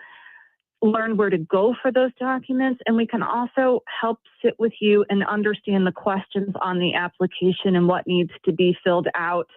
learn where to go for those documents, and we can also help sit with you and understand the questions on the application and what needs to be filled out.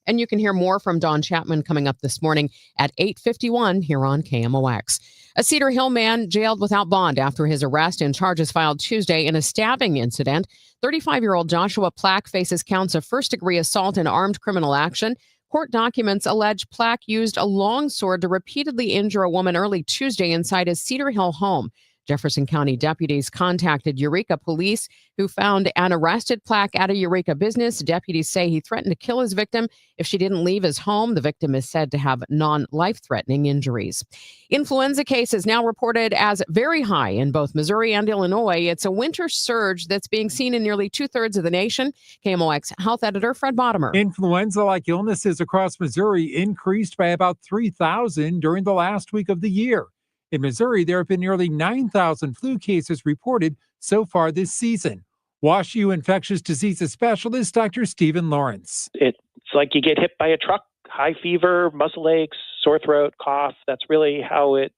And you can hear more from Don Chapman coming up this morning at 8:51 here on KMOX. A Cedar Hill man jailed without bond after his arrest and charges filed Tuesday in a stabbing incident. 35-year-old Joshua Plack faces counts of first-degree assault and armed criminal action. Court documents allege Plack used a long sword to repeatedly injure a woman early Tuesday inside his Cedar Hill home. Jefferson County deputies contacted Eureka police, who found and arrested Plack at a Eureka business. Deputies say he threatened to kill his victim if she didn't leave his home. The victim is said to have non-life-threatening injuries. Influenza cases now reported as very high in both Missouri and Illinois. It's a winter surge that's being seen in nearly 2/3 of the nation. KMOX health editor Fred Bottomer. Influenza-like illnesses across Missouri increased by about 3,000 during the last week of the year. In Missouri, there have been nearly 9,000 flu cases reported so far this season. WashU infectious diseases specialist Dr. Stephen Lawrence. It's like you get hit by a truck, high fever, muscle aches, sore throat, cough. That's really how it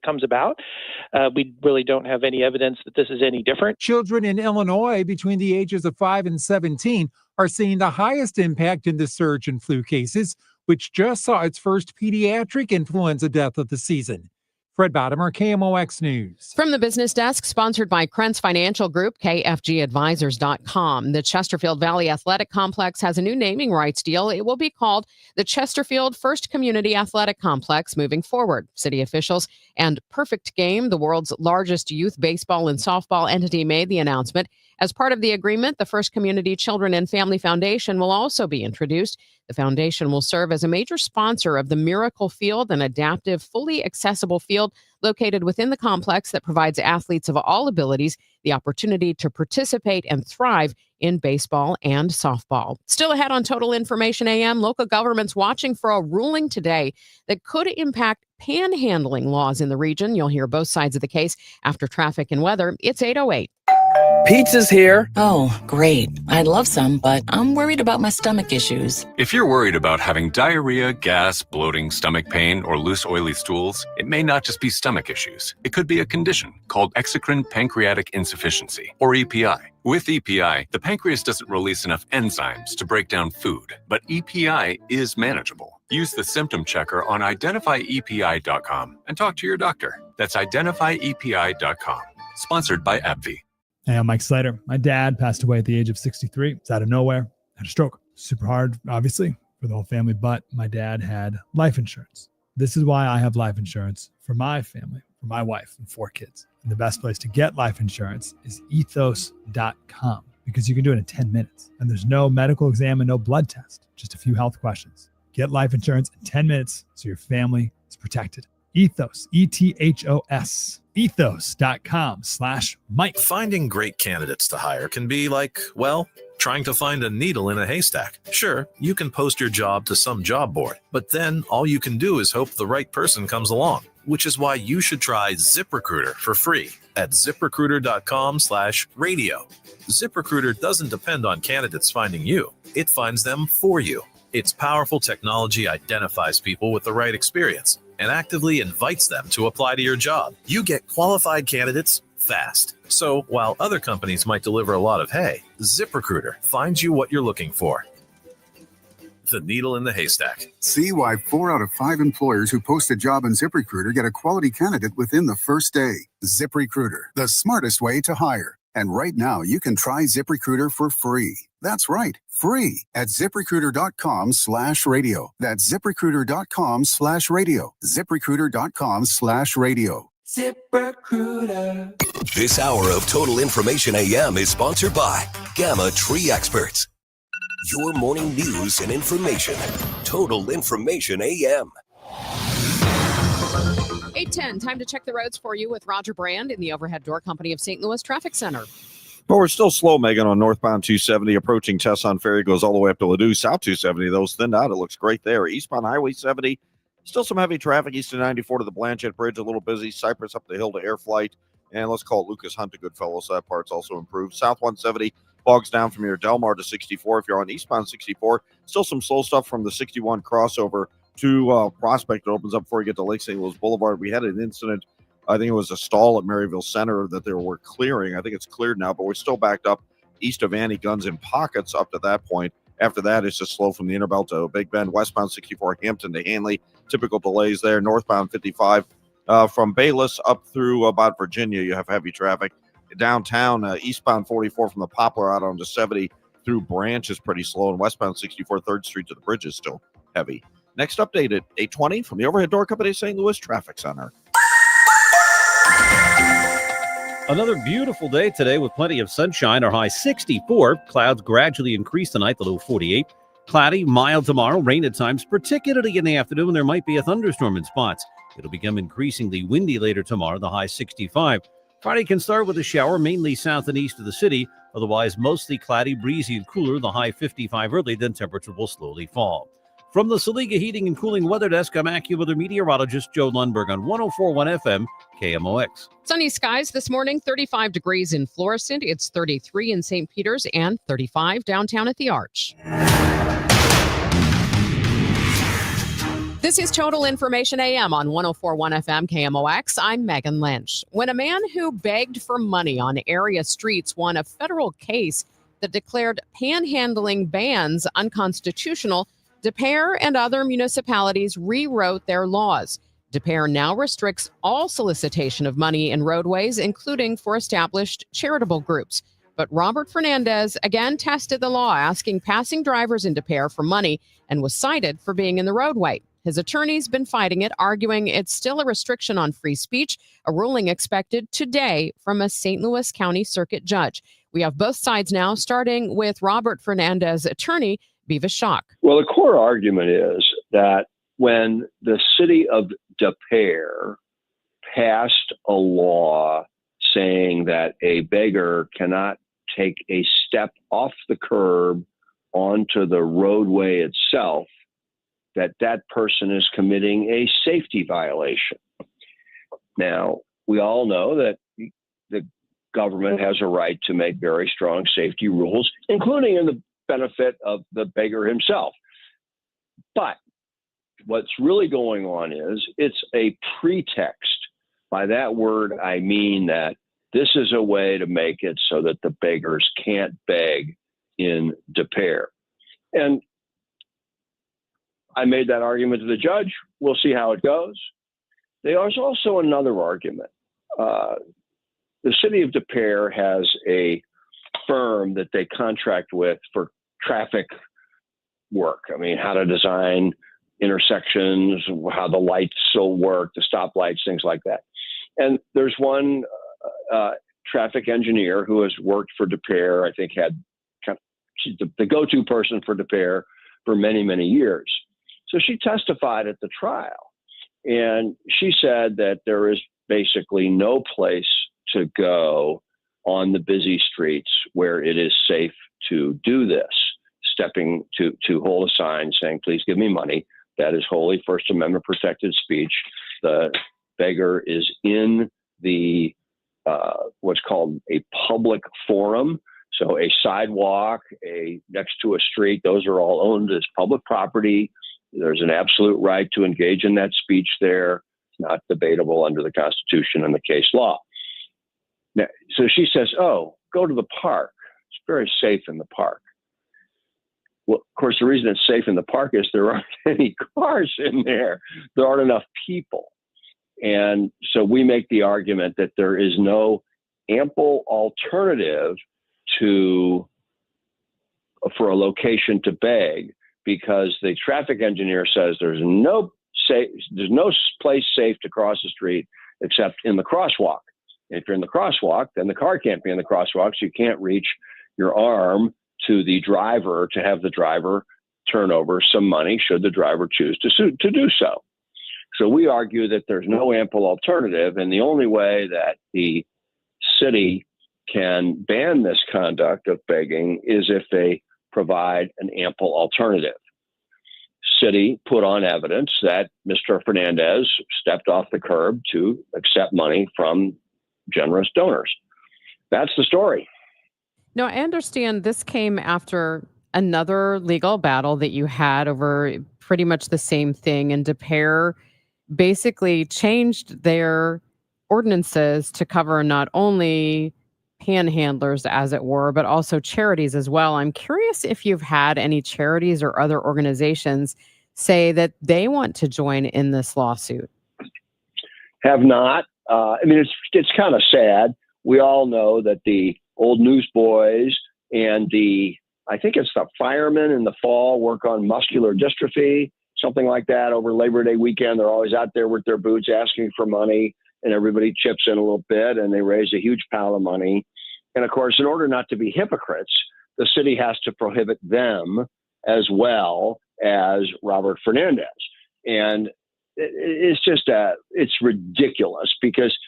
comes about. We really don't have any evidence that this is any different. Children in Illinois between the ages of 5 and 17 are seeing the highest impact in the surge in flu cases, which just saw its first pediatric influenza death of the season. Fred Bottomer, KMOX News. From the business desk, sponsored by Krentz Financial Group, KFGadvisors.com. The Chesterfield Valley Athletic Complex has a new naming rights deal. It will be called the Chesterfield First Community Athletic Complex moving forward. City officials and Perfect Game, the world's largest youth baseball and softball entity, made the announcement. As part of the agreement, the First Community Children and Family Foundation will also be introduced. The foundation will serve as a major sponsor of the Miracle Field, an adaptive, fully accessible field located within the complex that provides athletes of all abilities the opportunity to participate and thrive in baseball and softball. Still ahead on Total Information AM, local governments watching for a ruling today that could impact panhandling laws in the region. You'll hear both sides of the case after traffic and weather. It's 8:08. Pizza's here. Oh, great. I'd love some, but I'm worried about my stomach issues. If you're worried about having diarrhea, gas, bloating, stomach pain, or loose, oily stools, it may not just be stomach issues. It could be a condition called exocrine pancreatic insufficiency, or EPI. With EPI, the pancreas doesn't release enough enzymes to break down food, but EPI is manageable. Use the symptom checker on identifyepi.com and talk to your doctor. That's identifyepi.com. Sponsored by AbbVie. Hey, I'm Mike Slater. My dad passed away at the age of 63. It's out of nowhere. Had a stroke. Super hard, obviously, for the whole family, but my dad had life insurance. This is why I have life insurance for my family, for my wife and 4 kids. And the best place to get life insurance is ethos.com because you can do it in 10 minutes. And there's no medical exam and no blood test, just a few health questions. Get life insurance in 10 minutes so your family is protected. Ethos, ETHOS. Ethos.com/Mike. Finding great candidates to hire can be like, well, trying to find a needle in a haystack. Sure, you can post your job to some job board, but then all you can do is hope the right person comes along, which is why you should try ZipRecruiter for free at ZipRecruiter.com/radio. ZipRecruiter doesn't depend on candidates finding you. It finds them for you. Its powerful technology identifies people with the right experience and actively invites them to apply to your job. You get qualified candidates fast. So while other companies might deliver a lot of hay, ZipRecruiter finds you what you're looking for. The needle in the haystack. See why 4 out of 5 employers who post a job on ZipRecruiter get a quality candidate within the first day. ZipRecruiter, the smartest way to hire. And right now, you can try ZipRecruiter for free. That's right, free at ZipRecruiter.com/radio. That's ZipRecruiter.com/radio. ZipRecruiter.com/radio. ZipRecruiter. This hour of Total Information AM is sponsored by Gamma Tree Experts. Your morning news and information. Total Information AM. 8:10, time to check the roads for you with Roger Brand in the Overhead Door Company of St. Louis Traffic Center. But we're still slow, Megan, on northbound 270 approaching Tesson Ferry, goes all the way up to Ladue. South 270, those thinned out. It looks great there. Eastbound Highway 70, still some heavy traffic east of 94 to the Blanchette Bridge, a little busy. Cypress up the hill to Air Flight, and let's call it Lucas Hunt to Goodfellow, so that part's also improved. South 170 bogs down from your Delmar to 64. If you're on eastbound 64, still some slow stuff from the 61 crossover to Prospect. It opens up before you get to Lake St. Louis Boulevard. We had an incident. I think it was a stall at Maryville Center that they were clearing. I think it's cleared now, but we're still backed up east of Annie Guns in Pockets up to that point. After that, it's just slow from the Interbelt to Big Bend, westbound 64 Hampton to Hanley. Typical delays there. Northbound 55 from Bayless up through about Virginia, you have heavy traffic. Downtown, eastbound 44 from the Poplar out onto 70 through Branch is pretty slow, and westbound 64 3rd Street to the bridge is still heavy. Next update at 8:20 from the Overhead Door Company of St. Louis Traffic Center. Another beautiful day today with plenty of sunshine. Our high 64. Clouds gradually increase tonight, the low 48. Cloudy, mild tomorrow. Rain at times, particularly in the afternoon. There might be a thunderstorm in spots. It'll become increasingly windy later tomorrow, the high 65. Friday can start with a shower, mainly south and east of the city. Otherwise, mostly cloudy, breezy, and cooler, the high 55 early. Then temperature will slowly fall. From the Saliga Heating and Cooling Weather Desk, I'm AccuWeather meteorologist Joe Lundberg on 104.1 FM KMOX. Sunny skies this morning, 35 degrees in Florissant. It's 33 in St. Peters and 35 downtown at the Arch. This is Total Information AM on 104.1 FM KMOX. I'm Megan Lynch. When a man who begged for money on area streets won a federal case that declared panhandling bans unconstitutional, Des Peres and other municipalities rewrote their laws. Des Peres now restricts all solicitation of money in roadways, including for established charitable groups. But Robert Fernandez again tested the law, asking passing drivers in Des Peres for money, and was cited for being in the roadway. His attorney's been fighting it, arguing it's still a restriction on free speech, a ruling expected today from a St. Louis County Circuit judge. We have both sides now, starting with Robert Fernandez, attorney, Beavis Schock. Well, the core argument is that when the city of Des Peres passed a law saying that a beggar cannot take a step off the curb onto the roadway itself, that person is committing a safety violation. Now, we all know that the government has a right to make very strong safety rules, including in the benefit of the beggar himself. But what's really going on is it's a pretext. By that word, I mean that this is a way to make it so that the beggars can't beg in Des Peres. And I made that argument to the judge. We'll see how it goes. There's also another argument. The city of Des Peres has a firm that they contract with for traffic work. I mean, how to design intersections, how the lights will work, the stoplights, things like that. And there's one traffic engineer who has worked for Des Peres, I think she's the go-to person for Des Peres for many, many years. So she testified at the trial, and she said that there is basically no place to go on the busy streets where it is safe to do this, stepping to hold a sign saying, please give me money. That is wholly First Amendment protected speech. The beggar is in the what's called a public forum. So a sidewalk, next to a street, those are all owned as public property. There's an absolute right to engage in that speech there. It's not debatable under the Constitution and the case law. Now, so she says, oh, go to the park. It's very safe in the park. Well, of course, the reason it's safe in the park is there aren't any cars in there. There aren't enough people. And so we make the argument that there is no ample alternative for a location to beg, because the traffic engineer says there's no place safe to cross the street except in the crosswalk. And if you're in the crosswalk, then the car can't be in the crosswalk, so you can't reach your arm to the driver to have the driver turn over some money should the driver choose to do so. So we argue that there's no ample alternative, and the only way that the city can ban this conduct of begging is if they provide an ample alternative. City put on evidence that Mr. Fernandez stepped off the curb to accept money from generous donors. That's the story. Now, I understand this came after another legal battle that you had over pretty much the same thing, and Des Peres basically changed their ordinances to cover not only panhandlers, as it were, but also charities as well. I'm curious if you've had any charities or other organizations say that they want to join in this lawsuit. Have not. I mean, it's kind of sad. We all know that the old newsboys and I think it's the firemen in the fall work on muscular dystrophy, something like that. Over Labor Day weekend, they're always out there with their boots asking for money, and everybody chips in a little bit, and they raise a huge pile of money. And of course, in order not to be hypocrites, the city has to prohibit them as well as Robert Fernandez. And it's ridiculous, because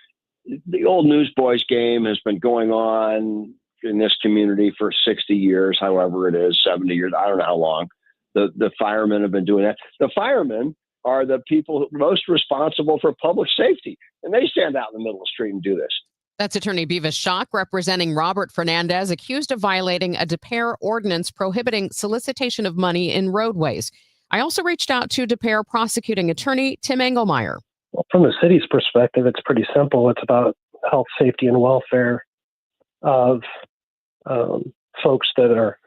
the old newsboys game has been going on in this community for 60 years, however it is, 70 years, I don't know how long. The firemen have been doing that. The firemen are the people most responsible for public safety, and they stand out in the middle of the street and do this. That's attorney Beavis Schock representing Robert Fernandez, accused of violating a DePere ordinance prohibiting solicitation of money in roadways. I also reached out to DePere prosecuting attorney Tim Engelmeyer. Well, from the city's perspective, it's pretty simple. It's about health, safety, and welfare of folks that are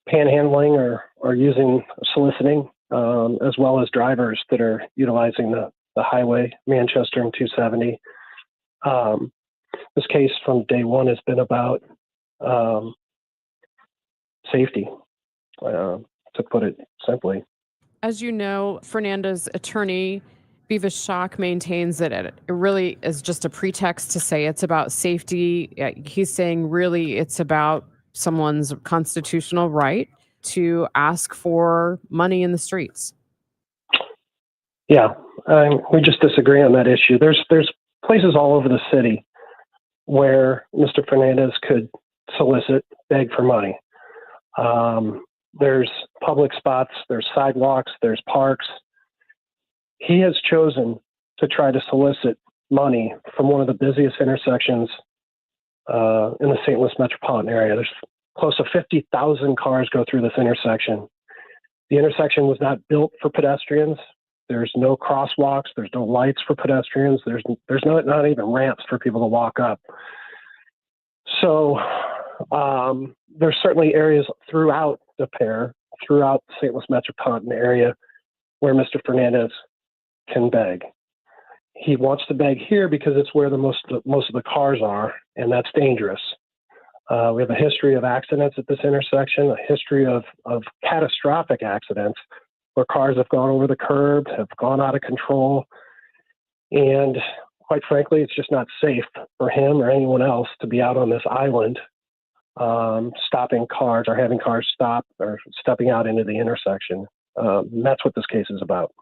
panhandling or using soliciting, as well as drivers that are utilizing the highway, Manchester and 270. This case from day one has been about safety, to put it simply. As you know, Fernandez attorney Beavis Schock maintains that it really is just a pretext to say it's about safety. He's saying really it's about someone's constitutional right to ask for money in the streets. Yeah, we just disagree on that issue. There's places all over the city where Mr. Fernandez could solicit, beg for money. There's public spots, there's sidewalks, there's parks. He has chosen to try to solicit money from one of the busiest intersections in the St. Louis metropolitan area. There's close to 50,000 cars go through this intersection. The intersection was not built for pedestrians. There's no crosswalks. There's no lights for pedestrians. There's not even ramps for people to walk up. So there's certainly areas throughout DePere, throughout the St. Louis metropolitan area, where Mr. Fernandez can beg. He wants to beg here because it's where most of the cars are, and that's dangerous. We have a history of accidents at this intersection, a history of catastrophic accidents where cars have gone over the curb, have gone out of control. And quite frankly, it's just not safe for him or anyone else to be out on this island, stopping cars or having cars stop or stepping out into the intersection. And that's what this case is about.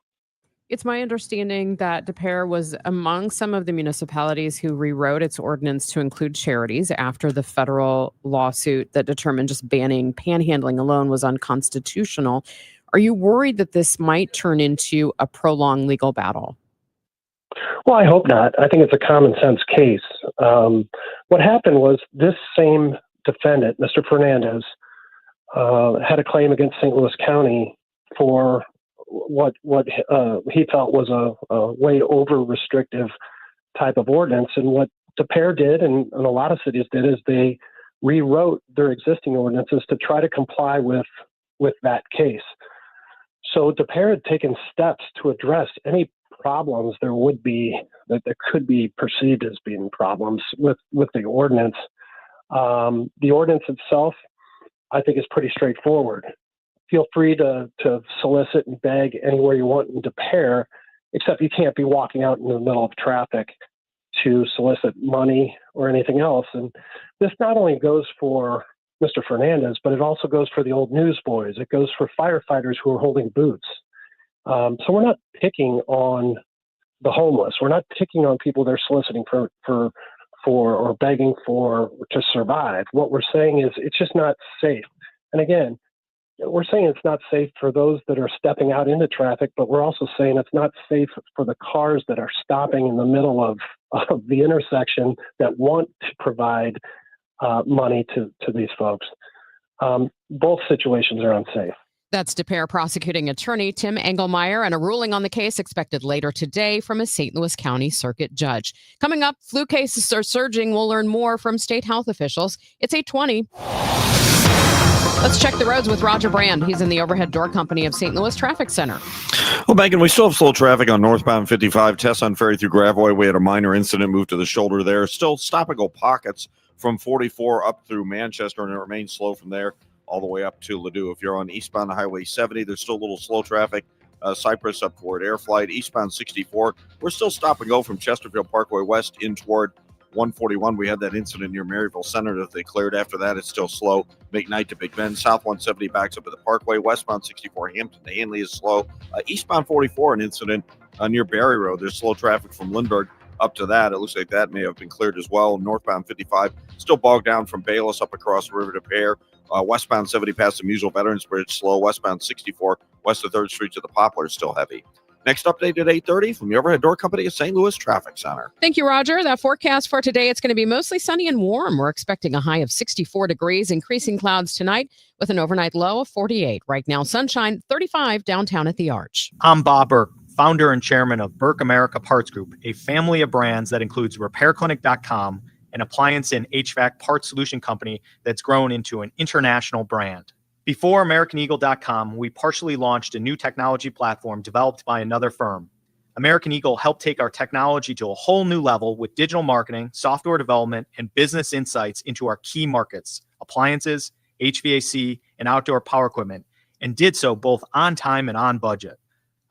It's my understanding that DePere was among some of the municipalities who rewrote its ordinance to include charities after the federal lawsuit that determined just banning panhandling alone was unconstitutional. Are you worried that this might turn into a prolonged legal battle? Well, I hope not. I think it's a common sense case. What happened was this same defendant, Mr. Fernandez, had a claim against St. Louis County for what he felt was a way over restrictive type of ordinance. And what DePere did, and a lot of cities did, is they rewrote their existing ordinances to try to comply with that case. So DePere had taken steps to address any problems there would be, that there could be perceived as being problems with the ordinance. The ordinance itself, I think, is pretty straightforward. Feel free to solicit and beg anywhere you want in DePere, except you can't be walking out in the middle of traffic to solicit money or anything else. And this not only goes for Mr. Fernandez, but it also goes for the old newsboys. It goes for firefighters who are holding boots. So we're not picking on the homeless. We're not picking on people they're soliciting for or begging for to survive. What we're saying is it's just not safe. And again, we're saying it's not safe for those that are stepping out into traffic, but we're also saying it's not safe for the cars that are stopping in the middle of the intersection that want to provide money to these folks. Both situations are unsafe. That's DePere prosecuting attorney Tim Engelmeyer, and a ruling on the case expected later today from a St. Louis County Circuit judge. Coming up, flu cases are surging. We'll learn more from state health officials. It's 8:20. Let's check the roads with Roger Brand. He's in the Overhead Door Company of St. Louis Traffic Center. Well, Megan, we still have slow traffic on northbound 55, Tesson Ferry through Gravois. We had a minor incident, move to the shoulder there. Still stop-and-go pockets from 44 up through Manchester, and it remains slow from there all the way up to Ladue. If you're on eastbound Highway 70, there's still a little slow traffic. Cypress up toward Airflight. Eastbound 64, we're still stop and go from Chesterfield Parkway West in toward 141. We had that incident near Maryville Center that they cleared. After that, it's still slow. McKnight to Big Bend. South 170 backs up at the Parkway. Westbound 64 Hampton to Hanley is slow. Eastbound 44, an incident near Barry Road. There's slow traffic from Lindbergh up to that. It looks like that may have been cleared as well. Northbound 55, still bogged down from Bayless up across the river to Pear. Westbound 70 past the Musel Veterans Bridge, slow. Westbound 64 west of 3rd Street to the Poplar, still heavy. Next update at 8:30 from the Overhead Door Company of St. Louis Traffic Center. Thank you, Roger. That forecast for today, it's going to be mostly sunny and warm. We're expecting a high of 64 degrees, increasing clouds tonight with an overnight low of 48. Right now, sunshine, 35 downtown at the Arch. I'm Bob Burke, founder and chairman of Burke America Parts Group, a family of brands that includes RepairClinic.com, an appliance and HVAC parts solution company that's grown into an international brand. Before AmericanEagle.com, we partially launched a new technology platform developed by another firm. American Eagle helped take our technology to a whole new level with digital marketing, software development, and business insights into our key markets, appliances, HVAC, and outdoor power equipment, and did so both on time and on budget.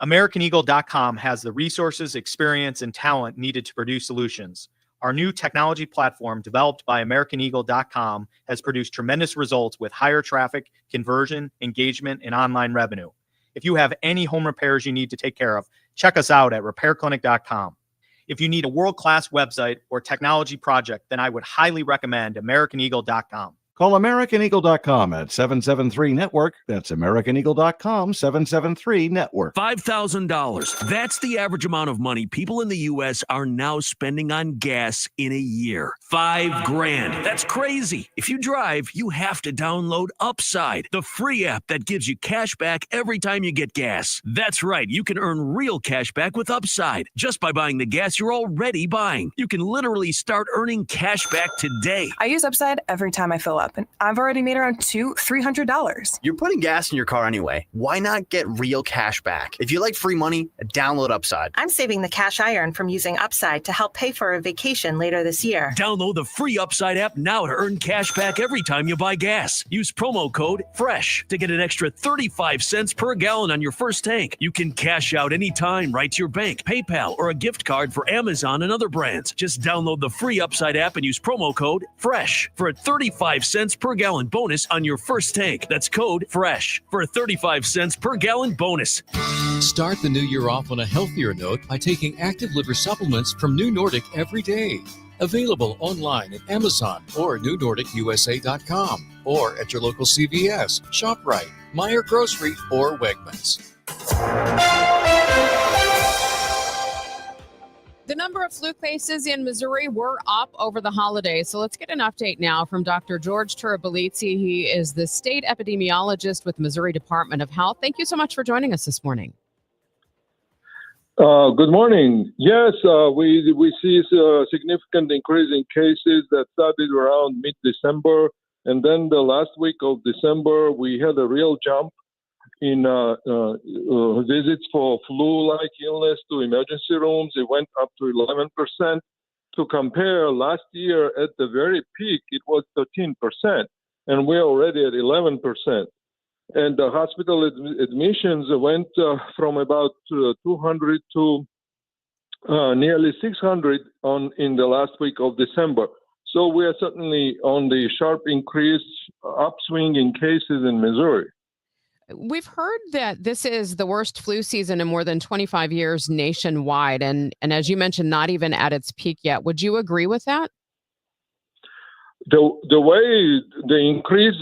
AmericanEagle.com has the resources, experience, and talent needed to produce solutions. Our new technology platform, developed by AmericanEagle.com, has produced tremendous results with higher traffic, conversion, engagement, and online revenue. If you have any home repairs you need to take care of, check us out at RepairClinic.com. If you need a world-class website or technology project, then I would highly recommend AmericanEagle.com. Call AmericanEagle.com at 773-NETWORK. That's AmericanEagle.com, 773-NETWORK. $5,000. That's the average amount of money people in the U.S. are now spending on gas in a year. $5,000. That's crazy. If you drive, you have to download Upside, the free app that gives you cash back every time you get gas. That's right. You can earn real cash back with Upside just by buying the gas you're already buying. You can literally start earning cash back today. I use Upside every time I fill up, and I've already made around $300. You're putting gas in your car anyway. Why not get real cash back? If you like free money, download Upside. I'm saving the cash I earn from using Upside to help pay for a vacation later this year. Download the free Upside app now to earn cash back every time you buy gas. Use promo code FRESH to get an extra 35 cents per gallon on your first tank. You can cash out anytime right to your bank, PayPal, or a gift card for Amazon and other brands. Just download the free Upside app and use promo code FRESH for a 35 cents per gallon bonus on your first tank. That's code FRESH for a 35 cents per gallon bonus. Start the new year off on a healthier note by taking active liver supplements from New Nordic every day. Available online at Amazon or NewNordicUSA.com or at your local CVS, ShopRite, Meijer Grocery, or Wegmans. The number of flu cases in Missouri were up over the holidays. So let's get an update now from Dr. George Turabalizzi. He is the state epidemiologist with the Missouri Department of Health. Thank you so much for joining us this morning. Good morning. Yes, we see a significant increase in cases that started around mid-December. And then the last week of December, we had a real jump in visits for flu-like illness to emergency rooms. It went up to 11%. To compare, last year at the very peak, it was 13%, and we're already at 11%. And the hospital admissions went from about 200 to nearly 600 in the last week of December. So we are certainly on the sharp increase, upswing in cases in Missouri. We've heard that this is the worst flu season in more than 25 years nationwide. And as you mentioned, not even at its peak yet. Would you agree with that? The way the increase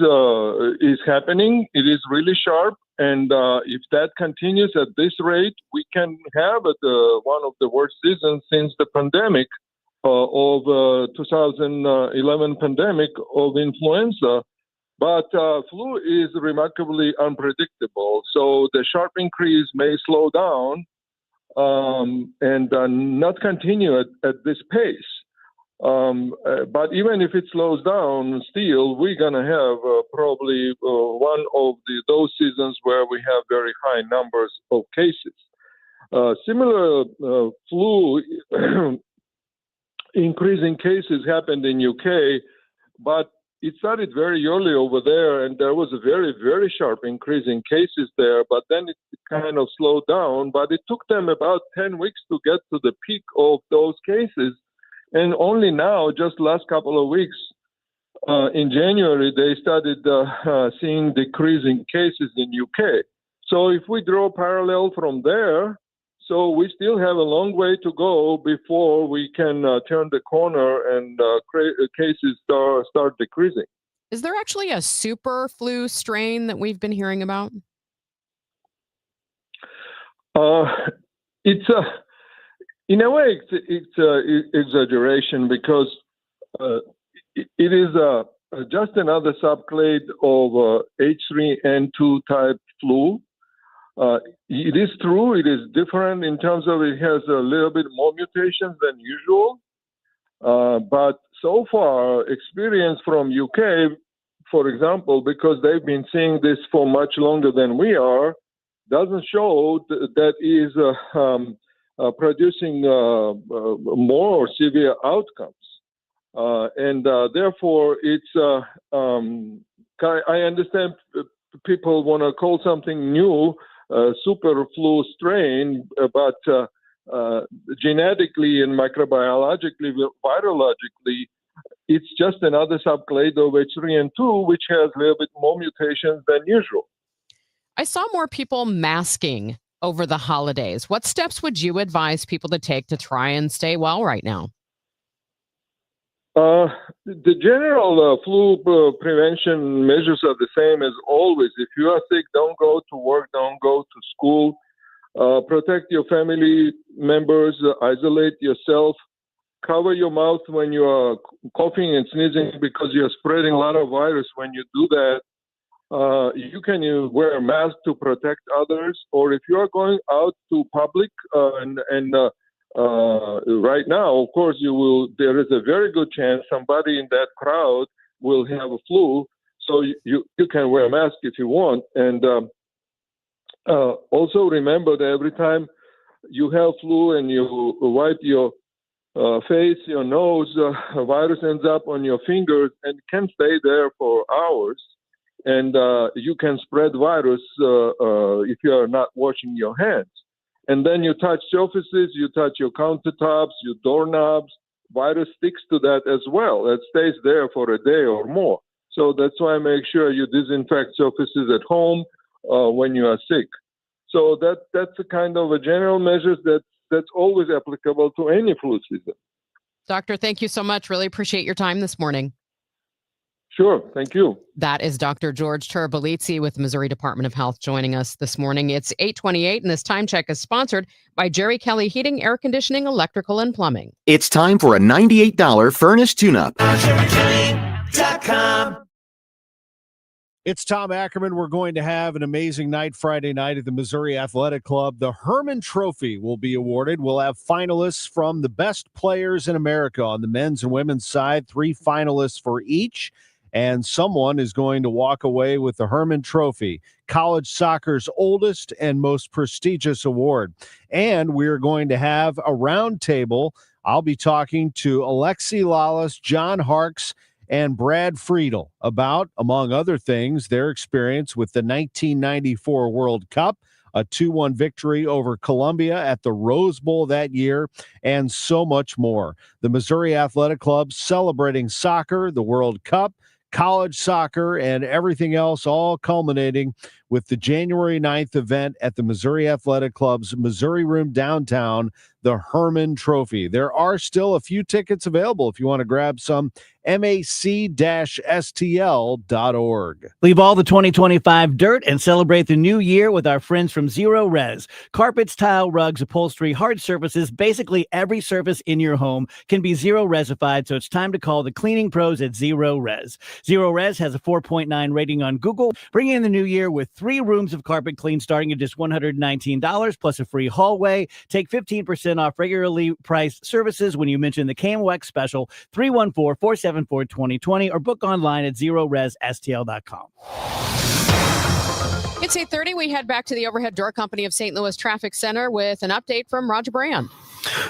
is happening, it is really sharp. And if that continues at this rate, we can have one of the worst seasons since the pandemic of 2011 pandemic of influenza. But flu is remarkably unpredictable. So the sharp increase may slow down and not continue at this pace. But even if it slows down, still, we're going to have probably one of those seasons where we have very high numbers of cases. Similar flu increasing cases happened in UK, but it started very early over there, and there was a very, very sharp increase in cases there, but then it kind of slowed down. But it took them about 10 weeks to get to the peak of those cases. And only now, just last couple of weeks, in January, they started seeing decreasing cases in UK. So if we draw parallel from there, so we still have a long way to go before we can turn the corner and cases start decreasing. Is there actually a super flu strain that we've been hearing about? It's in a way, it's exaggeration because it is just another subclade of H3N2 type flu. It is true, it is different in terms of it has a little bit more mutations than usual. But so far, experience from UK, for example, because they've been seeing this for much longer than we are, doesn't show that is producing more severe outcomes. And therefore, it's I understand people want to call something new super flu strain, but genetically and microbiologically, virologically, it's just another subclade of H3N2, which has a little bit more mutations than usual. I saw more people masking over the holidays. What steps would you advise people to take to try and stay well right now? The general flu prevention measures are the same as always. If you are sick, don't go to work, don't go to school. Protect your family members, isolate yourself, cover your mouth when you are coughing and sneezing because you're spreading a lot of virus. When you do that, you can wear a mask to protect others, or if you are going out to public right now, of course, there is a very good chance somebody in that crowd will have a flu, so you can wear a mask if you want. And also remember that every time you have flu and you wipe your face, your nose, a virus ends up on your fingers and can stay there for hours. And you can spread virus if you are not washing your hands. And then you touch surfaces, you touch your countertops, your doorknobs, virus sticks to that as well. It stays there for a day or more. So that's why I make sure you disinfect surfaces at home when you are sick. So that's a kind of a general measures that's always applicable to any flu season. Doctor, thank you so much. Really appreciate your time this morning. Sure. Thank you. That is Dr. George Turabalizzi with the Missouri Department of Health joining us this morning. It's 8:28, and this time check is sponsored by Jerry Kelly Heating, Air Conditioning, Electrical, and Plumbing. It's time for a $98 furnace tune-up. It's Tom Ackerman. We're going to have an amazing night Friday night at the Missouri Athletic Club. The Herman Trophy will be awarded. We'll have finalists from the best players in America on the men's and women's side, 3 finalists for each. And someone is going to walk away with the Herman Trophy, college soccer's oldest and most prestigious award. And we're going to have a round table. I'll be talking to Alexi Lawless, John Harkes, and Brad Friedel about, among other things, their experience with the 1994 World Cup, a 2-1 victory over Colombia at the Rose Bowl that year, and so much more. The Missouri Athletic Club celebrating soccer, the World Cup, college soccer, and everything else, all culminating with the January 9th event at the Missouri Athletic Club's Missouri Room downtown, the Herman Trophy. There are still a few tickets available if you want to grab some. mac-stl.org. Leave all the 2025 dirt and celebrate the new year with our friends from Zero Res. Carpets, tile, rugs, upholstery, hard surfaces, basically every surface in your home can be Zero Resified, so it's time to call the cleaning pros at Zero Res. Zero Res has a 4.9 rating on Google, bringing in the new year with 3 rooms of carpet clean starting at just $119 plus a free hallway. Take 15% off regularly priced services when you mention the KMOX special 314-474-2020 or book online at ZeroResSTL.com. It's 8:30. We head back to the Overhead Door Company of St. Louis Traffic Center with an update from Roger Brand.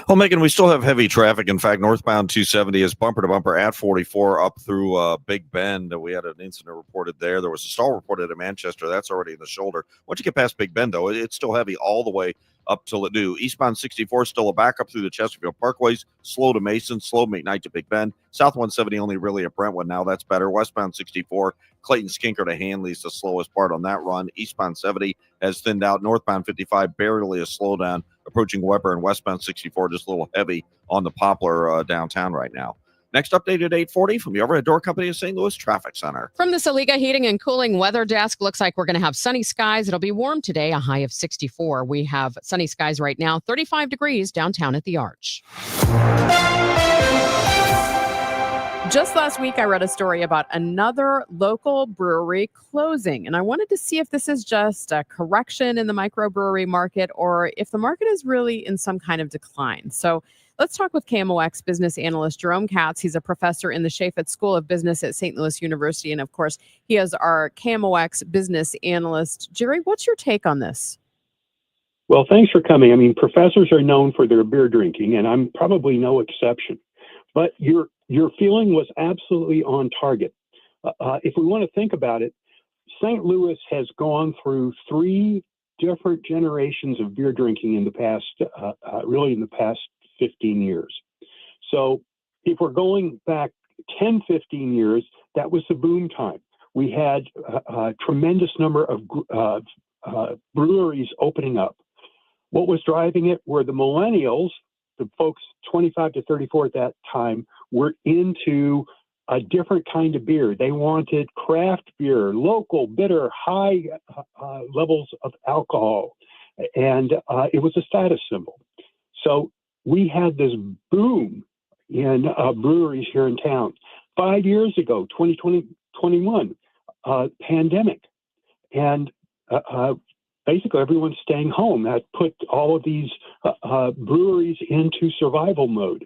Well, Megan, we still have heavy traffic. In fact, northbound 270 is bumper to bumper at 44 up through Big Bend. We had an incident reported there. There was a stall reported at Manchester. That's already in the shoulder. Once you get past Big Bend, though, it's still heavy all the way up to Ladue. Eastbound 64 still a backup through the Chesterfield Parkways. Slow to Mason, slow McKnight to Big Bend. South 170 only really at Brentwood now. That's better. Westbound 64, Clayton Skinker to Hanley's the slowest part on that run. Eastbound 70 has thinned out. Northbound 55 barely a slowdown approaching Weber, and westbound 64 just a little heavy on the Poplar downtown right now. Next update at 8:40 from the Overhead Door Company of St. Louis Traffic Center. From the Saliga Heating and Cooling Weather Desk, looks like we're going to have sunny skies. It'll be warm today, a high of 64. We have sunny skies right now, 35 degrees downtown at the Arch. Just last week, I read a story about another local brewery closing, and I wanted to see if this is just a correction in the microbrewery market or if the market is really in some kind of decline. So let's talk with KMOX business analyst Jerome Katz. He's a professor in the Chaffetz School of Business at St. Louis University, and of course, he is our KMOX business analyst. Jerry, what's your take on this? Well, thanks for coming. I mean, professors are known for their beer drinking, and I'm probably no exception. But your feeling was absolutely on target. If we want to think about it, St. Louis has gone through 3 different generations of beer drinking in the past, really in the past 15 years. So if we're going back 10, 15 years, that was the boom time. We had a tremendous number of breweries opening up. What was driving it were the millennials, the folks 25 to 34 at that time, were into a different kind of beer. They wanted craft beer, local, bitter, high levels of alcohol. And it was a status symbol. So we had this boom in breweries here in town. 5 years ago, 2021, pandemic. And basically everyone's staying home. That put all of these breweries into survival mode.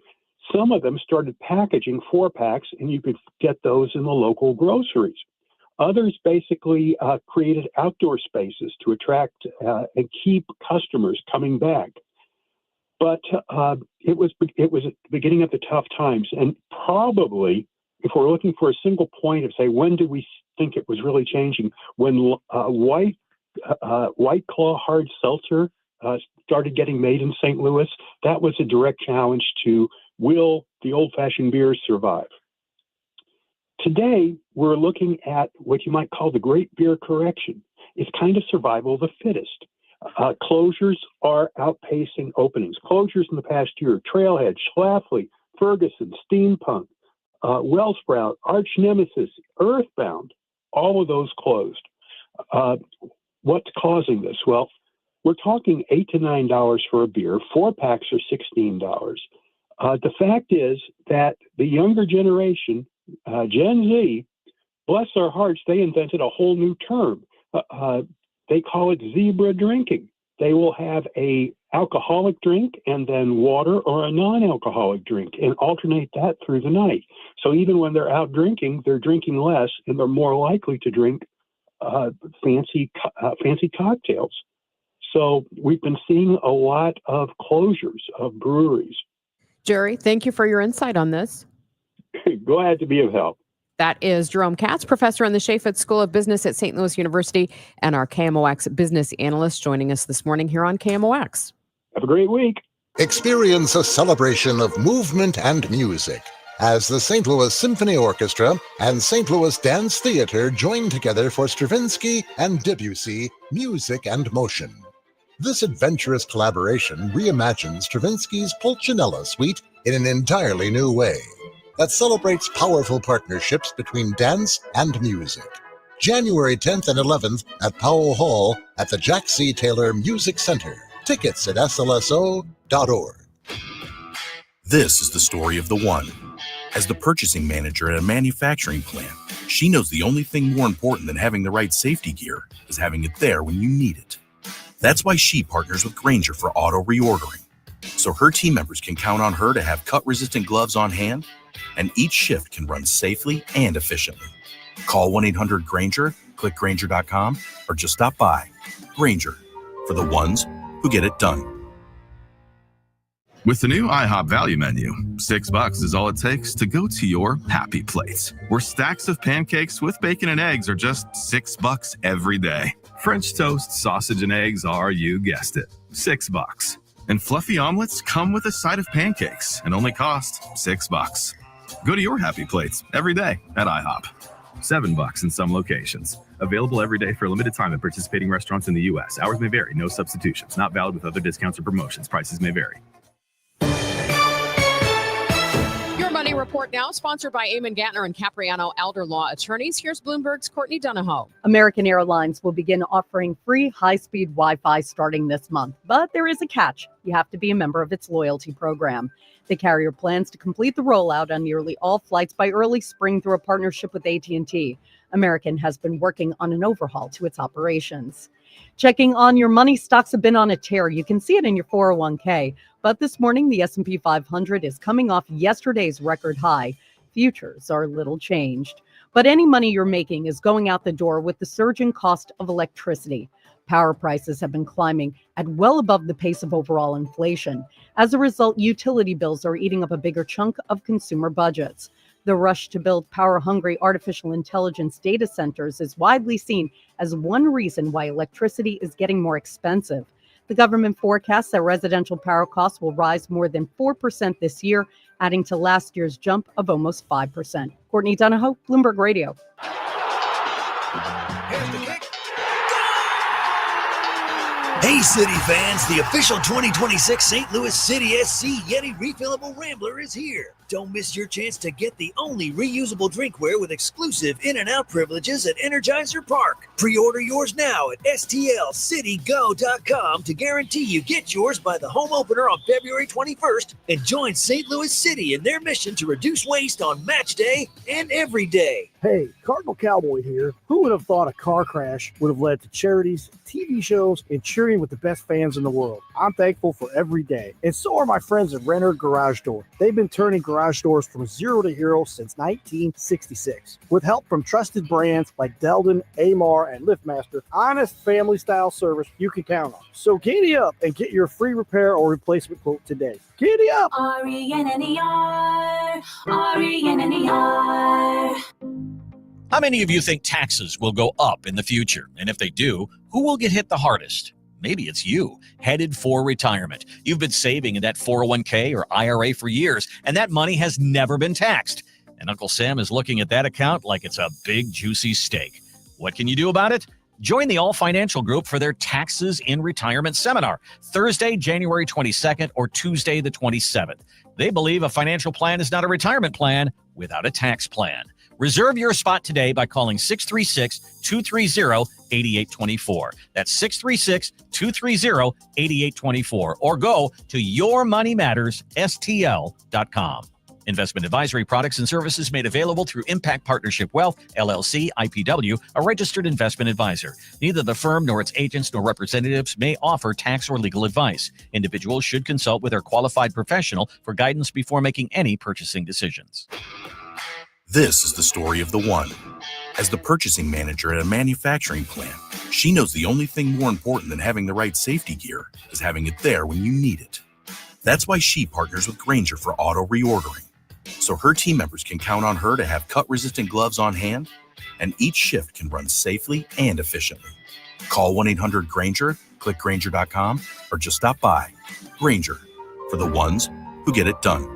Some of them started packaging 4-packs, and you could get those in the local groceries. Others basically created outdoor spaces to attract and keep customers coming back. But it was the beginning of the tough times, and probably, if we're looking for a single point of say, when do we think it was really changing? When White Claw hard seltzer started getting made in St. Louis, that was a direct challenge to, will the old-fashioned beers survive? Today, we're looking at what you might call the great beer correction. It's kind of survival of the fittest. Closures are outpacing openings. Closures in the past year: Trailhead, Schlafly, Ferguson, Steampunk, Wellsprout, Arch Nemesis, Earthbound, all of those closed. What's causing this? Well, we're talking $8 to $9 for a beer. 4-packs are $16. The fact is that the younger generation, Gen Z, bless their hearts, they invented a whole new term. They call it zebra drinking. They will have a alcoholic drink and then water or a non-alcoholic drink and alternate that through the night. So even when they're out drinking, they're drinking less and they're more likely to drink fancy cocktails. So we've been seeing a lot of closures of breweries. Jerry, thank you for your insight on this. Glad to be of help. That is Jerome Katz, professor in the Chaffetz School of Business at St. Louis University, and our KMOX business analyst joining us this morning here on KMOX. Have a great week. Experience a celebration of movement and music as the St. Louis Symphony Orchestra and St. Louis Dance Theater join together for Stravinsky and Debussy Music and Motion. This adventurous collaboration reimagines Stravinsky's Pulcinella Suite in an entirely new way that celebrates powerful partnerships between dance and music. January 10th and 11th at Powell Hall at the Jack C. Taylor Music Center. Tickets at slso.org. This is the story of the one. As the purchasing manager at a manufacturing plant, she knows the only thing more important than having the right safety gear is having it there when you need it. That's why she partners with Grainger for auto reordering, so her team members can count on her to have cut-resistant gloves on hand, and each shift can run safely and efficiently. Call 1-800-GRAINGER, click Grainger.com, or just stop by. Grainger, for the ones who get it done. With the new IHOP value menu, $6 is all it takes to go to your happy place, where stacks of pancakes with bacon and eggs are just $6 every day. French toast, sausage, and eggs are, you guessed it, $6. And fluffy omelets come with a side of pancakes and only cost $6. Go to your happy plates every day at IHOP. $7 in some locations. Available every day for a limited time at participating restaurants in the U.S. Hours may vary. No substitutions. Not valid with other discounts or promotions. Prices may vary. Your Money Report now, sponsored by Eamon Gattner and Capriano Elder Law Attorneys. Here's Bloomberg's Courtney Donahoe. American Airlines will begin offering free high-speed Wi-Fi starting this month, but there is a catch. You have to be a member of its loyalty program. The carrier plans to complete the rollout on nearly all flights by early spring through a partnership with AT&T. American has been working on an overhaul to its operations. Checking on your money, stocks have been on a tear. You can see it in your 401k. But this morning, the S&P 500 is coming off yesterday's record high. Futures are little changed. But any money you're making is going out the door with the surging cost of electricity. Power prices have been climbing at well above the pace of overall inflation. As a result, utility bills are eating up a bigger chunk of consumer budgets. The rush to build power-hungry artificial intelligence data centers is widely seen as one reason why electricity is getting more expensive. The government forecasts that residential power costs will rise more than 4% this year, adding to last year's jump of almost 5%. Courtney Donahoe, Bloomberg Radio. Hey, City fans, the official 2026 St. Louis City SC Yeti Refillable Rambler is here. Don't miss your chance to get the only reusable drinkware with exclusive in and out privileges at Energizer Park. Pre-order yours now at stlcitygo.com to guarantee you get yours by the home opener on February 21st and join St. Louis City in their mission to reduce waste on match day and every day. Hey, Cardinal Cowboy here. Who would have thought a car crash would have led to charities, TV shows, and cheering with the best fans in the world? I'm thankful for every day. And so are my friends at Renner Garage Door. They've been turning garage doors from zero to hero since 1966. With help from trusted brands like Delden, Amar, and LiftMaster, honest family-style service you can count on. So giddy up and get your free repair or replacement quote today. Giddy up! R-E-N-N-E-R, R-E-N-N-E-R. How many of you think taxes will go up in the future? And if they do, who will get hit the hardest? Maybe it's you, headed for retirement. You've been saving in that 401k or IRA for years, and that money has never been taxed. And Uncle Sam is looking at that account like it's a big, juicy steak. What can you do about it? Join the All Financial Group for their Taxes in Retirement Seminar, Thursday, January 22nd or Tuesday, the 27th. They believe a financial plan is not a retirement plan without a tax plan. Reserve your spot today by calling 636-230-8824. That's 636-230-8824. Or go to yourmoneymattersstl.com. Investment advisory products and services made available through Impact Partnership Wealth, LLC, IPW, a registered investment advisor. Neither the firm nor its agents nor representatives may offer tax or legal advice. Individuals should consult with their qualified professional for guidance before making any purchasing decisions. This is the story of the one. As the purchasing manager at a manufacturing plant, she knows the only thing more important than having the right safety gear is having it there when you need it. That's why she partners with Grainger for auto reordering, so her team members can count on her to have cut-resistant gloves on hand, and each shift can run safely and efficiently. Call 1-800-GRAINGER, click Grainger.com, or just stop by. Grainger, for the ones who get it done.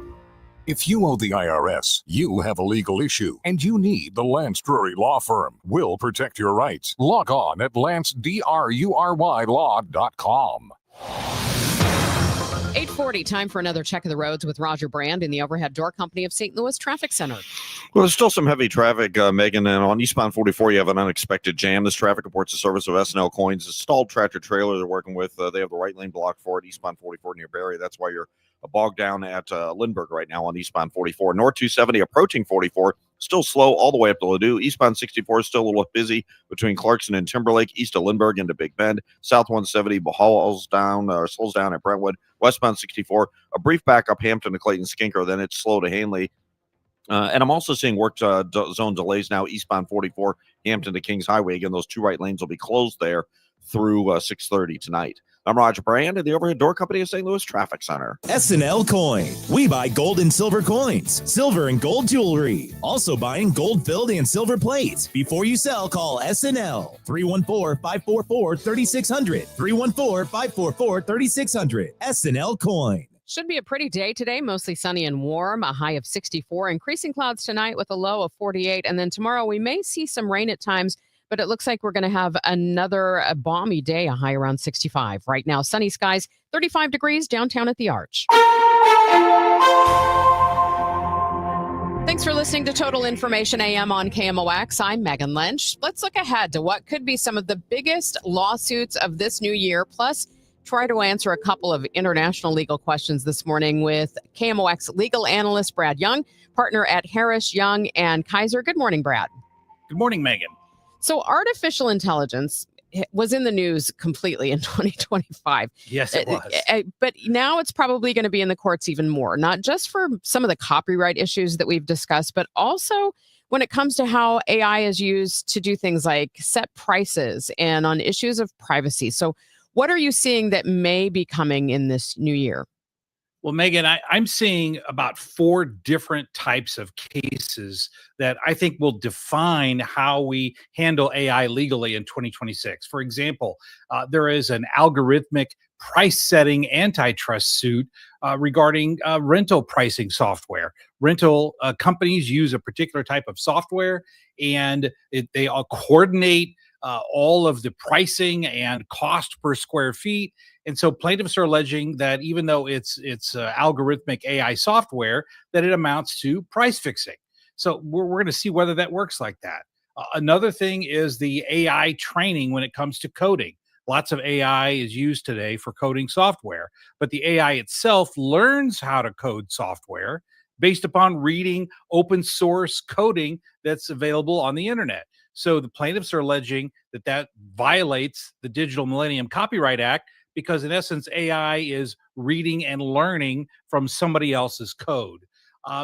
If you owe the IRS, you have a legal issue, and you need the Lance Drury Law Firm. We'll protect your rights. Log on at lancedrurylaw.com. 8:40, time for another check of the roads with Roger Brand in the Overhead Door Company of St. Louis Traffic Center. Well, there's still some heavy traffic, Megan, and on eastbound 44, you have an unexpected jam. This traffic reports the service of S&L Coins, a stalled tractor trailer they're working with. They have the right lane blocked for it, eastbound 44 near Barry. That's why you're bogged down at Lindbergh right now on eastbound 44. North 270 approaching 44, still slow all the way up to Ladue. Eastbound 64 is still a little busy between Clarkson and Timberlake, east of Lindbergh into Big Bend. South 170 slows down at Brentwood. Westbound 64, a brief backup Hampton to Clayton Skinker, then it's slow to Hanley. And I'm also seeing work zone delays now eastbound 44, Hampton to Kings Highway. Again, those two right lanes will be closed there through 6:30 tonight. I'm Roger Brand at the Overhead Door Company of St. Louis Traffic Center. S&L Coin. We buy gold and silver coins, silver and gold jewelry. Also buying gold-filled and silver plates. Before you sell, call S&L. 314-544-3600. 314-544-3600. S&L Coin. Should be a pretty day today, mostly sunny and warm, a high of 64. Increasing clouds tonight with a low of 48. And then tomorrow we may see some rain at times, but it looks like we're going to have another balmy day, a high around 65. Right now, sunny skies, 35 degrees downtown at the Arch. Thanks for listening to Total Information AM on KMOX. I'm Megan Lynch. Let's look ahead to what could be some of the biggest lawsuits of this new year, plus try to answer a couple of international legal questions this morning with KMOX legal analyst Brad Young, partner at Harris, Young, and Kaiser. Good morning, Brad. Good morning, Megan. So artificial intelligence was in the news completely in 2025. Yes, it was. But now it's probably going to be in the courts even more, not just for some of the copyright issues that we've discussed, but also when it comes to how AI is used to do things like set prices and on issues of privacy. So what are you seeing that may be coming in this new year? Well, Megan, I'm seeing about 4 different types of cases that I think will define how we handle AI legally in 2026. For example, there is an algorithmic price-setting antitrust suit regarding rental pricing software. Rental companies use a particular type of software, and they all coordinate all of the pricing and cost per square feet. And so plaintiffs are alleging that even though it's algorithmic AI software, that it amounts to price fixing. So we're going to see whether that works like that. Another thing is the AI training when it comes to coding. Lots of AI is used today for coding software, but the AI itself learns how to code software based upon reading open source coding that's available on the internet. So the plaintiffs are alleging that that violates the Digital Millennium Copyright Act because, in essence, AI is reading and learning from somebody else's code.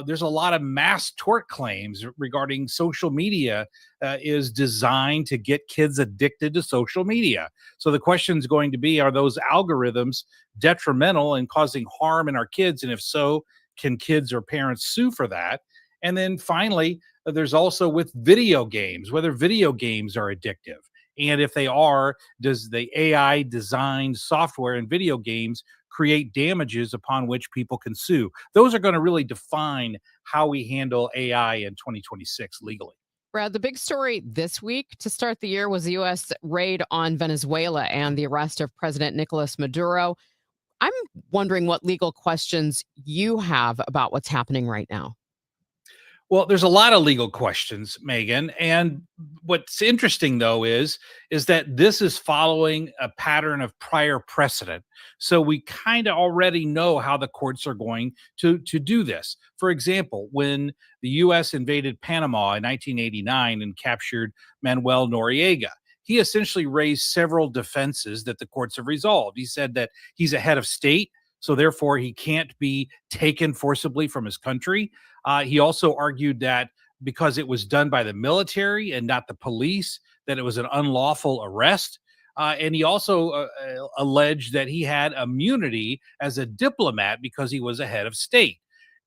There's a lot of mass tort claims regarding social media is designed to get kids addicted to social media. So the question is going to be, are those algorithms detrimental and causing harm in our kids? And if so, can kids or parents sue for that? And then finally, there's also with video games, whether video games are addictive. And if they are, does the AI designed software in video games create damages upon which people can sue? Those are going to really define how we handle AI in 2026 legally. Brad, the big story this week to start the year was the U.S. raid on Venezuela and the arrest of President Nicolas Maduro. I'm wondering what legal questions you have about what's happening right now. Well, there's a lot of legal questions, Megan. And what's interesting, though, is that this is following a pattern of prior precedent. So we kind of already know how the courts are going to do this. For example, when the U.S. invaded Panama in 1989 and captured Manuel Noriega, he essentially raised several defenses that the courts have resolved. He said that he's a head of state, so therefore he can't be taken forcibly from his country. He also argued that because it was done by the military and not the police, that it was an unlawful arrest. And he also alleged that he had immunity as a diplomat because he was a head of state.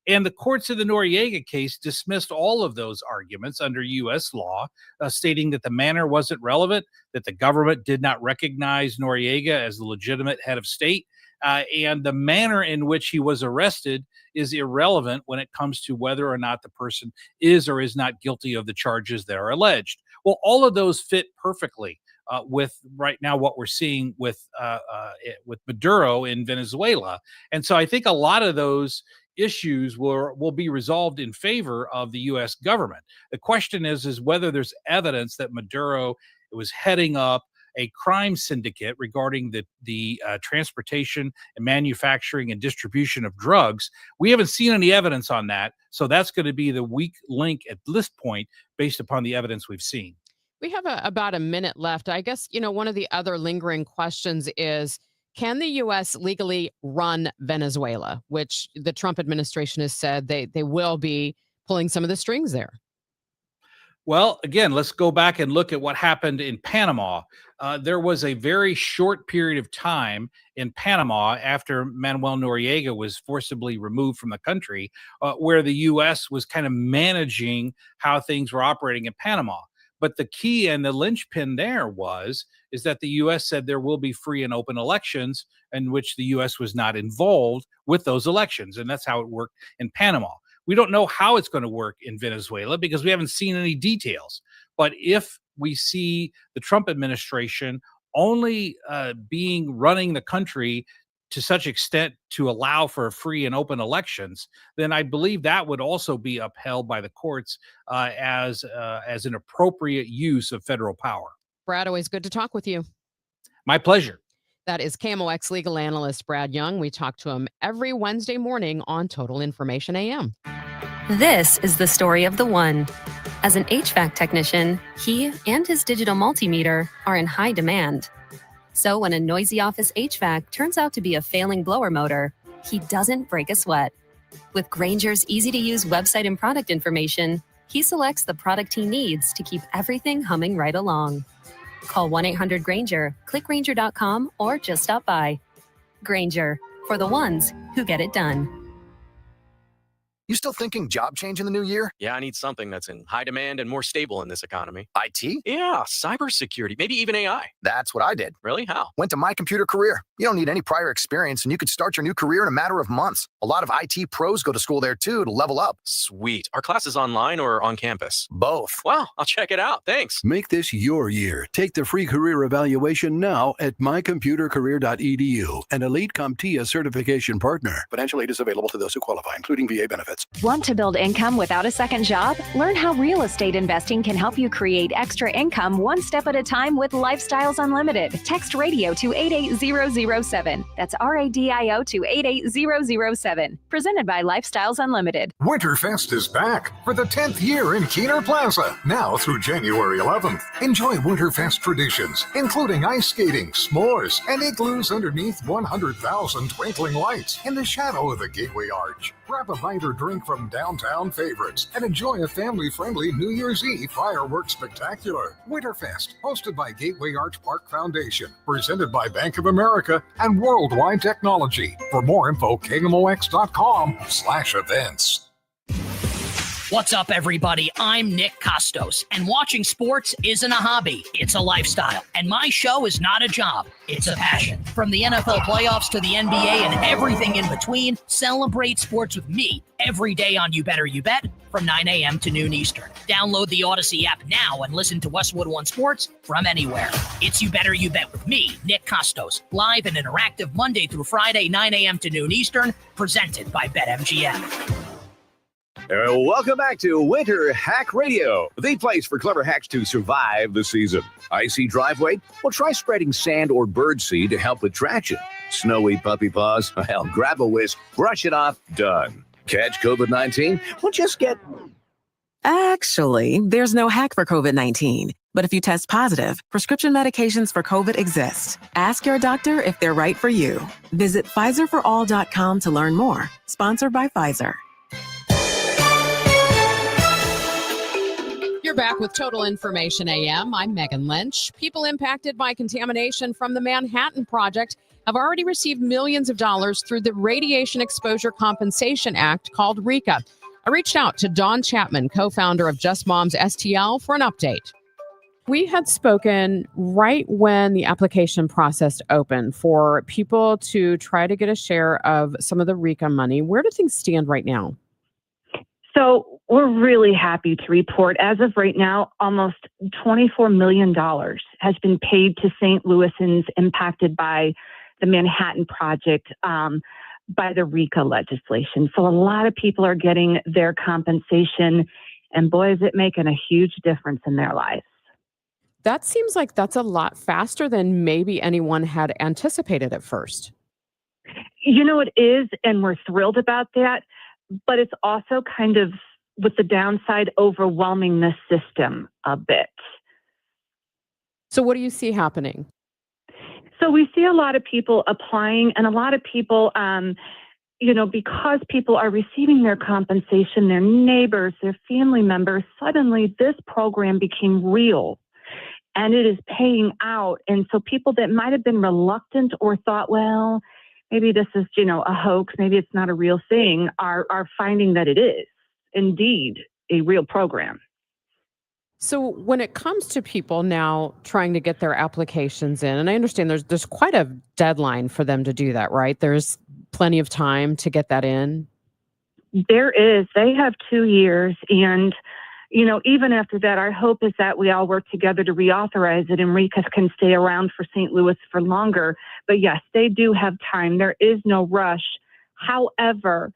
And the courts in the Noriega case dismissed all of those arguments under U.S. law, stating that the manner wasn't relevant, that the government did not recognize Noriega as the legitimate head of state, and the manner in which he was arrested is irrelevant when it comes to whether or not the person is or is not guilty of the charges that are alleged. Well, all of those fit perfectly with right now what we're seeing with Maduro in Venezuela. And so I think a lot of those issues will be resolved in favor of the U.S. government. The question is whether there's evidence that Maduro was heading up a crime syndicate regarding the transportation and manufacturing and distribution of drugs. We haven't seen any evidence on that, so that's going to be the weak link at this point based upon the evidence we've seen. We have about a minute left. I guess, one of the other lingering questions is, can the U.S. legally run Venezuela, which the Trump administration has said they will be pulling some of the strings there? Well, again, let's go back and look at what happened in Panama. There was a very short period of time in Panama after Manuel Noriega was forcibly removed from the country, where the U.S. was kind of managing how things were operating in Panama. But the key and the linchpin there is that the U.S. said there will be free and open elections in which the U.S. was not involved with those elections. And that's how it worked in Panama. We don't know how it's going to work in Venezuela because we haven't seen any details. But if we see the Trump administration only running the country to such extent to allow for free and open elections, then I believe that would also be upheld by the courts as an appropriate use of federal power. Brad, always good to talk with you. My pleasure. That is KMOX legal analyst Brad Young. We talk to him every Wednesday morning on Total Information AM. This is the story of the one. As an HVAC technician, he and his digital multimeter are in high demand. So when a noisy office HVAC turns out to be a failing blower motor, he doesn't break a sweat. With Grainger's easy-to-use website and product information, he selects the product he needs to keep everything humming right along. Call 1-800-GRAINGER, click Grainger.com, or just stop by. Grainger, for the ones who get it done. You still thinking job change in the new year? Yeah, I need something that's in high demand and more stable in this economy. IT? Yeah, cybersecurity, maybe even AI. That's what I did. Really? How? Went to My Computer Career. You don't need any prior experience, and you could start your new career in a matter of months. A lot of IT pros go to school there, too, to level up. Sweet. Are classes online or on campus? Both. Wow, I'll check it out. Thanks. Make this your year. Take the free career evaluation now at mycomputercareer.edu, an elite CompTIA certification partner. Financial aid is available to those who qualify, including VA benefits. Want to build income without a second job? Learn how real estate investing can help you create extra income one step at a time with Lifestyles Unlimited. Text radio to 88007. That's RADIO to 88007. Presented by Lifestyles Unlimited. Winterfest is back for the 10th year in Keener Plaza, now through January 11th. Enjoy Winterfest traditions, including ice skating, s'mores, and igloos underneath 100,000 twinkling lights in the shadow of the Gateway Arch. Grab a bite or drink from downtown favorites and enjoy a family-friendly New Year's Eve fireworks spectacular. Winterfest, hosted by Gateway Arch Park Foundation, presented by Bank of America and Worldwide Technology. For more info, KMOX.com/events. What's up, everybody? I'm Nick Costos, and watching sports isn't a hobby, it's a lifestyle. And my show is not a job, it's a passion. From the NFL playoffs to the NBA and everything in between, celebrate sports with me every day on You Better You Bet from 9 a.m. to noon Eastern. Download the Odyssey app now and listen to Westwood One Sports from anywhere. It's You Better You Bet with me, Nick Costos, live and interactive Monday through Friday, 9 a.m. to noon Eastern, presented by BetMGM. Welcome back to Winter Hack Radio, the place for clever hacks to survive the season. Icy driveway? Well, try spreading sand or birdseed to help with traction. Snowy puppy paws? Well, grab a whisk, brush it off, done. Catch COVID-19? Well, just get... Actually, there's no hack for COVID-19. But if you test positive, prescription medications for COVID exist. Ask your doctor if they're right for you. Visit PfizerForAll.com to learn more. Sponsored by Pfizer. You're back with Total Information AM. I'm Megan Lynch. People impacted by contamination from the Manhattan Project have already received millions of dollars through the Radiation Exposure Compensation Act called RECA. I reached out to Dawn Chapman, co-founder of Just Moms STL, for an update. We had spoken right when the application process opened for people to try to get a share of some of the RECA money. Where do things stand right now? So we're really happy to report, as of right now, almost $24 million has been paid to St. Louisans impacted by the Manhattan Project by the RECA legislation. So a lot of people are getting their compensation, and boy, is it making a huge difference in their lives. That seems like that's a lot faster than maybe anyone had anticipated at first. You know, it is, and we're thrilled about that. But it's also kind of, with the downside, overwhelming the system a bit. So what do you see happening? So we see a lot of people applying, and a lot of people, because people are receiving their compensation, their neighbors, their family members, suddenly this program became real and it is paying out. And so people that might have been reluctant or thought, well, maybe this is, a hoax, maybe it's not a real thing, are finding that it is indeed a real program. So when it comes to people now trying to get their applications in, and I understand there's quite a deadline for them to do that, right? There's plenty of time to get that in. There is. They have 2 years, and even after that, our hope is that we all work together to reauthorize it and RICA can stay around for St. Louis for longer. But yes, they do have time. There is no rush. However,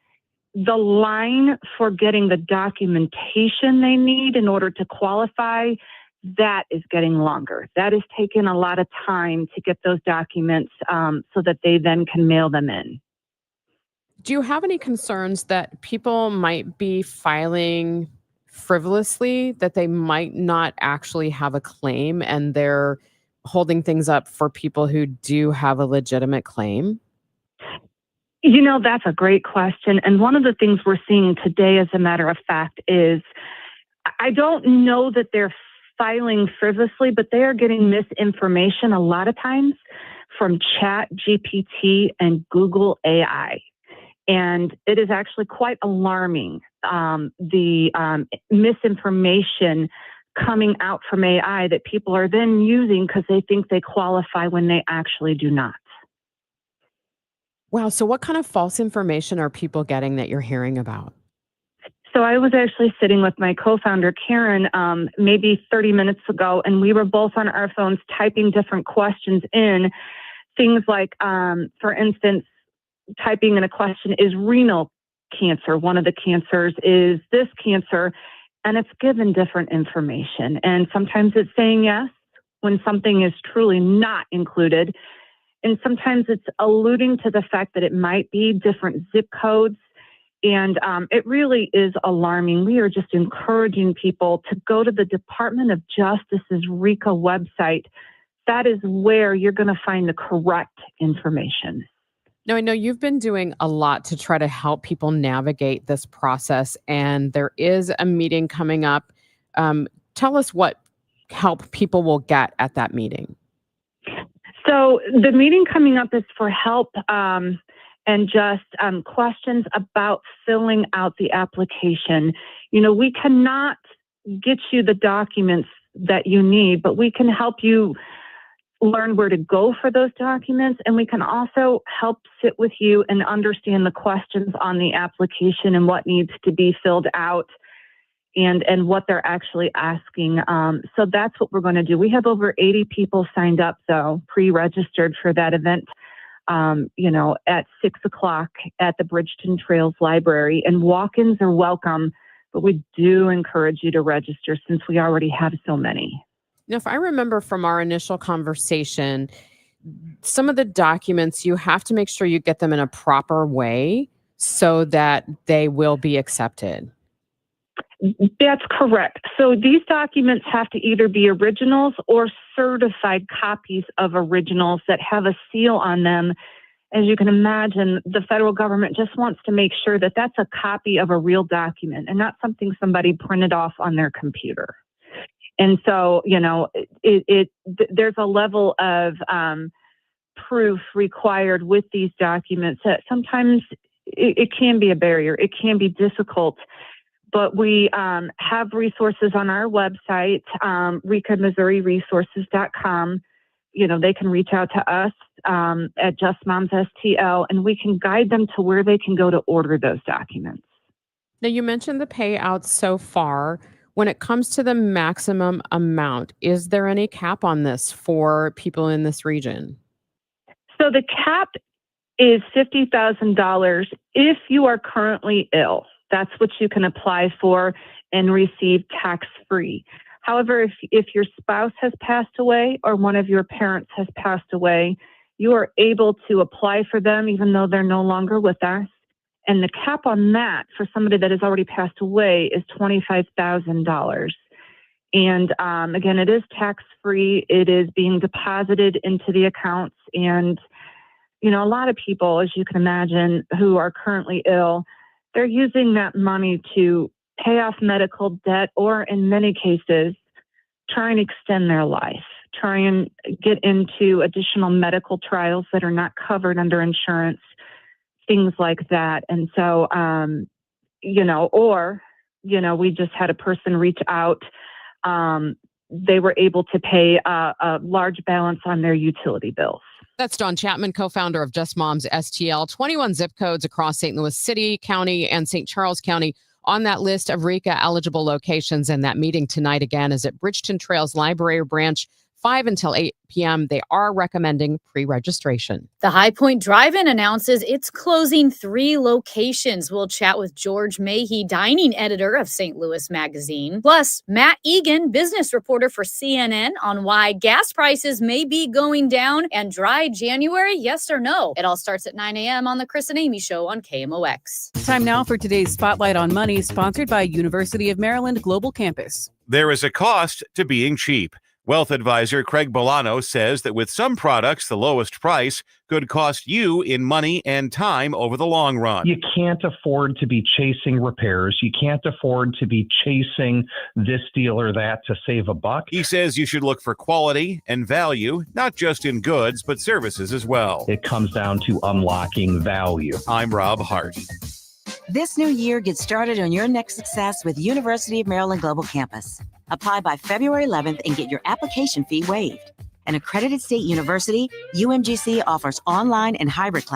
the line for getting the documentation they need in order to qualify, that is getting longer. That is taking a lot of time to get those documents so that they then can mail them in. Do you have any concerns that people might be filing frivolously, that they might not actually have a claim and they're holding things up for people who do have a legitimate claim? That's a great question. And one of the things we're seeing today, as a matter of fact, is I don't know that they're filing frivolously, but they are getting misinformation a lot of times from Chat GPT and Google AI. And it is actually quite alarming, the misinformation coming out from AI that people are then using because they think they qualify when they actually do not. Wow. So what kind of false information are people getting that you're hearing about? So I was actually sitting with my co-founder, Karen, maybe 30 minutes ago, and we were both on our phones typing different questions in. Things like, for instance, typing in a question, is renal cancer one of the cancers? Is this cancer? And it's given different information. And sometimes it's saying yes when something is truly not included. And sometimes it's alluding to the fact that it might be different zip codes. And it really is alarming. We are just encouraging people to go to the Department of Justice's RICA website. That is where you're going to find the correct information. Now, I know you've been doing a lot to try to help people navigate this process, and there is a meeting coming up. Tell us what help people will get at that meeting. So the meeting coming up is for help and just questions about filling out the application. We cannot get you the documents that you need, but we can help you learn where to go for those documents, and we can also help sit with you and understand the questions on the application and what needs to be filled out and what they're actually asking. So that's what we're going to do. We have over 80 people signed up, though, pre-registered for that event, at 6 o'clock at the Bridgeton Trails Library. And walk-ins are welcome, but we do encourage you to register since we already have so many. Now, if I remember from our initial conversation, some of the documents, you have to make sure you get them in a proper way so that they will be accepted. That's correct. So these documents have to either be originals or certified copies of originals that have a seal on them. As you can imagine, the federal government just wants to make sure that that's a copy of a real document and not something somebody printed off on their computer. And so, there's a level of proof required with these documents that sometimes it can be a barrier. It can be difficult. But we have resources on our website, RICAMissouriResources.com. They can reach out to us at Just Moms STL, and we can guide them to where they can go to order those documents. Now, you mentioned the payouts so far. When it comes to the maximum amount, is there any cap on this for people in this region? So the cap is $50,000 if you are currently ill. That's what you can apply for and receive tax-free. However, if your spouse has passed away or one of your parents has passed away, you are able to apply for them even though they're no longer with us. And the cap on that for somebody that has already passed away is $25,000. And again, it is tax-free. It is being deposited into the accounts. And, a lot of people, as you can imagine, who are currently ill, they're using that money to pay off medical debt or, in many cases, try and extend their life, try and get into additional medical trials that are not covered under insurance, things like that. And so, we just had a person reach out. They were able to pay a large balance on their utility bills. That's Dawn Chapman, co-founder of Just Moms STL. 21 zip codes across St. Louis City, County, and St. Charles County, On that list of RECA eligible locations, and that meeting tonight again is at Bridgeton Trails Library Branch, 5 until 8 p.m. They are recommending pre-registration. The High Point Drive-In announces it's closing 3 locations. We'll chat with George Mahey, dining editor of St. Louis Magazine. Plus, Matt Egan, business reporter for CNN, on why gas prices may be going down and dry January, yes or no. It all starts at 9 a.m. on the Chris and Amy Show on KMOX. Time now for today's Spotlight on Money, sponsored by University of Maryland Global Campus. There is a cost to being cheap. Wealth advisor Craig Bolano says that with some products, the lowest price could cost you in money and time over the long run. You can't afford to be chasing repairs. You can't afford to be chasing this deal or that to save a buck. He says you should look for quality and value, not just in goods, but services as well. It comes down to unlocking value. I'm Rob Hart. This new year, get started on your next success with University of Maryland Global Campus. Apply by February 11th and get your application fee waived. An accredited state university, UMGC offers online and hybrid classes